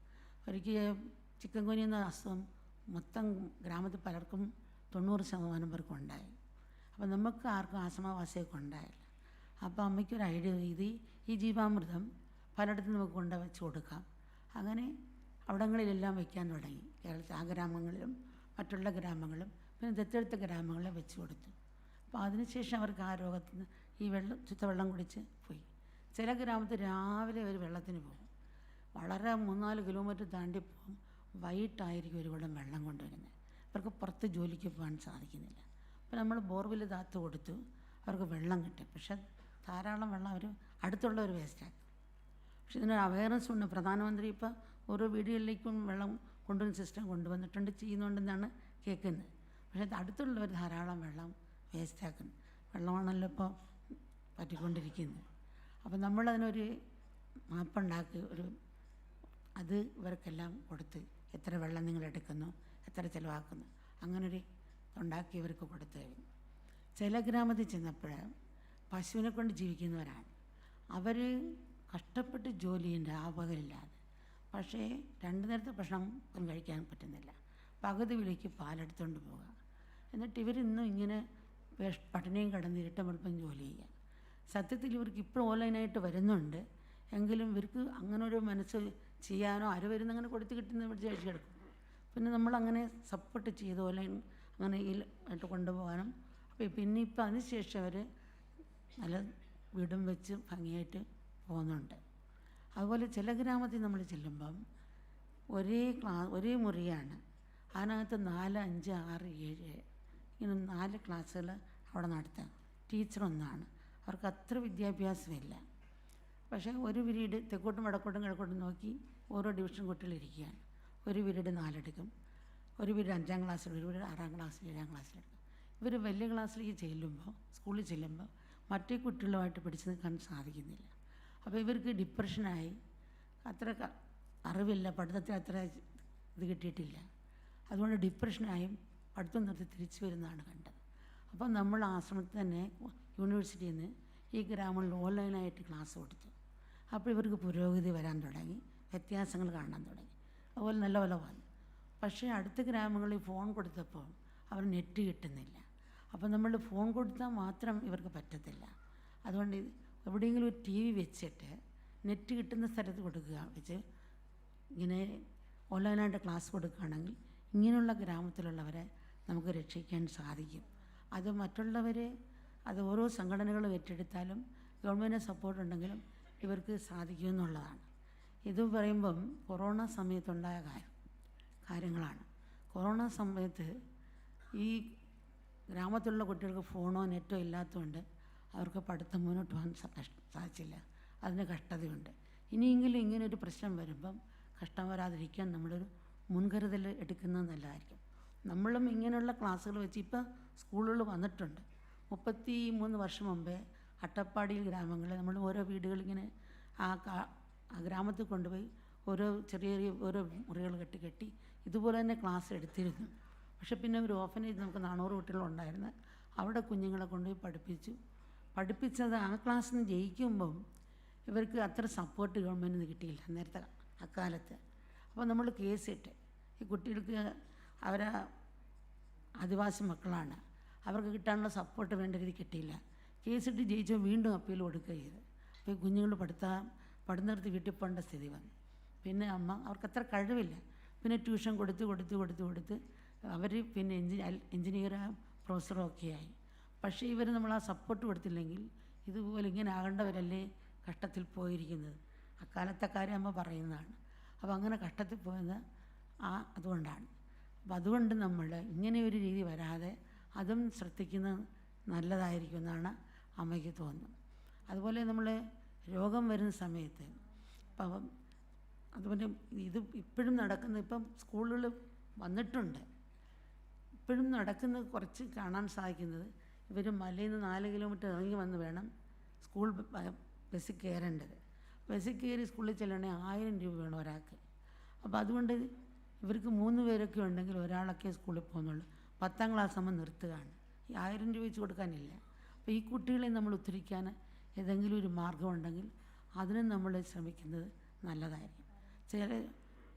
ഒരിക്കൽ ചിക്കൻ ഗുനിയ എന്ന അസുഖം മൊത്തം ഗ്രാമത്തിൽ പലർക്കും 90% പേർക്കും ഉണ്ടായി. അപ്പോൾ നമുക്ക് ആർക്കും ആശ്രമവാസിയൊക്കെ ഉണ്ടായില്ല. അപ്പോൾ അമ്മയ്ക്കൊരു ഐഡിയ, ഈ ജീവാമൃതം പലയിടത്തും നമുക്ക് വെച്ച് കൊടുക്കാം. അങ്ങനെ അവിടങ്ങളിലെല്ലാം വയ്ക്കാൻ തുടങ്ങി. കേരളത്തിൽ ആ ഗ്രാമങ്ങളിലും മറ്റുള്ള ഗ്രാമങ്ങളും പിന്നെ ദത്തെടുത്ത ഗ്രാമങ്ങളിലും വെച്ച് കൊടുത്തു. അപ്പോൾ അതിനുശേഷം അവർക്ക് ആ രോഗത്തിന് ഈ ശുദ്ധവെള്ളം കുടിച്ച് പോയി. ചില ഗ്രാമത്തിൽ രാവിലെ ഒരു വെള്ളത്തിന് പോകും, വളരെ 3-4 കിലോമീറ്റർ താണ്ടി പോകും, വൈകിട്ടായിരിക്കും ഒരു കുടം വെള്ളം കൊണ്ടുവരുന്നത്. അവർക്ക് പുറത്ത് ജോലിക്ക് പോകാൻ സാധിക്കുന്നില്ല. അപ്പോൾ നമ്മൾ ബോർവെൽ താത്ത് കൊടുത്തു, അവർക്ക് വെള്ളം കിട്ടും. പക്ഷെ ധാരാളം വെള്ളം അവർ അടുത്തുള്ളവർ വേസ്റ്റാക്കും. പക്ഷെ ഇതിനൊരു അവയർനെസ് ഉണ്ട്. പ്രധാനമന്ത്രി ഇപ്പോൾ ഓരോ വീടുകളിലേക്കും വെള്ളം കൊണ്ടുവരുന്ന സിസ്റ്റം കൊണ്ടുവന്നിട്ടുണ്ട്, ചെയ്യുന്നുണ്ടെന്നാണ് കേൾക്കുന്നത്. പക്ഷേ അടുത്തുള്ളവർ ധാരാളം വെള്ളം വേസ്റ്റാക്കുന്നു. വെള്ളമാണല്ലോ ഇപ്പോൾ പറ്റിക്കൊണ്ടിരിക്കുന്നത്. അപ്പോൾ നമ്മളതിനൊരു മാപ്പുണ്ടാക്കി അത് ഇവർക്കെല്ലാം കൊടുത്ത് എത്ര വെള്ളം നിങ്ങൾ എടുക്കുന്നു, എത്ര ചിലവാക്കുന്നു, അങ്ങനൊരു ഉണ്ടാക്കി ഇവർക്ക് കൊടുത്തു കഴിഞ്ഞു. ചില ഗ്രാമത്തിൽ ചെന്നപ്പോൾ പശുവിനെ കൊണ്ട് ജീവിക്കുന്നവരാണ്. അവർ കഷ്ടപ്പെട്ട് ജോലി ചെയ്യുന്നുണ്ട് ആപകലില്ലാതെ. പക്ഷേ 2 നേരത്തെ ഭക്ഷണം ഒന്നും കഴിക്കാൻ പറ്റുന്നില്ല. പകുതി വിലയ്ക്ക് പാലെടുത്തുകൊണ്ട് പോവുക. എന്നിട്ട് ഇവരിന്നും ഇങ്ങനെ പട്ടിണിയും കിടന്ന് ഇരുട്ടം വെളുപ്പം ജോലി ചെയ്യുക. സത്യത്തിൽ ഇവർക്ക് ഇപ്പോൾ ഓൺലൈനായിട്ട് വരുന്നുണ്ട്, എങ്കിലും ഇവർക്ക് അങ്ങനെ ഒരു മനസ്സ് ചെയ്യാനോ ആര് വരുന്ന അങ്ങനെ കൊടുത്ത് കിട്ടുന്ന ഇവിടെ ചേച്ചിയെടുക്കും. പിന്നെ നമ്മളങ്ങനെ സപ്പോർട്ട് ചെയ്ത് ഓൺലൈൻ അങ്ങനെ ആയിട്ട് കൊണ്ടുപോകാനും. അപ്പോൾ പിന്നെ ഇപ്പം അതിനുശേഷം അവർ നല്ല വീടും വെച്ച് ഭംഗിയായിട്ട് പോകുന്നുണ്ട്. അതുപോലെ ചില ഗ്രാമത്തിൽ നമ്മൾ ചെല്ലുമ്പം ഒരേ മുറിയാണ്, അതിനകത്ത് 4, 5, 6, 7 ഇങ്ങനെ 4 ക്ലാസ്സുകൾ അവിടെ നടത്താം. ടീച്ചറൊന്നാണ്, അവർക്ക് അത്ര വിദ്യാഭ്യാസമില്ല. പക്ഷേ ഒരു പീരീഡ് തെക്കോട്ടും വടക്കോട്ടും കിഴക്കോട്ടും നോക്കി ഓരോ ഡിവിഷൻ കുട്ടികളിരിക്കുകയാണ്. ഒരു പീരീഡ് 4 എടുക്കും, ഒരു പീരീഡ് 5ാം ക്ലാസ്സിൽ, ഒരു പീരീഡ് 6ാം ക്ലാസ്സിൽ, 7ാം ക്ലാസ്സിലെടുക്കും. ഇവർ വലിയ ക്ലാസ്സിലേക്ക് ചെല്ലുമ്പോൾ, സ്കൂളിൽ ചെല്ലുമ്പോൾ മറ്റേ കുട്ടികളുമായിട്ട് പിടിച്ചു നിൽക്കാൻ സാധിക്കുന്നില്ല. അപ്പോൾ ഇവർക്ക് ഡിപ്രഷനായി, അത്ര അറിവില്ല, പഠിത്തത്തിൽ അത്ര ഇത് കിട്ടിയിട്ടില്ല. അതുകൊണ്ട് ഡിപ്രഷനായും പഠിത്തം നിർത്തി തിരിച്ചു വരുന്നതാണ് കണ്ടത്. അപ്പോൾ നമ്മൾ ആശ്രമത്തിൽ തന്നെ യൂണിവേഴ്സിറ്റിയിൽ നിന്ന് ഈ ഗ്രാമങ്ങളിൽ ഓൺലൈനായിട്ട് ക്ലാസ് കൊടുത്തു. അപ്പോൾ ഇവർക്ക് പുരോഗതി വരാൻ തുടങ്ങി, വ്യത്യാസങ്ങൾ കാണാൻ തുടങ്ങി, അതുപോലെ നല്ല പോലെ വന്നു. പക്ഷേ അടുത്ത ഗ്രാമങ്ങളിൽ ഫോൺ കൊടുത്തപ്പോൾ അവർ നെറ്റ് കിട്ടുന്നില്ല. അപ്പോൾ നമ്മൾ ഫോൺ കൊടുത്താൽ മാത്രം ഇവർക്ക് പറ്റത്തില്ല. അതുകൊണ്ട് എവിടെയെങ്കിലും ഒരു TV വെച്ചിട്ട് നെറ്റ് കിട്ടുന്ന സ്ഥലത്ത് കൊടുക്കുക, വെച്ച് ഇങ്ങനെ ഓൺലൈനായിട്ട് ക്ലാസ് കൊടുക്കുകയാണെങ്കിൽ ഇങ്ങനെയുള്ള ഗ്രാമത്തിലുള്ളവരെ നമുക്ക് രക്ഷിക്കാൻ സാധിക്കും. അത് മറ്റുള്ളവർ, അത് ഓരോ സംഘടനകളും ഏറ്റെടുത്താലും ഗവൺമെൻറ് സപ്പോർട്ട് ഉണ്ടെങ്കിലും ഇവർക്ക് സാധിക്കുമെന്നുള്ളതാണ്. ഇത് പറയുമ്പം കൊറോണ സമയത്തുണ്ടായ കാര്യങ്ങളാണ്. കൊറോണ സമയത്ത് ഈ ഗ്രാമത്തിലുള്ള കുട്ടികൾക്ക് ഫോണോ നെറ്റോ ഇല്ലാത്തതുകൊണ്ട് അവർക്ക് പഠിത്തം മുന്നോട്ട് പോകാൻ സാധിച്ചില്ല. അതിന് കഷ്ടതയുണ്ട്. ഇനിയെങ്കിലും ഇങ്ങനൊരു പ്രശ്നം വരുമ്പം കഷ്ടം വരാതിരിക്കാൻ നമ്മളൊരു മുൻകരുതൽ എടുക്കുന്നത് നല്ലതായിരിക്കും. നമ്മളും ഇങ്ങനെയുള്ള ക്ലാസ്സുകൾ വെച്ച് ഇപ്പം സ്കൂളുകൾ വന്നിട്ടുണ്ട്. 33 വർഷം മുമ്പേ അട്ടപ്പാടിയിൽ ഗ്രാമങ്ങളിൽ നമ്മൾ ഓരോ വീടുകളിങ്ങനെ ആ ഗ്രാമത്തിൽ കൊണ്ടുപോയി ചെറിയ ഓരോ മുറികൾ കെട്ടി ഇതുപോലെ തന്നെ ക്ലാസ് എടുത്തിരുന്നു. പക്ഷെ പിന്നെ ഒരു ഓർഫനേജ് നമുക്ക് 400 കുട്ടികളുണ്ടായിരുന്നു, അവിടെ കുഞ്ഞുങ്ങളെ കൊണ്ടുപോയി പഠിപ്പിച്ചത് ആ ക്ലാസ്സിൽ നിന്ന് ജയിക്കുമ്പം ഇവർക്ക് അത്ര സപ്പോർട്ട് ഗവൺമെൻറ്റിൽ നിന്ന് കിട്ടിയില്ല നേരത്തെ അക്കാലത്ത്. അപ്പോൾ നമ്മൾ കേസിട്ട് ഈ കുട്ടികൾക്ക് അവരെ ആദിവാസി മക്കളാണ്, അവർക്ക് കിട്ടാനുള്ള സപ്പോർട്ട് വേണ്ട രീതി കിട്ടിയില്ല. കേസിട്ട് ജയിച്ചപ്പോൾ വീണ്ടും അപ്പീൽ കൊടുക്കുക ചെയ്ത്. അപ്പോൾ ഈ കുഞ്ഞുങ്ങൾ പഠിത്തം നിർത്തി വീട്ടിൽ പോകേണ്ട സ്ഥിതി വന്നു. പിന്നെ അവർക്കത്ര കഴിവില്ല. പിന്നെ ട്യൂഷൻ കൊടുത്ത് അവർ പിന്നെ എഞ്ചിനീയറും പ്രൊഫസറും ഒക്കെ ആയി. പക്ഷേ ഇവർ നമ്മൾ ആ സപ്പോർട്ട് കൊടുത്തില്ലെങ്കിൽ ഇതുപോലെ ഇങ്ങനെ ആകേണ്ടവരല്ലേ കഷ്ടത്തിൽ പോയിരിക്കുന്നത്. അക്കാലത്തെ കാര്യം അമ്മ പറയുന്നതാണ്. അപ്പോൾ അങ്ങനെ കഷ്ടത്തിൽ പോയത് അതുകൊണ്ടാണ്. അപ്പം അതുകൊണ്ട് നമ്മൾ ഇങ്ങനെ ഒരു രീതി വരാതെ അതും ശ്രദ്ധിക്കുന്നത് നല്ലതായിരിക്കും എന്നാണ് അമ്മയ്ക്ക് തോന്നുന്നത്. അതുപോലെ നമ്മൾ രോഗം വരുന്ന സമയത്ത് ഇപ്പം അതുപോലെ ഇത് ഇപ്പോഴും നടക്കുന്ന, ഇപ്പം സ്കൂളുകൾ വന്നിട്ടുണ്ട്, ഇപ്പോഴും നടക്കുന്നത് കുറച്ച് കാണാൻ സാധിക്കുന്നത്, ഇവർ മലയിൽ നിന്ന് 4 കിലോമീറ്റർ ഇറങ്ങി വന്ന് വേണം സ്കൂൾ ബസ്സിൽ കയറേണ്ടത്. ബസ്സിൽ കയറി സ്കൂളിൽ ചെല്ലണമെങ്കിൽ 1000 രൂപ വേണം ഒരാൾക്ക്. അപ്പോൾ അതുകൊണ്ട് ഇവർക്ക് 3 പേരൊക്കെ ഉണ്ടെങ്കിൽ ഒരാളൊക്കെ സ്കൂളിൽ പോകുന്നുള്ളൂ. 10ാം ക്ലാസ് ആകുമ്പോൾ നിർത്തുകയാണ്. ഈ 1000 രൂപ വെച്ച് കൊടുക്കാനില്ല. അപ്പോൾ ഈ കുട്ടികളെ നമ്മൾ ഉദ്ധരിക്കാൻ ഏതെങ്കിലും ഒരു മാർഗമുണ്ടെങ്കിൽ അതിനും നമ്മൾ ശ്രമിക്കുന്നത് നല്ലതായിരിക്കും.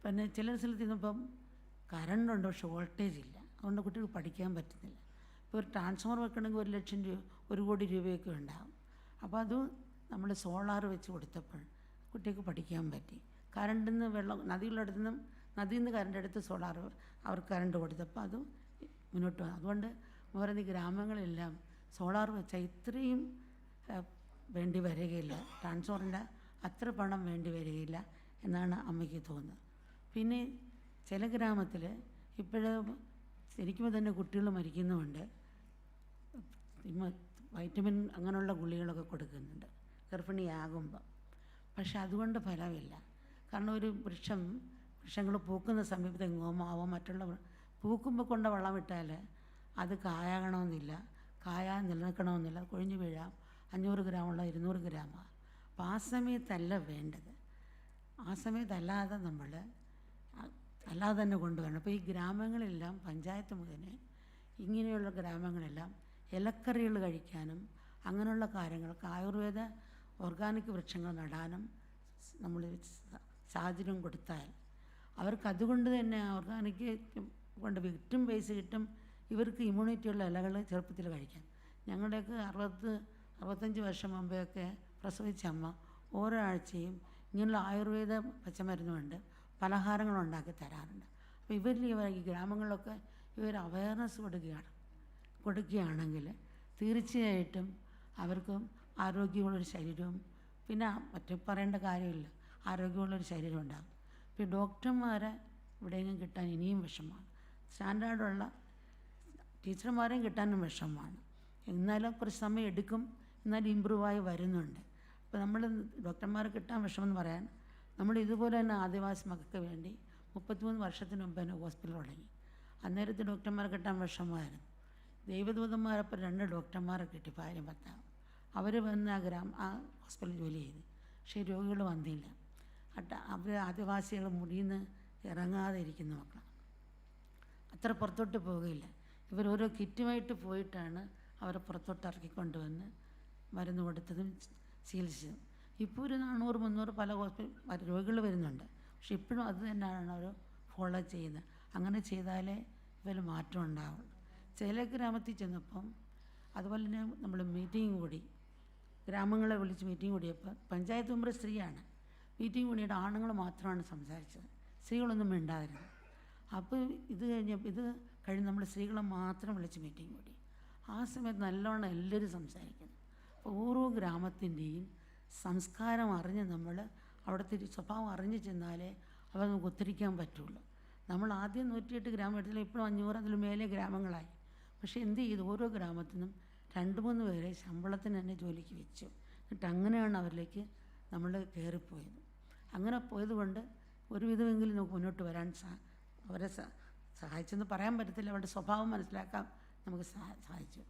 പിന്നെ ചില സ്ഥലത്ത് ഇന്നിപ്പം കറണ്ടുണ്ട്, പക്ഷെ വോൾട്ടേജ് ഇല്ല, അതുകൊണ്ട് കുട്ടികൾക്ക് പഠിക്കാൻ പറ്റുന്നില്ല. ഇപ്പോൾ ഒരു ട്രാൻസ്ഫോമർ വെക്കണമെങ്കിൽ 1 ലക്ഷം രൂപ 1 കോടി രൂപയൊക്കെ ഉണ്ടാകും. അപ്പോൾ അത് നമ്മൾ സോളാർ വെച്ച് കൊടുത്തപ്പോൾ കുട്ടിക്ക് പഠിക്കാൻ പറ്റി. കറണ്ടിൽ നിന്ന് വെള്ളം നദിയിൽ നിന്ന് കറണ്ട് എടുത്ത് സോളാർ അവർക്ക് കറണ്ട് കൊടുത്തപ്പോൾ അത് മുന്നോട്ട് പോകും. അതുകൊണ്ട് പറയുന്ന ഗ്രാമങ്ങളെല്ലാം സോളാർ വെച്ചാൽ ഇത്രയും വേണ്ടി വരികയില്ല, ട്രാൻസ്ഫോമറിൻ്റെ അത്ര പണം വേണ്ടി വരികയില്ല എന്നാണ് അമ്മയ്ക്ക് തോന്നുന്നത്. പിന്നെ ചില ഗ്രാമത്തിൽ ശരിക്കും തന്നെ കുട്ടികൾ മരിക്കുന്നുമുണ്ട്. വൈറ്റമിൻ അങ്ങനെയുള്ള ഗുളികളൊക്കെ കൊടുക്കുന്നുണ്ട് ഗർഭിണിയാകുമ്പോൾ. പക്ഷെ അതുകൊണ്ട് ഫലമില്ല. കാരണം ഒരു വൃക്ഷങ്ങൾ പൂക്കുന്ന സമയത്ത് മാവോ മറ്റുള്ള പൂക്കുമ്പോൾ കൊണ്ട് വളമിട്ടാൽ അത് കായാകണമെന്നില്ല, നിലനിൽക്കണമെന്നില്ല, കൊഴിഞ്ഞു വീഴാം. 500 ഗ്രാമുള്ള 200 ഗ്രാമാണ്. അപ്പോൾ ആ സമയത്തല്ല വേണ്ടത്. ആ സമയത്തല്ലാതെ നമ്മൾ അല്ലാതെ തന്നെ കൊണ്ടുവരണം. അപ്പോൾ ഈ ഗ്രാമങ്ങളെല്ലാം പഞ്ചായത്ത് മുഖേന ഇങ്ങനെയുള്ള ഗ്രാമങ്ങളെല്ലാം ഇലക്കറികൾ കഴിക്കാനും അങ്ങനെയുള്ള കാര്യങ്ങൾക്ക് ആയുർവേദ ഓർഗാനിക് വൃക്ഷങ്ങൾ നടാനും നമ്മൾ സാഹചര്യം കൊടുത്താൽ അവർക്ക് അതുകൊണ്ട് തന്നെ ഓർഗാനിക് കൊണ്ട് വിറ്റും പൈസ കിട്ടും. ഇവർക്ക് ഇമ്മ്യൂണിറ്റിയുള്ള ഇലകൾ ചെറുപ്പത്തിൽ കഴിക്കാം. ഞങ്ങളുടെയൊക്കെ 65 വർഷം മുമ്പെയൊക്കെ പ്രസവിച്ച അമ്മ ഓരോ ആഴ്ചയും ഇങ്ങനെയുള്ള ആയുർവേദ പച്ചമരുന്നുകൊണ്ട് പലഹാരങ്ങളുണ്ടാക്കി തരാറുണ്ട്. അപ്പോൾ ഈ ഗ്രാമങ്ങളിലൊക്കെ ഇവർ അവയർനെസ് കൊടുക്കുകയാണെങ്കിൽ തീർച്ചയായിട്ടും അവർക്കും ആരോഗ്യമുള്ളൊരു ശരീരവും പിന്നെ മറ്റു പറയേണ്ട കാര്യമില്ല, ആരോഗ്യമുള്ളൊരു ശരീരം ഉണ്ടാകും. ഇപ്പോൾ ഡോക്ടർമാരെ ഇവിടെയെങ്കിലും കിട്ടാൻ ഇനിയും വിഷമമാണ്. സ്റ്റാൻഡേർഡുള്ള ടീച്ചർമാരെയും കിട്ടാനും വിഷമമാണ്. എന്നാലും കുറച്ച് സമയം എടുക്കും, എന്നാലും ഇമ്പ്രൂവായി വരുന്നുണ്ട്. അപ്പോൾ നമ്മൾ ഡോക്ടർമാരെ കിട്ടാൻ വിഷമമെന്ന് പറയാൻ നമ്മൾ ഇതുപോലെ തന്നെ ആദിവാസി മക്കൾക്ക് വേണ്ടി 33 വർഷത്തിന് മുമ്പ് തന്നെ ഹോസ്പിറ്റൽ തുടങ്ങി. അന്നേരത്തെ ഡോക്ടർമാരെ കിട്ടാൻ വിഷമമായിരുന്നു. ദൈവദൂതന്മാരപ്പോൾ 2 ഡോക്ടർമാരെ കിട്ടി, ഭാര്യയും ഭർത്താവും. അവർ വന്ന് ആ ഹോസ്പിറ്റലിൽ ജോലി ചെയ്ത്. പക്ഷേ രോഗികൾ വന്നില്ല. അവർ ആദിവാസികൾ മുടിയിൽ നിന്ന് ഇറങ്ങാതെ ഇരിക്കുന്ന മക്കളാണ്. അത്ര പുറത്തോട്ട് പോവുകയില്ല. ഇവർ ഓരോ കിറ്റുമായിട്ട് പോയിട്ടാണ് അവരെ പുറത്തോട്ട് ഇറക്കിക്കൊണ്ടുവന്ന് മരുന്ന് കൊടുത്തതും ചികിത്സിച്ചതും. ഇപ്പോൾ ഒരു 400-300 പല ഹോസ്പിറ്റൽ രോഗികൾ വരുന്നുണ്ട്. പക്ഷെ ഇപ്പോഴും അത് തന്നെയാണ് അവർ ഫോളോ ചെയ്യുന്നത്. അങ്ങനെ ചെയ്താലേ ഇവർ മാറ്റം ഉണ്ടാവുള്ളൂ. ചില ഗ്രാമത്തിൽ ചെന്നപ്പം അതുപോലെ തന്നെ നമ്മൾ മീറ്റിംഗ് കൂടി, ഗ്രാമങ്ങളെ വിളിച്ച് മീറ്റിംഗ് കൂടിയപ്പോൾ പഞ്ചായത്ത് മെമ്പർ സ്ത്രീയാണ്. മീറ്റിംഗ് കൂടിയിട്ട് ആണുങ്ങൾ മാത്രമാണ് സംസാരിച്ചത്, സ്ത്രീകളൊന്നും മിണ്ടാതിരുന്നു. അപ്പോൾ ഇത് കഴിഞ്ഞ് നമ്മൾ സ്ത്രീകളെ മാത്രം വിളിച്ച് മീറ്റിംഗ് കൂടി. ആ സമയത്ത് നല്ലോണം എല്ലാവരും സംസാരിക്കുന്നു. അപ്പോൾ ഓരോ ഗ്രാമത്തിൻ്റെയും സംസ്കാരം അറിഞ്ഞ് നമ്മൾ അവിടുത്തെ സ്വഭാവം അറിഞ്ഞ് ചെന്നാലേ അവ നമുക്ക് ഉദ്ധരിക്കാൻ പറ്റുള്ളൂ. നമ്മൾ ആദ്യം 108 ഗ്രാമം എടുത്തില്ല, ഇപ്പോഴും 500 അതിൽ മേലെ ഗ്രാമങ്ങളായി. പക്ഷേ എന്ത് ചെയ്തു, ഓരോ ഗ്രാമത്തിനും 2-3 പേരെ ശമ്പളത്തിന് തന്നെ ജോലിക്ക് വെച്ചു. എന്നിട്ട് അങ്ങനെയാണ് അവരിലേക്ക് നമ്മൾ കയറിപ്പോയത്. അങ്ങനെ പോയതുകൊണ്ട് ഒരുവിധമെങ്കിലും നമുക്ക് മുന്നോട്ട് വരാൻ അവരെ സഹായിച്ചെന്ന് പറയാൻ പറ്റത്തില്ല, അവരുടെ സ്വഭാവം മനസ്സിലാക്കാൻ നമുക്ക് സാധിച്ചു.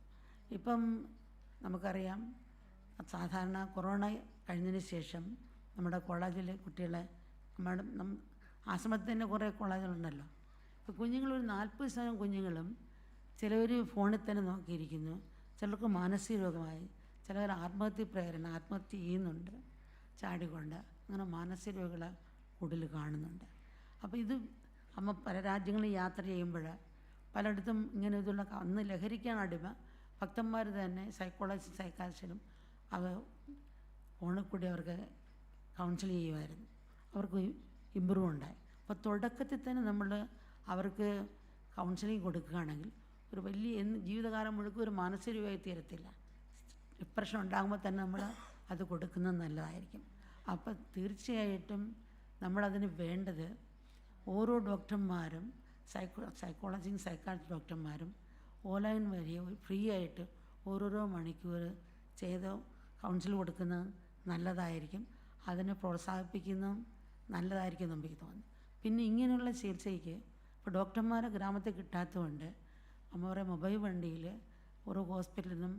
ഇപ്പം നമുക്കറിയാം, സാധാരണ കൊറോണ കഴിഞ്ഞതിന് ശേഷം നമ്മുടെ കോളേജിലെ കുട്ടികളെ ആശ്രമത്തിൽ തന്നെ കുറേ കോളേജുകളുണ്ടല്ലോ. ഇപ്പോൾ കുഞ്ഞുങ്ങളൊരു 40% കുഞ്ഞുങ്ങളും ചിലവർ ഫോണിൽ തന്നെ നോക്കിയിരിക്കുന്നു, ചിലർക്ക് മാനസിക രോഗമായി, ചിലവർ ആത്മഹത്യ ചെയ്യുന്നുണ്ട് ചാടിക്കൊണ്ട്. അങ്ങനെ മാനസിക രോഗികളെ കൂടുതൽ കാണുന്നുണ്ട്. അപ്പോൾ ഇത് അമ്മ പല രാജ്യങ്ങളിൽ യാത്ര ചെയ്യുമ്പോൾ പലയിടത്തും ഇങ്ങനെ ഇതുള്ള അന്ന് ലഹരിക്കാണ് അടിമ. ഭക്തന്മാർ തന്നെ സൈക്കാട്രിസ്റ്റിലും അവർ ഫോണിൽ കൂടി അവർക്ക് കൗൺസിൽ ചെയ്യുമായിരുന്നു. അവർക്ക് ഇമ്പ്രൂവ് ഉണ്ടായി. അപ്പോൾ തുടക്കത്തിൽ തന്നെ നമ്മൾ അവർക്ക് കൗൺസിലിംഗ് കൊടുക്കുകയാണെങ്കിൽ ഒരു വലിയ ജീവിതകാലം മുഴുവൻ ഒരു മാനസിക രോഗമായി തീരത്തില്ല. ഡിപ്രഷൻ ഉണ്ടാകുമ്പോൾ തന്നെ നമ്മൾ അത് കൊടുക്കുന്നത് നല്ലതായിരിക്കും. അപ്പോൾ തീർച്ചയായിട്ടും നമ്മളതിന് വേണ്ടത് ഓരോ ഡോക്ടർമാരും സൈക്കാട്രിസ്റ്റ് ഡോക്ടർമാരും ഓൺലൈൻ വഴി ഫ്രീ ആയിട്ട് ഓരോരോ മണിക്കൂർ ചെയ്ത് കൗൺസിൽ കൊടുക്കുന്നത് നല്ലതായിരിക്കും. അതിനെ പ്രോത്സാഹിപ്പിക്കുന്നതും നല്ലതായിരിക്കും നമുക്ക് തോന്നുന്നു. പിന്നെ ഇങ്ങനെയുള്ള ചികിത്സയ്ക്ക് ഇപ്പോൾ ഡോക്ടർമാരെ ഗ്രാമത്തിൽ കിട്ടാത്തതുകൊണ്ട് അവരെ മൊബൈൽ വണ്ടിയിൽ ഓരോ ഹോസ്പിറ്റലിൽ നിന്നും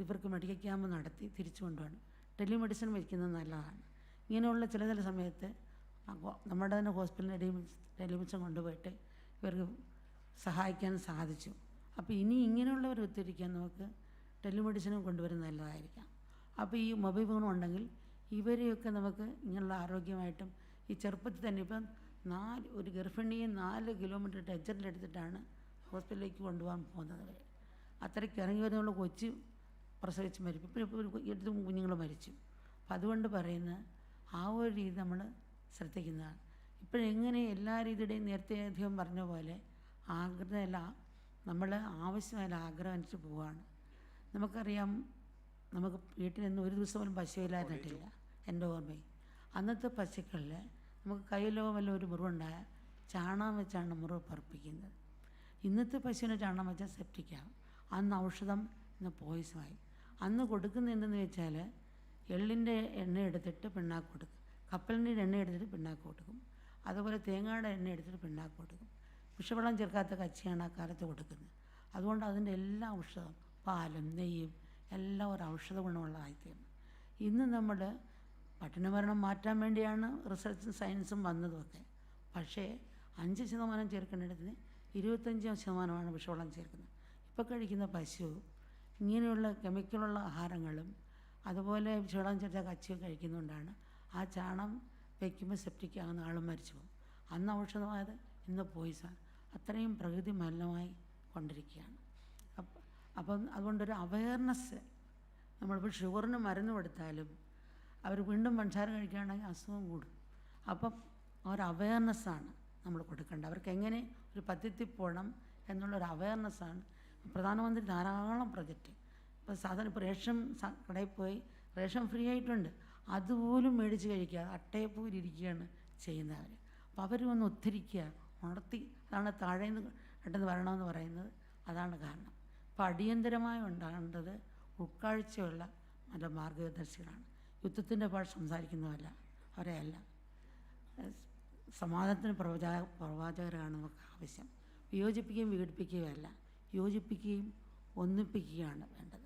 ഇവർക്ക് മെഡിക്കൽ ക്യാമ്പ് നടത്തി തിരിച്ചു കൊണ്ടുപോകണം. ടെലിമെഡിസിൻ വയ്ക്കുന്നത് നല്ലതാണ്. ഇങ്ങനെയുള്ള ചില സമയത്ത് നമ്മുടെ തന്നെ ഹോസ്പിറ്റലിൽ ടെലിമെഡിസിൻ കൊണ്ടുപോയിട്ട് ഇവർക്ക് സഹായിക്കാൻ സാധിച്ചു. അപ്പോൾ ഇനി ഇങ്ങനെയുള്ളവർ ഉദ്ധരിക്കാൻ നമുക്ക് ടെലിമെഡിസിനും കൊണ്ടുവരുന്നത് നല്ലതായിരിക്കാം. അപ്പോൾ ഈ മൊബൈൽ ഫോൺ ഉണ്ടെങ്കിൽ ഇവരെയൊക്കെ നമുക്ക് ഇങ്ങനെയുള്ള ആരോഗ്യമായിട്ടും ഈ ചെറുപ്പത്തിൽ തന്നെ ഇപ്പം ഒരു ഗർഭിണിയെ 4 കിലോമീറ്റർ ടച്ചറിലെടുത്തിട്ടാണ് ഹോസ്പിറ്റലിലേക്ക് കൊണ്ടുപോകാൻ പോകുന്നത്. അത്രയ്ക്ക് ഇറങ്ങി വരുന്നുള്ള കൊച്ച് പ്രസവിച്ച് മരിക്കും. ഇപ്പോൾ എടുത്ത് കുഞ്ഞുങ്ങൾ മരിച്ചു. അപ്പം അതുകൊണ്ട് പറയുന്നത് ആ ഒരു രീതി നമ്മൾ ശ്രദ്ധിക്കുന്നതാണ്. ഇപ്പോഴെങ്ങനെ എല്ലാ രീതിയുടെയും നേരത്തെ അധികം പറഞ്ഞ പോലെ ആഗ്രഹമല്ല, നമ്മൾ ആവശ്യമായ ആഗ്രഹം അനുസരിച്ച് പോവുകയാണ്. നമുക്കറിയാം, നമുക്ക് വീട്ടിൽ നിന്ന് ഒരു ദിവസം പോലും പശുവില്ലാതിട്ടില്ല എൻ്റെ ഓർമ്മയിൽ. അന്നത്തെ പശുക്കളിൽ നമുക്ക് കയ്യിലോ വല്ല ഒരു മുറിവുണ്ടായാൽ ചാണകം വെച്ചാണ് മുറിവ് പറപ്പിക്കുന്നത്. ഇന്നത്തെ പശുവിനെ ചാണകം വെച്ചാൽ സെപ്റ്റിക്കാണ്. അന്ന് ഔഷധം, ഇന്ന് പോയിസമായി. അന്ന് കൊടുക്കുന്ന എന്തെന്ന് വെച്ചാൽ എള്ളിൻ്റെ എണ്ണ എടുത്തിട്ട് പിണ്ണാക്ക് കൊടുക്കും, കപ്പലിൻ്റെ എണ്ണ എടുത്തിട്ട് പിണ്ണാക്ക് കൊടുക്കും, അതുപോലെ തേങ്ങയുടെ എണ്ണ എടുത്തിട്ട് പിണ്ണാക്ക് കൊടുക്കും. വിഷവെള്ളം ചേർക്കാത്ത കച്ചിയാണ് ആ കാലത്ത് കൊടുക്കുന്നത്. അതുകൊണ്ട് അതിൻ്റെ എല്ലാ ഔഷധം, പാലും നെയ്യും എല്ലാം ഒരു ഔഷധ ഗുണമുള്ളതായിത്തീർന്നു. ഇന്ന് നമ്മൾ പട്ടിണിമരണം മാറ്റാൻ വേണ്ടിയാണ് റിസർച്ചും സയൻസും വന്നതുമൊക്കെ. പക്ഷേ 5% ചേർക്കേണ്ടിടത്തിന് 25% വിഷവെള്ളം ചേർക്കുന്നത്. ഇപ്പോൾ കഴിക്കുന്ന പശു ഇങ്ങനെയുള്ള കെമിക്കലുള്ള ആഹാരങ്ങളും അതുപോലെ വിഷവെള്ളം ചേർത്ത കച്ചിയും കഴിക്കുന്നതുകൊണ്ടാണ് ആ ചാണം വയ്ക്കുമ്പോൾ സെപ്റ്റിക് ആകുന്ന ആളും മരിച്ചു പോകും. അന്ന് ഔഷധമായത് ഇന്ന് പോയിസൺ. അത്രയും പ്രകൃതി മലിനമായി കൊണ്ടിരിക്കുകയാണ്. അപ്പം അതുകൊണ്ടൊരു അവയർനെസ്, നമ്മളിപ്പോൾ ഷുഗറിന് മരുന്ന് കൊടുത്താലും അവർ വീണ്ടും പഞ്ചസാര കഴിക്കുകയാണെങ്കിൽ അസുഖം കൂടും. അപ്പം ഒരു അവയർനെസ്സാണ് നമ്മൾ കൊടുക്കേണ്ടത്. അവർക്ക് എങ്ങനെ ഒരു പദ്ധതിയിൽ പോകണം എന്നുള്ളൊരു അവയർനെസ്സാണ്. പ്രധാനമന്ത്രി ധാരാളം പ്രൊജക്റ്റ്, ഇപ്പോൾ സാധാരണ ഇപ്പോൾ റേഷൻ കടയിൽ പോയി റേഷൻ ഫ്രീ ആയിട്ടുണ്ട്, അതുപോലും മേടിച്ച് കഴിക്കുക, അട്ടയെ പോലെ ഇരിക്കുകയാണ് ചെയ്യുന്നവർ. അപ്പോൾ അവർ ഒന്ന് ഒത്തിരിക്കുക, ഉണർത്തി. അതാണ് താഴേന്ന് പെട്ടെന്ന് വരണമെന്ന് പറയുന്നത്. അതാണ് കാരണം. അപ്പോൾ അടിയന്തരമായി ഉണ്ടാകേണ്ടത് ഉൾക്കാഴ്ചയുള്ള നല്ല മാർഗദർശികളാണ്. യുദ്ധത്തിൻ്റെ ഭാഷ സംസാരിക്കുന്നതല്ല, അവരെയല്ല. സമാധാനത്തിന് പ്രവാചകരാണ് നമുക്ക് ആവശ്യം. വിയോജിപ്പിക്കുകയും വിഘടിപ്പിക്കുകയും അല്ല, യോജിപ്പിക്കുകയും ഒന്നിപ്പിക്കുകയാണ് വേണ്ടത്.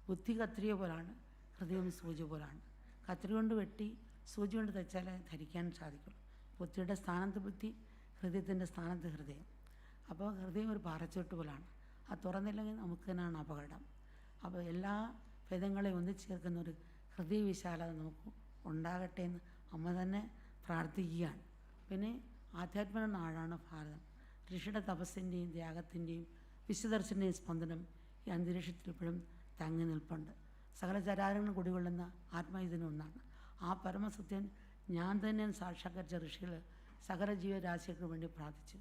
ബുദ്ധി കത്രിക പോലാണ്, ഹൃദയം സൂചി പോലാണ്. കത്രിക കൊണ്ട് വെട്ടി സൂചി കൊണ്ട് തയ്ച്ചാലേ ധരിക്കാൻ സാധിക്കുള്ളൂ. ബുദ്ധിയുടെ സ്ഥാനത്ത് ബുദ്ധി, ഹൃദയത്തിൻ്റെ സ്ഥാനത്ത് ഹൃദയം. അപ്പോൾ ഹൃദയം ഒരു പാറച്ചോട്ട് പോലാണ്, അത് തുറന്നില്ലെങ്കിൽ നമുക്ക് തന്നെയാണ് അപകടം. അപ്പോൾ എല്ലാ ഭേദങ്ങളെയും ഒന്നിച്ചു ചേർക്കുന്ന ഒരു ഹൃദയവിശാലത നമുക്ക് ഉണ്ടാകട്ടെ എന്ന് അമ്മ തന്നെ പ്രാർത്ഥിക്കുകയാണ്. പിന്നെ ആധ്യാത്മിക നാടാണ് ഭാരതം. ഋഷിയുടെ തപസ്സിൻ്റെയും ത്യാഗത്തിൻ്റെയും വിശുദ്ധർശൻ്റെയും സ്പന്ദനം ഈ അന്തരീക്ഷത്തിൽ ഇപ്പോഴും തങ്ങി നിൽപ്പുണ്ട്. സകല ചരാചരങ്ങളും കുടികൊള്ളുന്ന ആത്മാ ഇതിനൊന്നാണ്. ആ പരമസത്യൻ ഞാൻ തന്നെ സാക്ഷാത്കരിച്ച ഋഷികൾ സകല ജീവരാശികൾക്ക് വേണ്ടി പ്രാർത്ഥിച്ചു.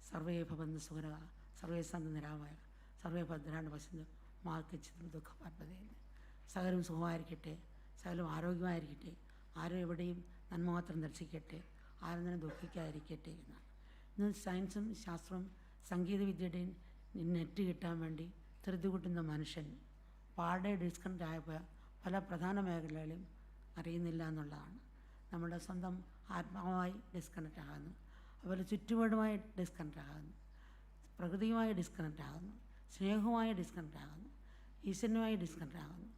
സർവേ ഭവന്തു സുഖരക, സർവേ സന്ത നിരാമയ, സർവേ ഭദ്രാണ് വസന്ത് മാർക്കിച്ചു ദുഃഖപാത്മതയെന്ന്. സകലം സുഖമായിരിക്കട്ടെ, സകലം ആരോഗ്യമായിരിക്കട്ടെ, ആരും എവിടെയും നന്മ മാത്രം ദർശിക്കട്ടെ, ആരും തന്നെ ദുഃഖിക്കാതിരിക്കട്ടെ എന്നാണ്. ഇന്ന് സയൻസും ശാസ്ത്രവും സാങ്കേതികവിദ്യയുടെയും നെറ്റ് കിട്ടാൻ വേണ്ടി ധൃതി കൂട്ടുന്ന മനുഷ്യൻ പാടെ ഡിസ്കണക്റ്റ് ആയപ്പോൾ പല പ്രധാന മേഖലകളിലും അറിയുന്നില്ല എന്നുള്ളതാണ്. നമ്മുടെ സ്വന്തം ആത്മാവുമായി ഡിസ്കണക്റ്റ് ആകുന്നു, അതുപോലെ ചുറ്റുപാടുമായി ഡിസ്കണക്റ്റ് ആകുന്നു, പ്രകൃതിയുമായി ഡിസ്കണക്റ്റ് ആകുന്നു, സ്നേഹവുമായി ഡിസ്കണക്റ്റ് ആകുന്നു, ഈശ്വരനുമായി ഡിസ്കണക്റ്റ് ആകുന്നു,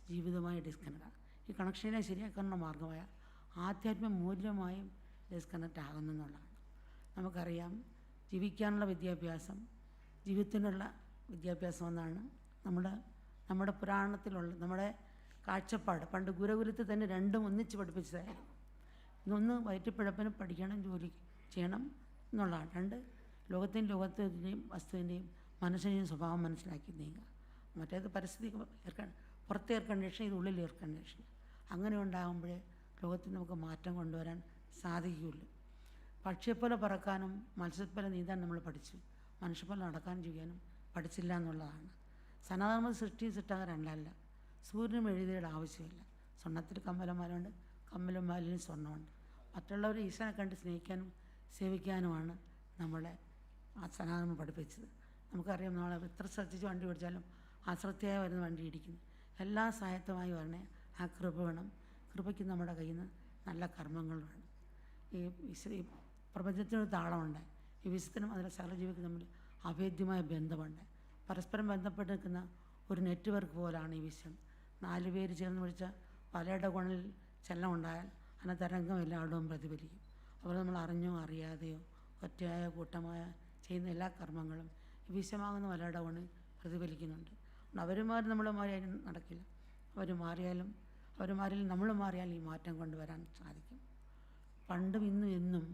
ജീവിതവുമായി ഡിസ്കണക്റ്റ് ആകുന്നു. ഈ കണക്ഷനെ ശരിയാക്കാനുള്ള മാർഗമായ ആധ്യാത്മിക മൂല്യമായും ഡിസ്കണക്റ്റ് ആകുന്നു എന്നുള്ളതാണ്. നമുക്കറിയാം, ജീവിക്കാനുള്ള വിദ്യാഭ്യാസം, ജീവിതത്തിനുള്ള വിദ്യാഭ്യാസം എന്നാണ് നമ്മുടെ പുരാണത്തിലുള്ള നമ്മുടെ കാഴ്ചപ്പാട്. പണ്ട് ഗുരുകുലത്തിൽ തന്നെ രണ്ടും ഒന്നിച്ച് പഠിപ്പിച്ചതായിരുന്നു. ഇന്നൊന്ന് വയറ്റിപ്പിഴപ്പിന് പഠിക്കണം, ജോലി ചെയ്യണം എന്നുള്ളതാണ്. രണ്ട്, ലോകത്തിൻ്റെയും വസ്തുവിൻ്റെയും മനസ്സിൻ്റെയും സ്വഭാവം മനസ്സിലാക്കി നീങ്ങുക. മറ്റേത് പരിസ്ഥിതി പുറത്തെ എയർ കണ്ടീഷൻ, ഇത് ഉള്ളിൽ എയർ കണ്ടീഷൻ. അങ്ങനെ ഉണ്ടാകുമ്പോഴേ ലോകത്തിൽ നമുക്ക് മാറ്റം കൊണ്ടുവരാൻ സാധിക്കുകയുള്ളൂ. പക്ഷിയെപ്പോലെ പറക്കാനും മത്സ്യത്പോലെ നീന്താൻ നമ്മൾ പഠിച്ചു, മനുഷ്യപ്പോലെ നടക്കാനും ചെയ്യാനും പഠിച്ചില്ല എന്നുള്ളതാണ്. സനാതന സൃഷ്ടി സിട്ടാകാരല്ല. സൂര്യനും എഴുതിയുടെ ആവശ്യമില്ല. സ്വർണ്ണത്തിൽ കമ്മലന്മാരുണ്ട്, കമ്മലും മാലിനും സ്വർണ്ണമുണ്ട്. മറ്റുള്ളവരെ ഈശ്വരനെ കണ്ട് സ്നേഹിക്കാനും സേവിക്കാനുമാണ് നമ്മളെ ആ സനാതനം പഠിപ്പിച്ചത്. നമുക്കറിയാം, നമ്മളെ എത്ര ശ്രദ്ധിച്ച് വണ്ടി ഓടിച്ചാലും അശ്രദ്ധയായി വരുന്ന വണ്ടി ഇടിക്കുന്നു. എല്ലാ സായത്തമായി വരണേ ആ കൃപ വേണം. കൃപയ്ക്ക് നമ്മുടെ കയ്യിൽ നിന്ന് നല്ല കർമ്മങ്ങൾ വേണം. ഈ പ്രപഞ്ചത്തിനൊരു താളമുണ്ട്. ഈ വിശുദ്ധനും അതിലെ സകലജീവിക്കും തമ്മിൽ അഭേദ്യമായ ബന്ധമുണ്ട്. പരസ്പരം ബന്ധപ്പെട്ട് നിൽക്കുന്ന ഒരു നെറ്റ്വർക്ക് പോലാണ് ഈ വിശ്വം. 4 പേര് ചേർന്ന് പിടിച്ച വലയുടെ കോണിൽ ചലനം ഉണ്ടായാൽ അതിനെ തരംഗം എല്ലായിടവും പ്രതിഫലിക്കും. അവർ നമ്മൾ അറിഞ്ഞോ അറിയാതെയോ ഒറ്റയായ കൂട്ടമായ ചെയ്യുന്ന എല്ലാ കർമ്മങ്ങളും ഈ വിശ്വമാകുന്ന വലയുടെ കോണിൽ പ്രതിഫലിക്കുന്നുണ്ട്. അവർ മാറി നമ്മൾ മാറിയാലും നടക്കില്ല. അവർ മാറിയാലും നമ്മൾ മാറിയാൽ ഈ മാറ്റം കൊണ്ടുവരാൻ സാധിക്കും. പണ്ടും ഇന്നും എന്നും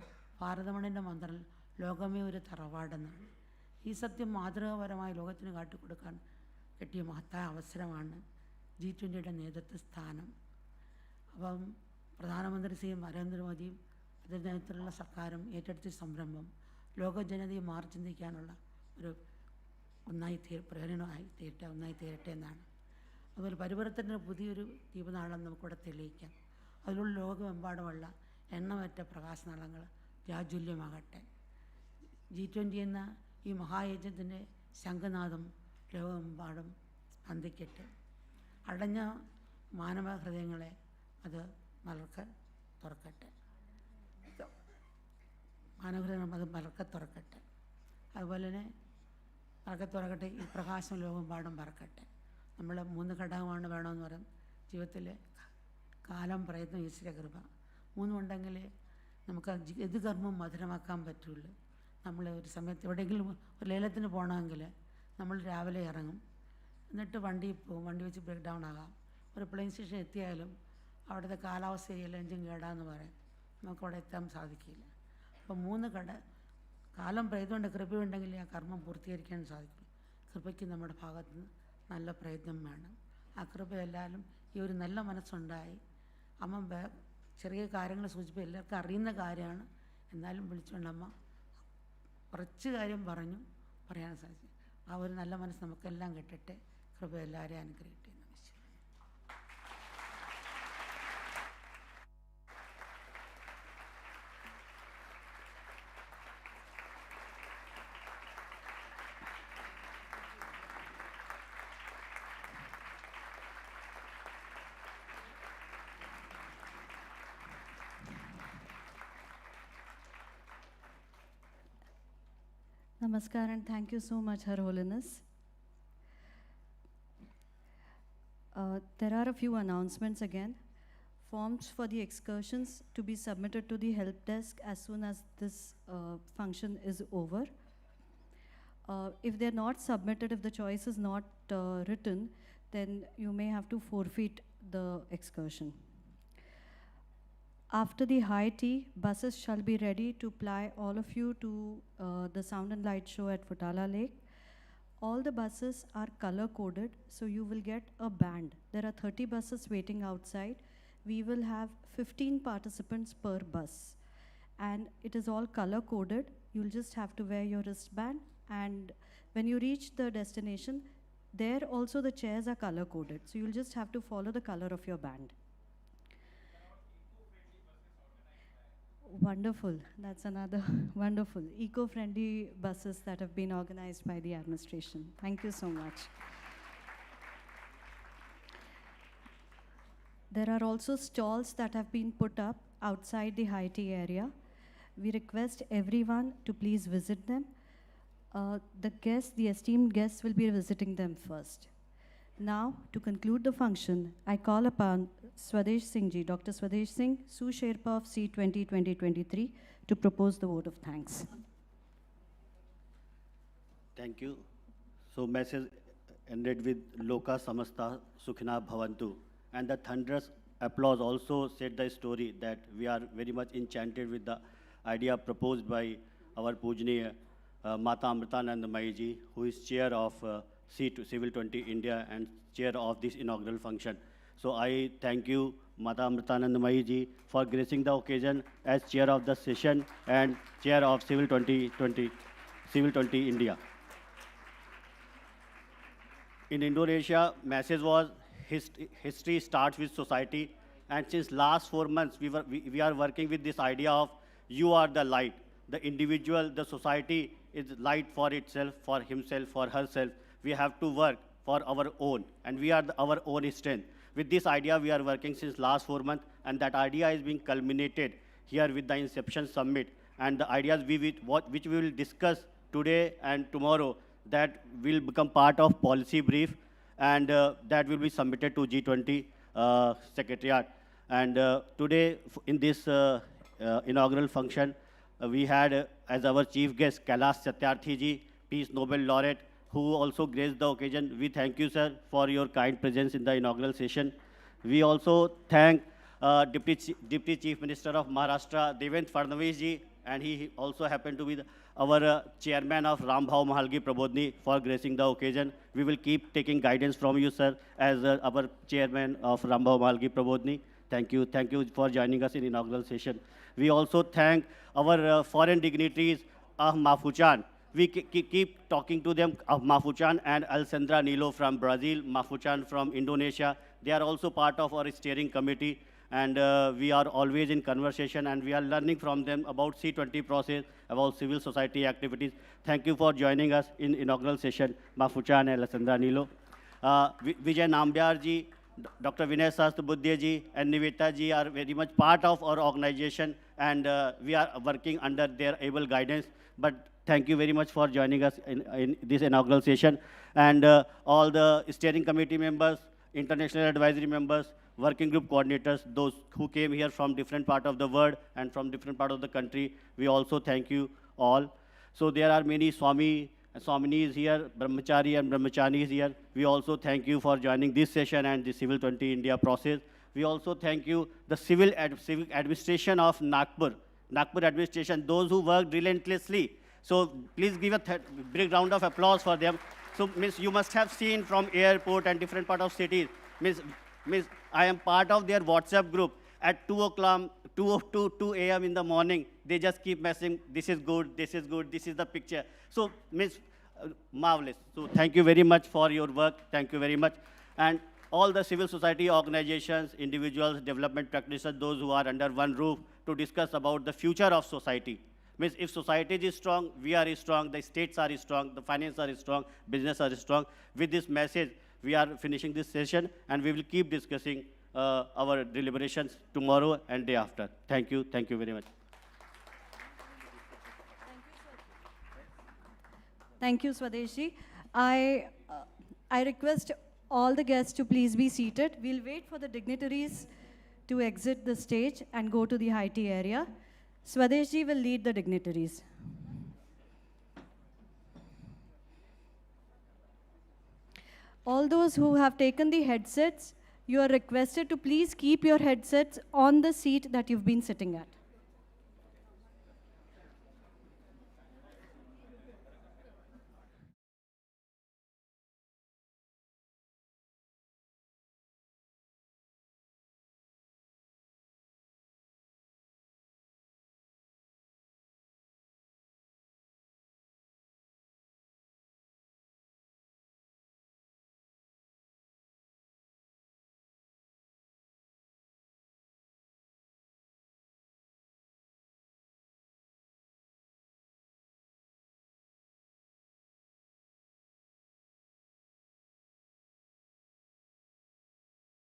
ഭാരതമണിൻ്റെ മന്ത്രം ലോകമേ ഒരു തറവാടെന്നാണ്. ഈ സത്യം മാതൃകാപരമായി ലോകത്തിന് കാട്ടിക്കൊടുക്കാൻ കിട്ടിയ മഹത്തായ അവസരമാണ് G20 നേതൃത്വ സ്ഥാനം. അപ്പം പ്രധാനമന്ത്രി ശ്രീ നരേന്ദ്രമോദിയും അതിൻ്റെ നേതൃത്വത്തിലുള്ള സർക്കാരും ഏറ്റെടുത്ത സംരംഭം ലോക ജനതയെ മാറി ചിന്തിക്കാനുള്ള ഒരു പ്രേരണയായി തീരട്ടെ എന്നാണ്. അതുപോലെ പരിവർത്തനത്തിന് പുതിയൊരു ദീപനാളം നമുക്കിവിടെ തെളിയിക്കാം. അതിലുള്ള ലോകമെമ്പാടുമുള്ള എണ്ണമറ്റ പ്രകാശനാളങ്ങൾ രാജ്വല്യമാകട്ടെ. G20 എന്ന ഈ മഹായജ്ഞത്തിൻ്റെ ശംഖനാദം ലോകമെമ്പാടും സ്പന്ദിക്കട്ടെ. അടഞ്ഞ മാനവ ഹൃദയങ്ങളെ അത് തുറക്കട്ടെ. മാനവഹൃദയം അത് തുറക്കട്ടെ. അതുപോലെ തന്നെ തുറക്കട്ടെ. ഈ പ്രകാശം ലോകമെമ്പാടും പറക്കട്ടെ. നമ്മൾ 3 ഘടകമാണ് വേണമെന്ന് പറയും ജീവിതത്തിൽ: കാലം, പ്രയത്നം, ഈശ്വരകൃപ. 3 ഉണ്ടെങ്കിൽ നമുക്ക് ഏത് കർമ്മം മധുരമാക്കാൻ പറ്റുള്ളൂ. നമ്മൾ ഒരു സമയത്ത് എവിടെയെങ്കിലും ഒരു ലേലത്തിന് പോകണമെങ്കിൽ നമ്മൾ രാവിലെ ഇറങ്ങും, എന്നിട്ട് വണ്ടിയിൽ പോകും. വണ്ടി വെച്ച് ബ്രേക്ക് ഡൗൺ ആകാം. ഒരു പ്ലെയിൻ സ്റ്റേഷൻ എത്തിയാലും അവിടുത്തെ കാലാവസ്ഥയിൽ എഞ്ചിൻ കേടാന്ന് പറയും, നമുക്കവിടെ എത്താൻ സാധിക്കില്ല. അപ്പോൾ 3 കാലം, പ്രയത്നമുണ്ട്, കൃപയുണ്ടെങ്കിൽ ആ കർമ്മം പൂർത്തീകരിക്കാൻ സാധിക്കും. കൃപയ്ക്ക് നമ്മുടെ ഭാഗത്ത് നിന്ന് നല്ല പ്രയത്നം വേണം. ആ കൃപ എല്ലാവരും ഈ ഒരു നല്ല മനസ്സുണ്ടായി. അമ്മ ചെറിയ കാര്യങ്ങൾ സൂചിപ്പിച്ച് എല്ലാവർക്കും അറിയുന്ന കാര്യമാണ്, എന്നാലും വിളിച്ചുകൊണ്ട് അമ്മ കുറച്ച് കാര്യം പറയാൻ സാധിച്ചു. ആ ഒരു നല്ല മനസ്സ് നമുക്കെല്ലാം കിട്ടട്ടെ. കൃപ എല്ലാവരെയും അനുഗ്രഹിക്കട്ടെ. Namaskar and thank you so much, Her Holiness. There are a few announcements again. Forms for the excursions to be submitted to the help desk as soon as this function is over. If they're not submitted, if the choice is not written, then you may have to forfeit the excursion. After the high tea, buses shall be ready to ply all of you to the Sound and Light show at Futala Lake. All the buses are color-coded, so you will get a band. There are 30 buses waiting outside. We will have 15 participants per bus. And it is all color-coded. You'll just have to wear your wristband. And when you reach the destination, there also the chairs are color-coded. So you'll just have to follow the color of your band. Wonderful. That's another wonderful. Eco-friendly buses that have been organized by the administration. Thank you so much. There are also stalls that have been put up outside the high tea area. We request everyone to please visit them. The esteemed guests will be visiting them first. Now, to conclude the function, I call upon Swadesh Singh ji, Dr. Swadesh Singh, Sous-Sherpa of C20 2023, to propose the vote of thanks. Thank you. So, message ended with Loka Samasta Sukhina Bhavantu. And the thunderous applause also said the story that we are very much enchanted with the idea proposed by our Pujaniya Mata Amritanandamayi ji, who is chair of Civil 20 India and chair of this inaugural function. So I thank you, Mata Amritanandamayi ji, for gracing the occasion as chair of the session and chair of Civil 20 India. In Indonesia, message was history starts with society, and since last 4 months we are working with this idea of you are the light. The individual, the society is light for itself, for himself, for herself. We have to work for our own, and we are our own strength. With this idea, we are working since last 4 months, and that idea is being culminated here with the Inception Summit. And the ideas which we will discuss today and tomorrow, that will become part of policy brief, and that will be submitted to G20 Secretariat. And today, in this inaugural function, we had as our chief guest Kailash Satyarthi ji, Peace Nobel Laureate, who also graced the occasion. We thank you, sir, for your kind presence in the inaugural session. We also thank Deputy Chief Minister of Maharashtra, Devendra Fadnavis ji, and he also happened to be our chairman of Rambhau Mahalgi Prabodhni for gracing the occasion. We will keep taking guidance from you, sir, as our chairman of Rambhau Mahalgi Prabodhni. Thank you. Thank you for joining us in inaugural session. We also thank our foreign dignitaries of Maftuchan. We keep talking to them of Maftuchan and Alessandra Nilo from Brazil, Maftuchan from Indonesia. They are also part of our steering committee, and we are always in conversation, and we are learning from them about C20 process, about civil society activities. Thank you for joining us in inaugural session, Maftuchan and Alessandra Nilo. Vijay Nambiar ji, Dr. Vinay Sahasrabuddhe ji, and Niveta ji are very much part of our organization, and we are working under their able guidance. But thank you very much for joining us in this inaugural session. And all the steering committee members, international advisory members, working group coordinators, those who came here from different part of the world and from different part of the country, we also thank you all. So there are many Swami and Swaminis here, Brahmachari and Brahmacharis here. We also thank you for joining this session and the Civil 20 India process. We also thank you, the civic administration of Nagpur administration, those who worked relentlessly. So please give a big round of applause for them. So, Miss, you must have seen from airport and different part of cities. Miss, I am part of their WhatsApp group. At 2 o'clock, 2 a.m. in the morning, they just keep messaging, this is good, this is good, this is the picture. So, Miss, marvelous. So, thank you very much for your work. Thank you very much. And all the civil society organizations, individuals, development practitioners, those who are under one roof to discuss about the future of society. Means if society is strong, we are strong, the states are strong, the finance are strong, business are strong. With this message, we are finishing this session, and we will keep discussing our deliberations tomorrow and day after. Thank you very much. Thank you, Swadesh ji. I request all the guests to please be seated. We'll wait for the dignitaries to exit the stage and go to the high tea area. Swadesh ji will lead the dignitaries. All those who have taken the headsets, you are requested to please keep your headsets on the seat that you've been sitting at.